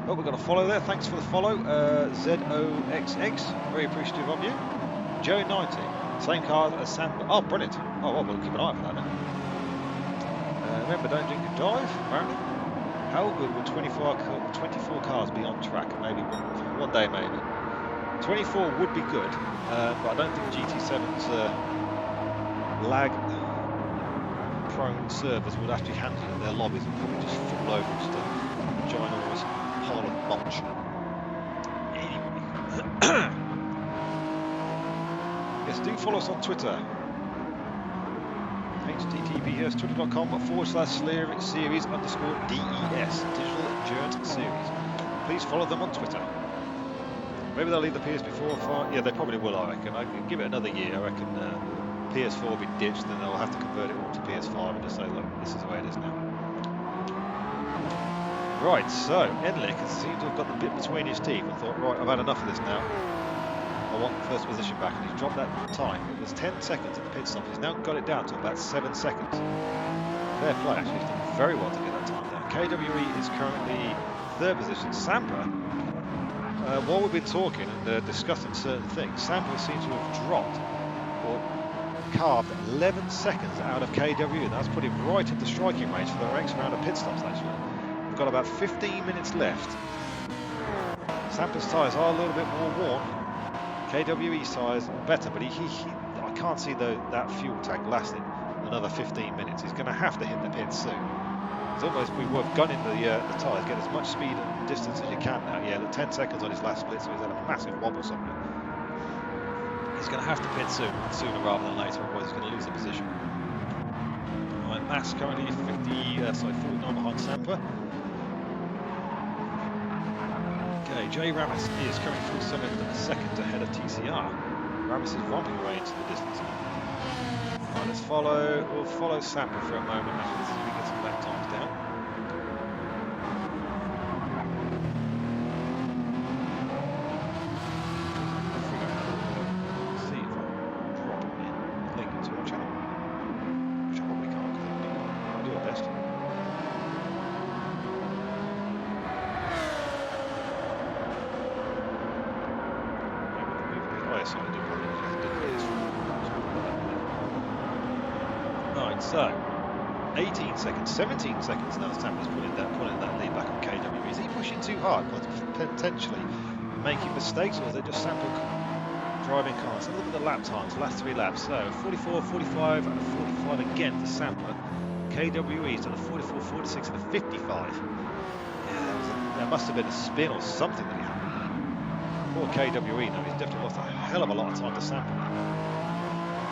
Oh, we've got a follow there. Thanks for the follow. ZOXX, very appreciative of you. Joe 90, same car as Sam. Oh, brilliant. Oh, well, we'll keep an eye out for that then. Remember, don't drink and drive, apparently. How good would 24 cars be on track? Maybe one day, maybe. 24 would be good, but I don't think GT7's lag-prone servers would actually handle it. Their lobbies would probably just fall over just a ginormous pile of mulch. Anyway. Yes, do follow us on Twitter. https twitter.com/series_DES Digital Endurance Series. Please follow them on Twitter. Maybe they'll leave the PS4 for. Yeah, they probably will, I reckon. I can give it another year. I reckon PS4 will be ditched, then they'll have to convert it all to PS5 and just say, look, this is the way it is now. Right, so Enlick seems to have got the bit between his teeth and thought, right, I've had enough of this now. I want first position back, and he's dropped that time. It was 10 seconds at the pit stop. He's now got it down to about 7 seconds. Fair play, actually. He's done very well to get that time down. KWE is currently 3rd position. Sampa, while we've been talking and discussing certain things, Sampa seems to have dropped or carved 11 seconds out of KWE. And that's put him right into striking range for the next round of pit stops, actually. We've got about 15 minutes left. Sampa's tyres are a little bit more worn. KWE's tyres better, but I can't see that fuel tank lasting another 15 minutes. He's going to have to hit the pits soon. It's almost be worth gunning the tyres, get as much speed and distance as you can now. Yeah, the 10 seconds on his last split, so he's had a massive wobble somewhere. He's going to have to pit sooner rather than later, otherwise he's going to lose the position. Right, Mass currently 49 behind Sampa. Okay, Jay Ramis is coming through second ahead of TCR. Ramis is romping away into the distance. Right, we'll follow Sampa for a moment after this as we get some lap times down. See if I can drop in link into our channel. Which I probably can't because I'll do our best. So I do apologize. Right, so 18 seconds, 17 seconds now. Sampa's pulling that lead back on KWE. Is he pushing too hard, potentially making mistakes, or is it just Sampa driving cars? So look at the lap times, last 3 laps. So 44, 45, and a 45 again for Sampa. KWE's done a 44, 46, and a 55. Yeah, there must have been a spin or something that he had. Poor KWE, no, he's definitely lost a hell of a lot of time to Sampa.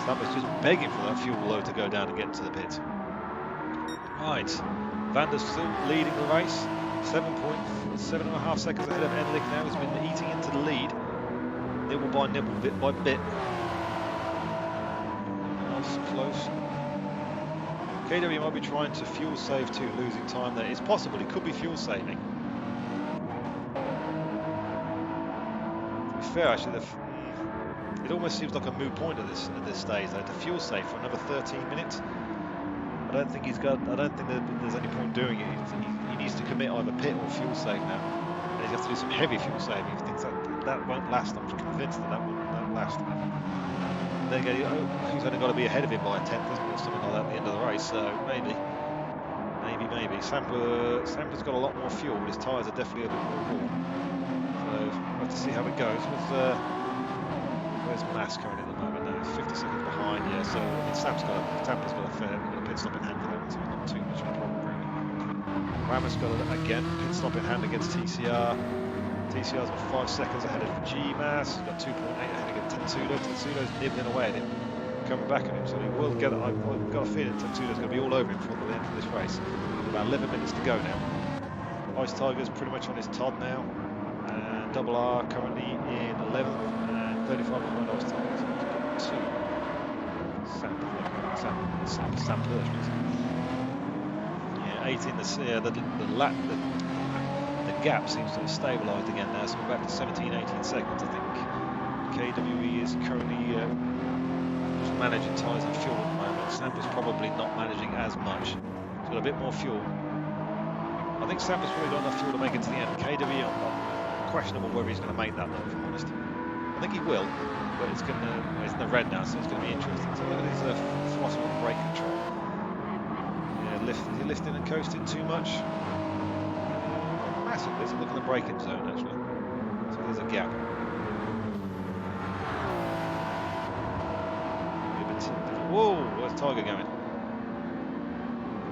Sampa's just begging for that fuel load to go down and get into the pits. Right, Vander's still leading the race. 7.5 seconds ahead of Enlich now. He's been eating into the lead. Nibble by nibble, bit by bit. That's close. KW might be trying to fuel save too, losing time there. It's possible, it could be fuel saving. To be fair, actually, it almost seems like a moot point at this stage, though, to fuel save for another 13 minutes. I don't think there's any point doing it. He needs to commit either pit or fuel save now. And he's got to do some heavy fuel saving. If he thinks that won't last, I'm convinced that won't last. Then again, he's only got to be ahead of him by a 10th, isn't he, or something like that at the end of the race. So maybe. Sampa's got a lot more fuel, but his tyres are definitely a bit more warm. So we'll have to see how it goes. Where's Mas currently at the moment? No, 50 seconds behind. Yeah, so Sampa's got a fair pit stop in hand for that one, so not too much of a problem really. Rama's got again pit stop in hand against TCR. TCR's got 5 seconds ahead of GMAS. He's got 2.8 ahead against Tetsudo. Tetsudo's nibbling away at him, coming back at him. So he will get it. I've got a feeling Tetsudo's going to be all over him for the end of this race. About 11 minutes to go now. Ice Tiger's pretty much on his Todd now. And Double R currently in 11th and 35 behind Ice Tiger. So he's got 2 Sampa. Yeah, 18. The gap seems to have stabilised again now, so we're back to 17, 18 seconds. I think KWE is currently just managing tyres and fuel at the moment. Sampa's probably not managing as much. He's got a bit more fuel. I think Sampa's probably got enough fuel to make it to the end. KWE, I'm questionable whether he's going to make that though, if I'm honest. I think he will, but it's in the red now, so it's going to be interesting. So look at his throttle and brake control. Yeah, is he lifting and coasting too much? Massively. It's a look at the braking zone actually. So there's a gap. Whoa, where's Tiger going?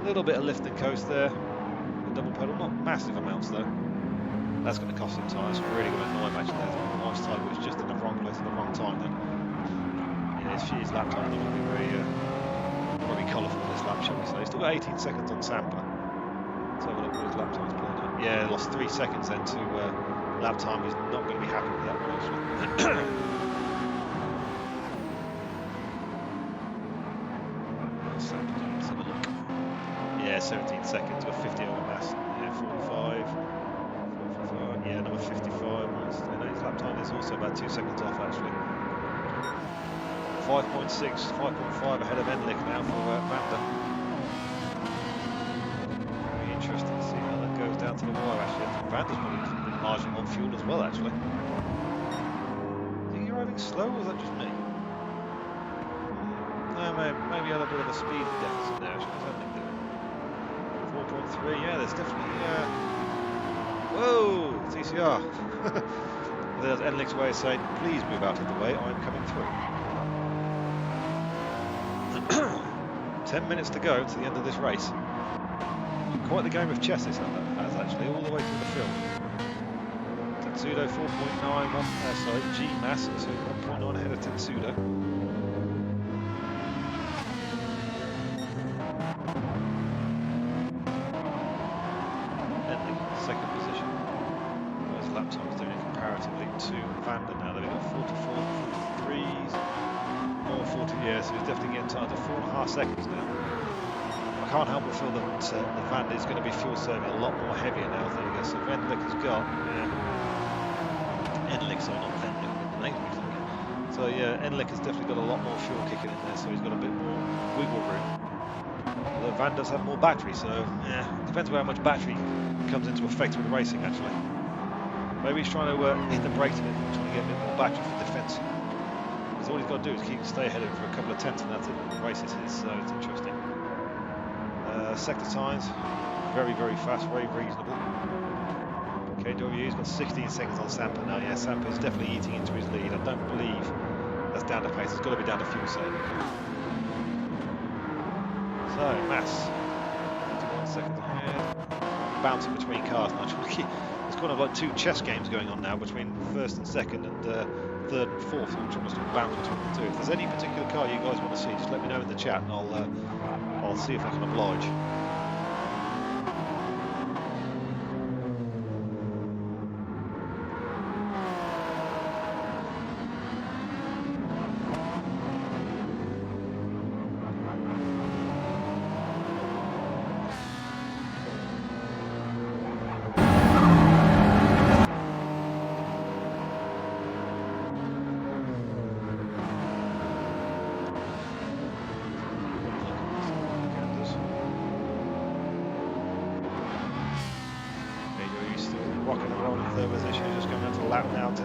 A little bit of lift and coast there. A double pedal, not massive amounts though. That's going to cost him time. It's really going to annoy him actually. Nice Tiger was just in the wrong place at the wrong time then. Yeah, his lap time is going to be very colourful this lap, shall we say. He's still got 18 seconds on Sampa. Let's have a look what his lap time's playing out. Yeah, lost 3 seconds then to lap time. He's not going to be happy with that one actually. Let's have a look. Yeah, 17 seconds. Got 50 over mass. Yeah, 45. Yeah, number 55. His lap time is also about 2 seconds off actually. 5.6, 5.5 ahead of Enlich now for Vanda. Very interesting to see how that goes down to the wire actually. I think Vanda's probably been marginal on fuel as well actually. Is he driving slow or is that just me? No, maybe had a bit of a speed deficit there actually. What's happening there? 4.3, yeah, there's definitely... Whoa, TCR. There's Enlich's way of saying, please move out of the way, I'm coming through. 10 minutes to go to the end of this race. Quite the game of chess this has actually, all the way through the film. Tetsudo 4.9, GMAS, so 1.9 ahead of Tetsudo. Second position. His lap time's doing it comparatively to Vanda now. They've got 44, 43s, more 40 years, so he's definitely getting tied to 4.5 seconds now. I can't help but feel that the Vanda is going to be fuel saving a lot more heavier now. There you go. So Enlich has got Enlich, sorry, not Enlich, the name's thinking. So yeah, Enlich has definitely got a lot more fuel kicking in there, so he's got a bit more wiggle room. Although Van does have more battery, so yeah, depends on how much battery comes into effect with racing actually. Maybe he's trying to hit the brakes a bit, trying to get a bit more battery for defence. Because all he's got to do is stay ahead of him for a couple of tenths and that's it, the race is his, so it's interesting. sector times, very, very fast, very reasonable. KW's got 16 seconds on Sampa now. Yeah, Sampa's definitely eating into his lead. I don't believe that's down to pace. It's got to be down to fuel saving. So, Mass, 21 seconds ahead. Bouncing between cars now. It's kind of like two chess games going on now between first and second and third and fourth. I'm trying to bounce between the two. If there's any particular car you guys want to see, just let me know in the chat and I'll see if I can oblige.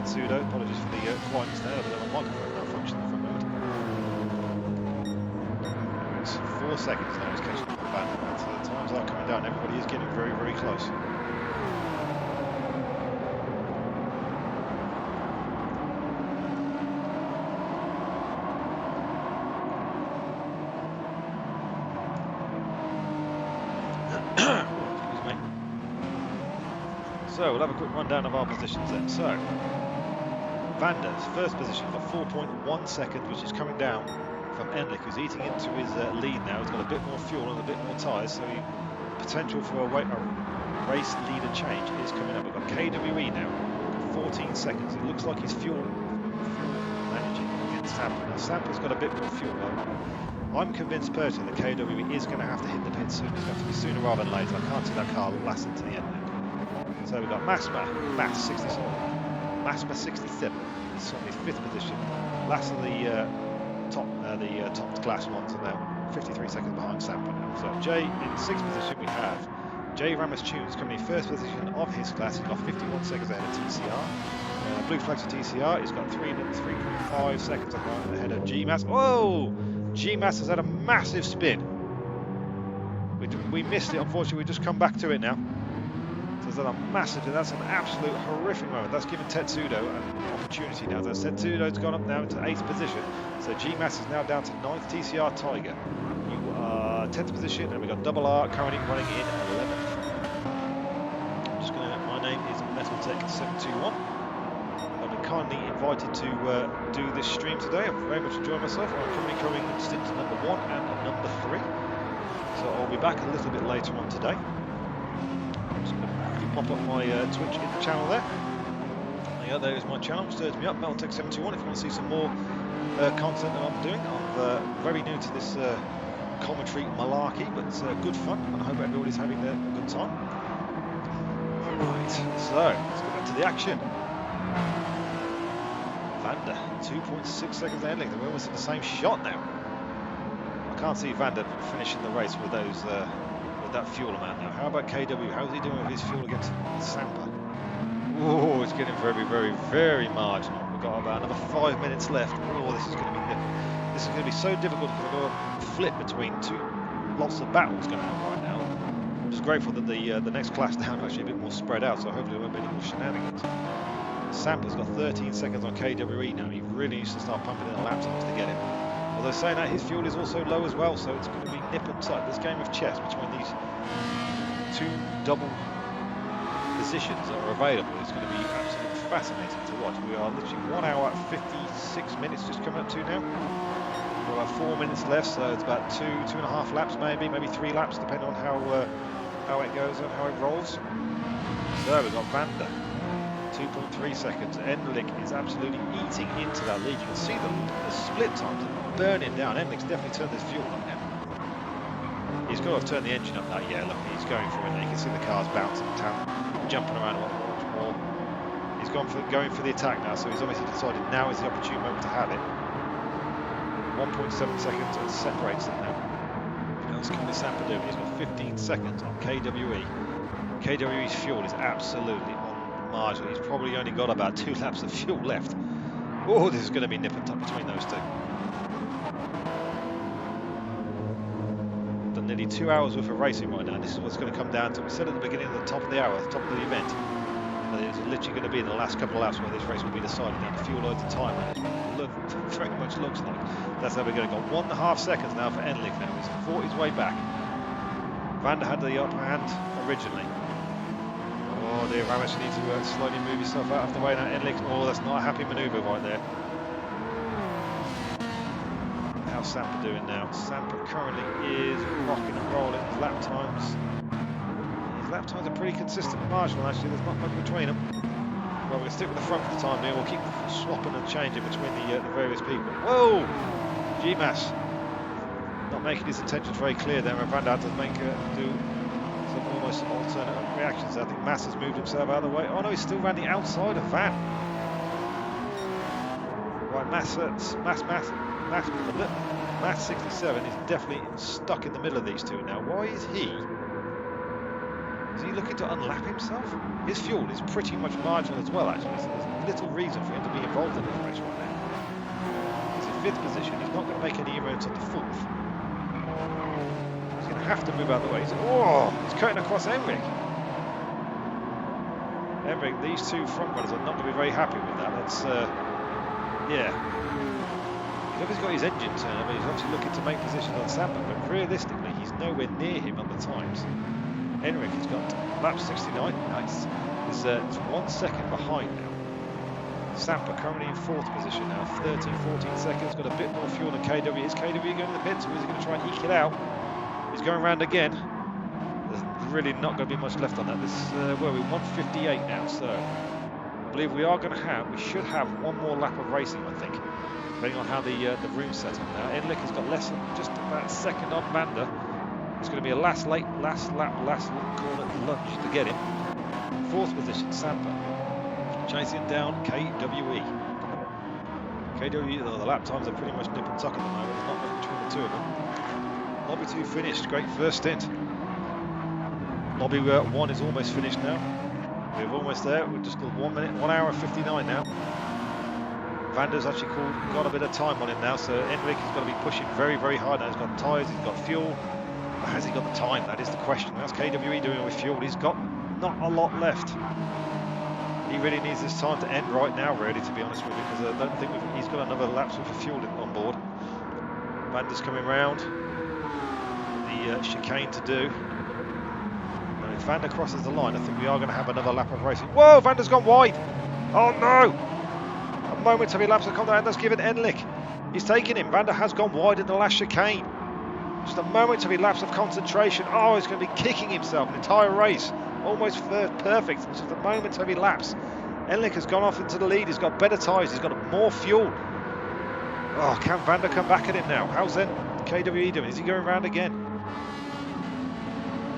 Pseudo, apologies for the quietness there, but my microphone malfunctioned for a moment. It's 4 seconds now, it's catching up with Van. So the times are coming down, everybody is getting very, very close. Excuse me. So we'll have a quick rundown of our positions then. So Vander's first position for 4.1 seconds, which is coming down from Enlick, who's eating into his lead now. He's got a bit more fuel and a bit more tyres, so potential for a race leader change is coming up. We've got KWE now, 14 seconds. It looks like he's fuel managing against Sampa. Now Sampa's got a bit more fuel. I'm convinced personally that KWE is going to have to hit the pit soon. It's going to have to be sooner rather than later. I can't see that car lasting to the end now. So we've got Mass 67. Masma 67 is on his 5th position. Last of the top class ones are now 53 seconds behind Sampa now. So Jay in 6th position we have Jay Ramos Tunes coming in 1st position of his class. He's got 51 seconds ahead of TCR. Blue flags for TCR. He's got 3.5 seconds ahead of GMAS. Oh! GMAS has had a massive spin. We missed it, unfortunately. We just come back to it now. So that's an absolute horrific moment. That's given Tetsudo an opportunity now. So Tetsudo's gone up now into 8th position. So GMAS is now down to 9th. TCR Tiger, you are 10th position, and we've got Double R currently running in 11th. I'm just going to, my name is MetalTech721. I've been kindly invited to do this stream today. I'm very much enjoying myself. I'm currently covering Stint number 1 and number 3. So I'll be back a little bit later on today. Pop up my Twitch in the channel there. Yeah, there is my channel, which turns me up, MetalTech721, if you want to see some more content that I'm doing. I'm very new to this commentary malarkey, but it's good fun, and I hope everybody's having a good time. Right, so let's go back to the action. Vander, 2.6 seconds ending. They're almost in the same shot now. I can't see Vander finishing the race with those that fuel amount now. How about KW? How's he doing with his fuel against Sampa? Oh, it's getting very, very, very marginal. We've got about another 5 minutes left. Oh, this is going to be so difficult because we've got to flip between lots of battles going on right now. I'm just grateful that the next class down are actually a bit more spread out, so hopefully there won't be any more shenanigans. Sampa's got 13 seconds on KWE now. He really needs to start pumping in the lap times to get him. Although saying that, his fuel is also low as well, so it's going to be nip and tuck. This game of chess between these two double positions that are available is going to be absolutely fascinating to watch. We are literally 1 hour 56 minutes just coming up to now. We've got about 4 minutes left, so it's about two and a half laps, maybe 3 laps, depending on how it goes and how it rolls. So we've got Vander, 2.3 seconds. Enlick is absolutely eating into that lead. You can see the split times are burning down. Enlick's definitely turned his fuel up now. He's got to have turned the engine up now. Yeah, look, he's going for it. You can see the cars bouncing, jumping around a lot more. He's going for the attack now, so he's obviously decided now is the opportune moment to have it. 1.7 seconds and separates them now. What's coming to Sampa doing? He's got 15 seconds on KWE. KWE's fuel is absolutely on margin. He's probably only got about 2 laps of fuel left. Oh, this is going to be nip and tuck between those two. The nearly 2 hours worth of racing right now. And this is what's going to come down to. We said at the beginning of the top of the hour, the top of the event, that it was literally going to be in the last couple of laps where this race will be decided. Now the fuel loads of time, and it very much looks like that's how we're going to go. 1.5 seconds now for Enlich. Now he's fought his way back. Van der had the upper hand originally. Oh dear, Ramesh, you need to slowly move yourself out of the way now. Enlich, oh, that's not a happy manoeuvre right there. How's Sampa doing now? Sampa currently is rocking and rolling. His lap times are pretty consistent with Marshall, actually. There's not much between them. Well, we're going to stick with the front for the time being. We'll keep swapping and changing between the various people. Whoa! G-Mass not making his intentions very clear there, and Van der had to do some almost alternate reactions. I think Mass has moved himself out of the way. Oh no, he's still around the outside of Van. Right, Mass 67 is definitely stuck in the middle of these two now. Why is he? Is he looking to unlap himself? His fuel is pretty much marginal as well, actually, so there's little reason for him to be involved in this race right now. He's in 5th position, he's not going to make any inroads on the 4th. He's going to have to move out of the way. He's cutting across Emmerich. Emmerich, these two front runners are not going to be very happy with that. That's, yeah. He's obviously got his engine turned, but he's obviously looking to make positions on Sampa, but realistically, he's nowhere near him on the times. Enrich has got lap 69. Nice. He's 1 second behind now. Sampa currently in 4th position now, 13-14 seconds. Got a bit more fuel than KW. Is KW going to the pits, or is he going to try and eke it out? He's going around again. There's really not going to be much left on that. This we're 158 now, so I believe we should have one more lap of racing, I think, depending on how the room's set up now. Enlich has got less than just about a second on Vander. It's going to be a last corner lunge to get him. 4th position, Sampa. Chasing down KWE. KWE, the lap times are pretty much nip and tuck at the moment. There's not much between the two of them. Lobby 2 finished. Great first stint. Lobby 1 is almost finished now. We're almost there. We're just 1 minute, 1 hour 59 now. Vander's actually got a bit of time on him now, so Enric is going to be pushing very, very hard now. He's got tyres, he's got fuel. Has he got the time? That is the question. How's KWE doing with fuel? He's got not a lot left. He really needs this time to end right now, really, to be honest with you, because I don't think he's got another lap's worth of fuel on board. Vander's coming round. The chicane to do. And if Vander crosses the line, I think we are going to have another lap of racing. Whoa, Vander's gone wide. Oh no! A momentary lapse of contact, and that's given Enlich. He's taken him. Vander has gone wide in the last chicane. Just a momentary lapse of concentration. Oh, he's going to be kicking himself an entire race. Almost perfect. It's just a momentary lapse. Enlich has gone off into the lead. He's got better tyres. He's got more fuel. Oh, can Vander come back at him now? How's then KWE doing? Is he going round again?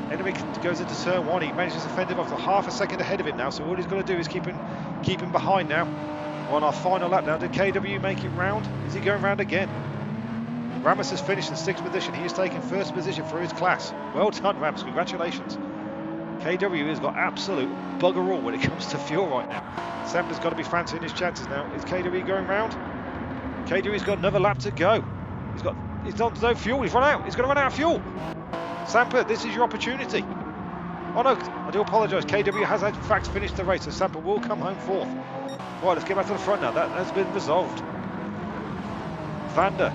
Enlich goes into turn 1. He manages to fend him off. Half a second ahead of him now. So all he's got to do is keep him behind now. We're on our final lap now. Did KWE make it round? Is he going round again? Ramos has finished in 6th position. He has taken 1st position for his class. Well done, Ramos. Congratulations. KW has got absolute bugger all when it comes to fuel right now. Sampa's got to be fancying his chances now. Is KW going round? KW's got another lap to go. He's on no fuel. He's run out. He's going to run out of fuel. Sampa, this is your opportunity. Oh no, I do apologise. KW has in fact finished the race, so Sampa will come home 4th. Right, let's get back to the front now. That has been resolved. Vander.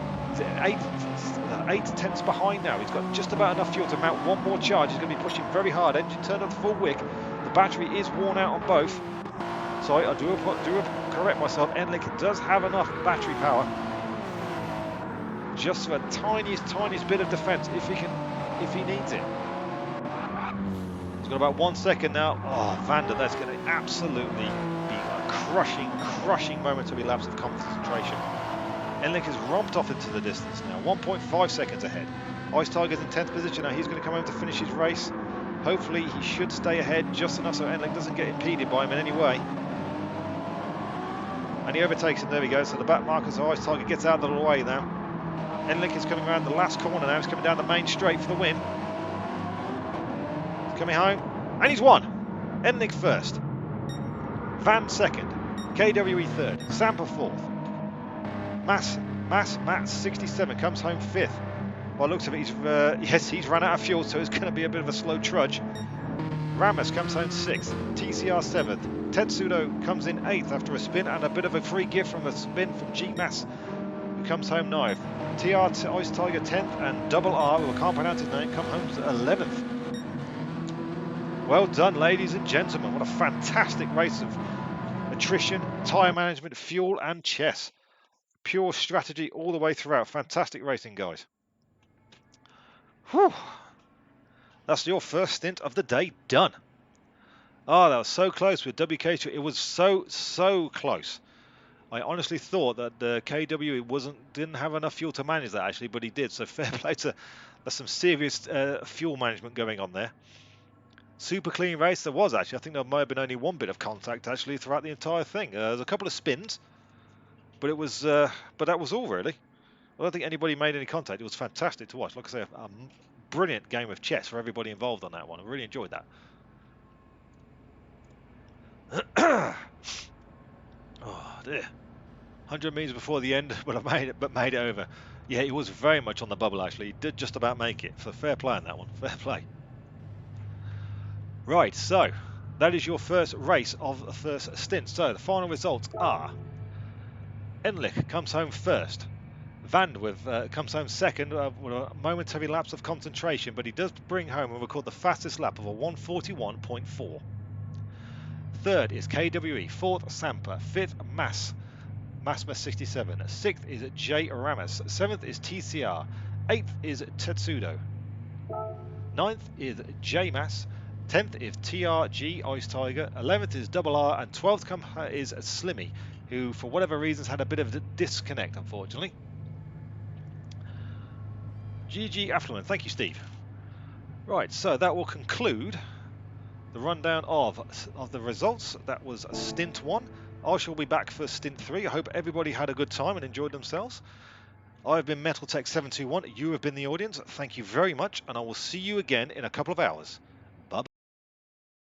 8 tenths behind now. He's got just about enough fuel to mount one more charge. He's going to be pushing very hard. Engine turned on full wick. The battery is worn out on both. Sorry, I do correct myself. Enlich does have enough battery power just for a tiniest bit of defence if he needs it. He's got about 1 second now. Oh, Vander, that's going to absolutely be a crushing momentary lapse of concentration. Enlich has romped off into the distance now, 1.5 seconds ahead. Ice Tiger's in 10th position now. He's going to come home to finish his race. Hopefully he should stay ahead just enough so Enlich doesn't get impeded by him in any way. And he overtakes him. There we go. So the back marker, so Ice Tiger gets out of the way now. Enlich is coming around the last corner now. He's coming down the main straight for the win. He's coming home. And he's won. Enlich 1st. Van 2nd. KWE 3rd. Sampa 4th. Matt 67 comes home 5th. By the looks of it, yes, he's run out of fuel, so it's going to be a bit of a slow trudge. Ramos comes home 6th, TCR 7th, Tetsudo comes in 8th after a spin and a bit of a free gift from a spin from G-Mass, who comes home 9th. TR Ice Tiger 10th and Double R, who I can't pronounce his name, come home 11th. Well done, ladies and gentlemen. What a fantastic race of attrition, tyre management, fuel and chess. Pure strategy all the way throughout. Fantastic racing, guys. Whew. That's your first stint of the day done. Oh, that was so close with WK2. It was so close. I honestly thought that the KW didn't have enough fuel to manage that actually, but he did. So fair play to. There's some serious fuel management going on there. Super clean race. There was actually. I think there might have been only one bit of contact actually throughout the entire thing. There's a couple of spins, but it was. But that was all really. I don't think anybody made any contact. It was fantastic to watch. Like I say, a brilliant game of chess for everybody involved on that one. I really enjoyed that. Oh dear. 100 metres before the end, but I made it over. Yeah, he was very much on the bubble actually. He did just about make it. So fair play on that one. Fair play. Right, so that is your first race of the first stint. So the final results are: Enlich comes home first. Vandeweghe comes home second with a momentary lapse of concentration, but he does bring home and record the fastest lap of a 1:41.4. Third is KWE, fourth Sampa, fifth Masma 67, sixth is J Ramos, seventh is TCR, eighth is Tetsudo, ninth is J Mass, 10th is TRG Ice Tiger, 11th is Double R, and 12th is Slimmy, who for whatever reasons had a bit of a disconnect unfortunately. GG Affluent, thank you Steve. Right, so that will conclude the rundown of the results. That was Stint 1. I shall be back for Stint 3. I hope everybody had a good time and enjoyed themselves. I've been MetalTech721. You have been the audience. Thank you very much, and I will see you again in a couple of hours.